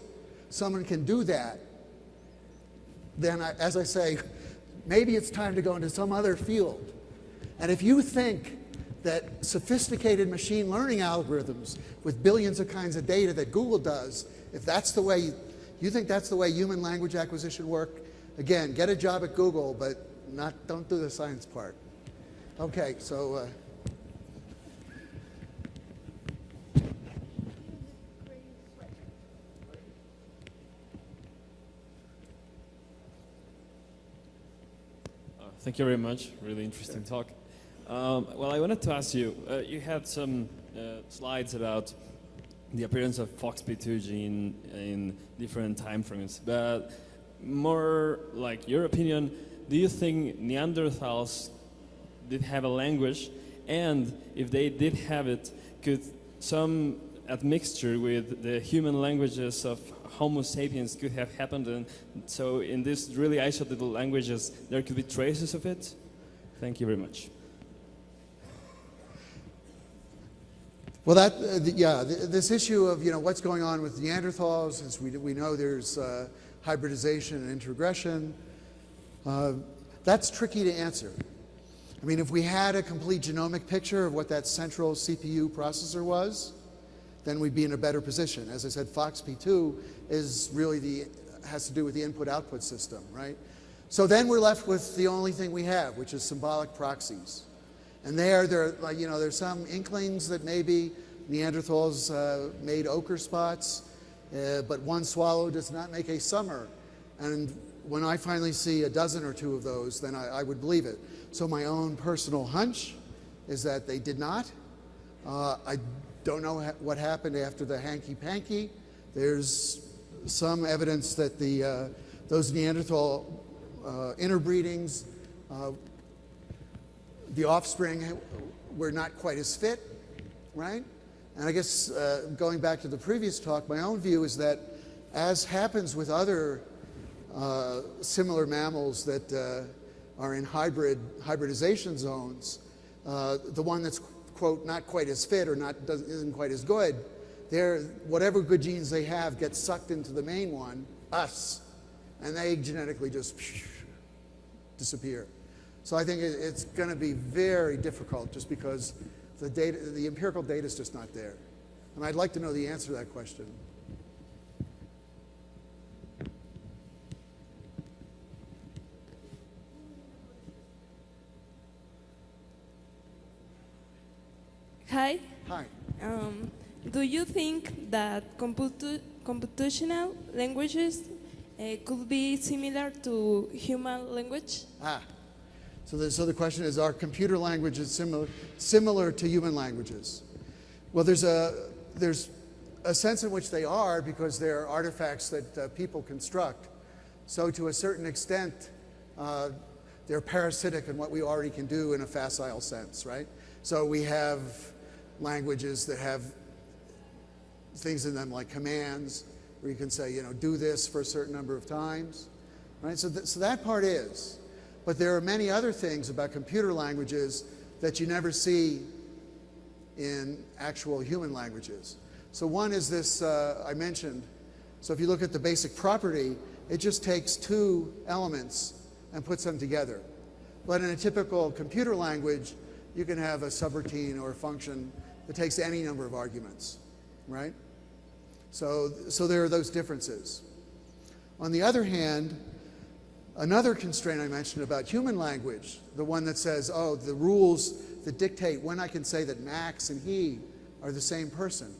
someone can do that, then, as I say, maybe it's time to go into some other field. And if you think that sophisticated machine learning algorithms with billions of kinds of data that Google does, if that's the way, you think that's the way human language acquisition work, again, get a job at Google, but don't do the science part. Okay, so. Thank you very much. Really interesting talk. Well, I wanted to ask you, you had some slides about the appearance of FOXP2 gene in different time frames, but more like your opinion, do you think Neanderthals did have a language, and if they did have it, could some admixture with the human languages of Homo sapiens could have happened, and so in these really isolated languages there could be traces of it? Thank you very much. Well, this issue of what's going on with Neanderthals, as we know there's hybridization and introgression, that's tricky to answer. I mean, if we had a complete genomic picture of what that central CPU processor was, then we'd be in a better position. As I said, FOXP2 is really has to do with the input-output system, right? So then we're left with the only thing we have, which is symbolic proxies. And there's some inklings that maybe Neanderthals made ochre spots, but one swallow does not make a summer. And when I finally see a dozen or two of those, then I would believe it. So my own personal hunch is that they did not. I don't know what happened after the hanky-panky. There's some evidence that those Neanderthal interbreedings, the offspring were not quite as fit, right? And I guess going back to the previous talk, my own view is that, as happens with other similar mammals that are in hybridization zones, the one that's, quote, not quite as fit or isn't quite as good, whatever good genes they have get sucked into the main one, us, and they genetically just disappear. So I think it's going to be very difficult just because the empirical data is just not there. And I'd like to know the answer to that question. Hi. Hi. Do you think that computational languages could be similar to human language? So the question is, are computer languages similar to human languages? Well, there's a sense in which they are, because they're artifacts that people construct. So to a certain extent, they're parasitic in what we already can do in a facile sense, right? So we have languages that have things in them like commands, where you can say, do this for a certain number of times, right? So that part is. But there are many other things about computer languages that you never see in actual human languages. So one is this I mentioned. So if you look at the basic property, it just takes two elements and puts them together. But in a typical computer language, you can have a subroutine or a function that takes any number of arguments, right? So there are those differences. On the other hand, another constraint I mentioned about human language, the one that says, oh, the rules that dictate when I can say that Max and he are the same person,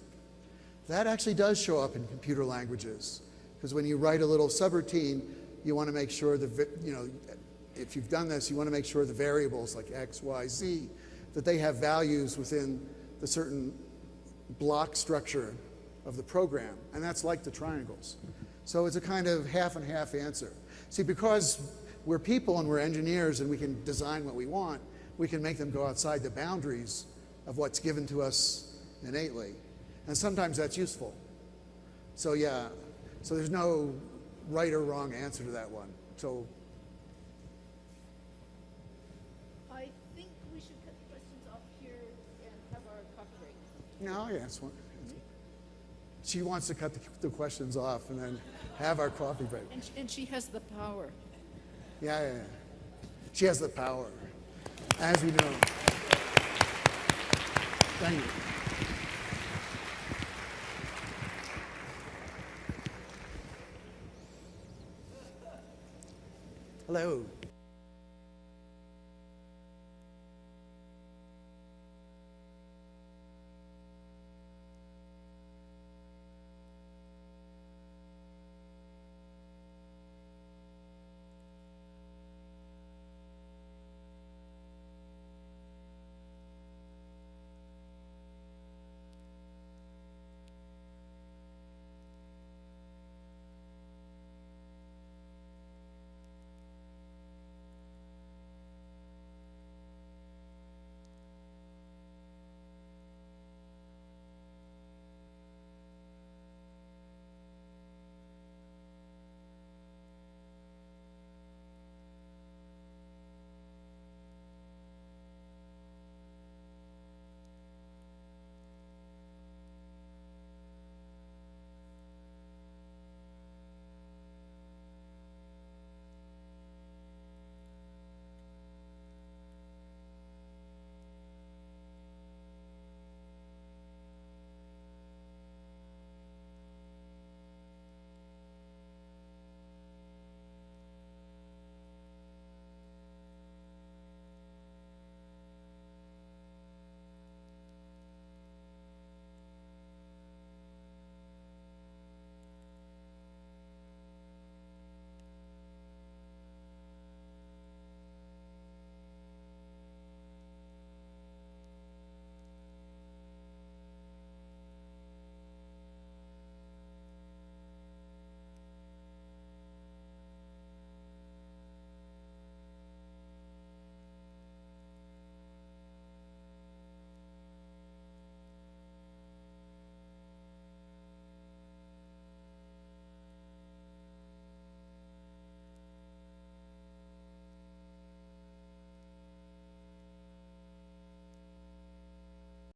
that actually does show up in computer languages. Because when you write a little subroutine, you want to make sure if you've done this, you want to make sure the variables like X, Y, Z, that they have values within the certain block structure of the program. And that's like the triangles. So it's a kind of half and half answer. See, because we're people and we're engineers and we can design what we want, we can make them go outside the boundaries of what's given to us innately. And sometimes that's useful. So yeah, so there's no right or wrong answer to that one. So I think we should cut the questions off here and have our coffee break. no, yes. She wants to cut the questions off and then have our coffee break. And she has the power. Yeah. She has the power, as we know. Thank you. Hello.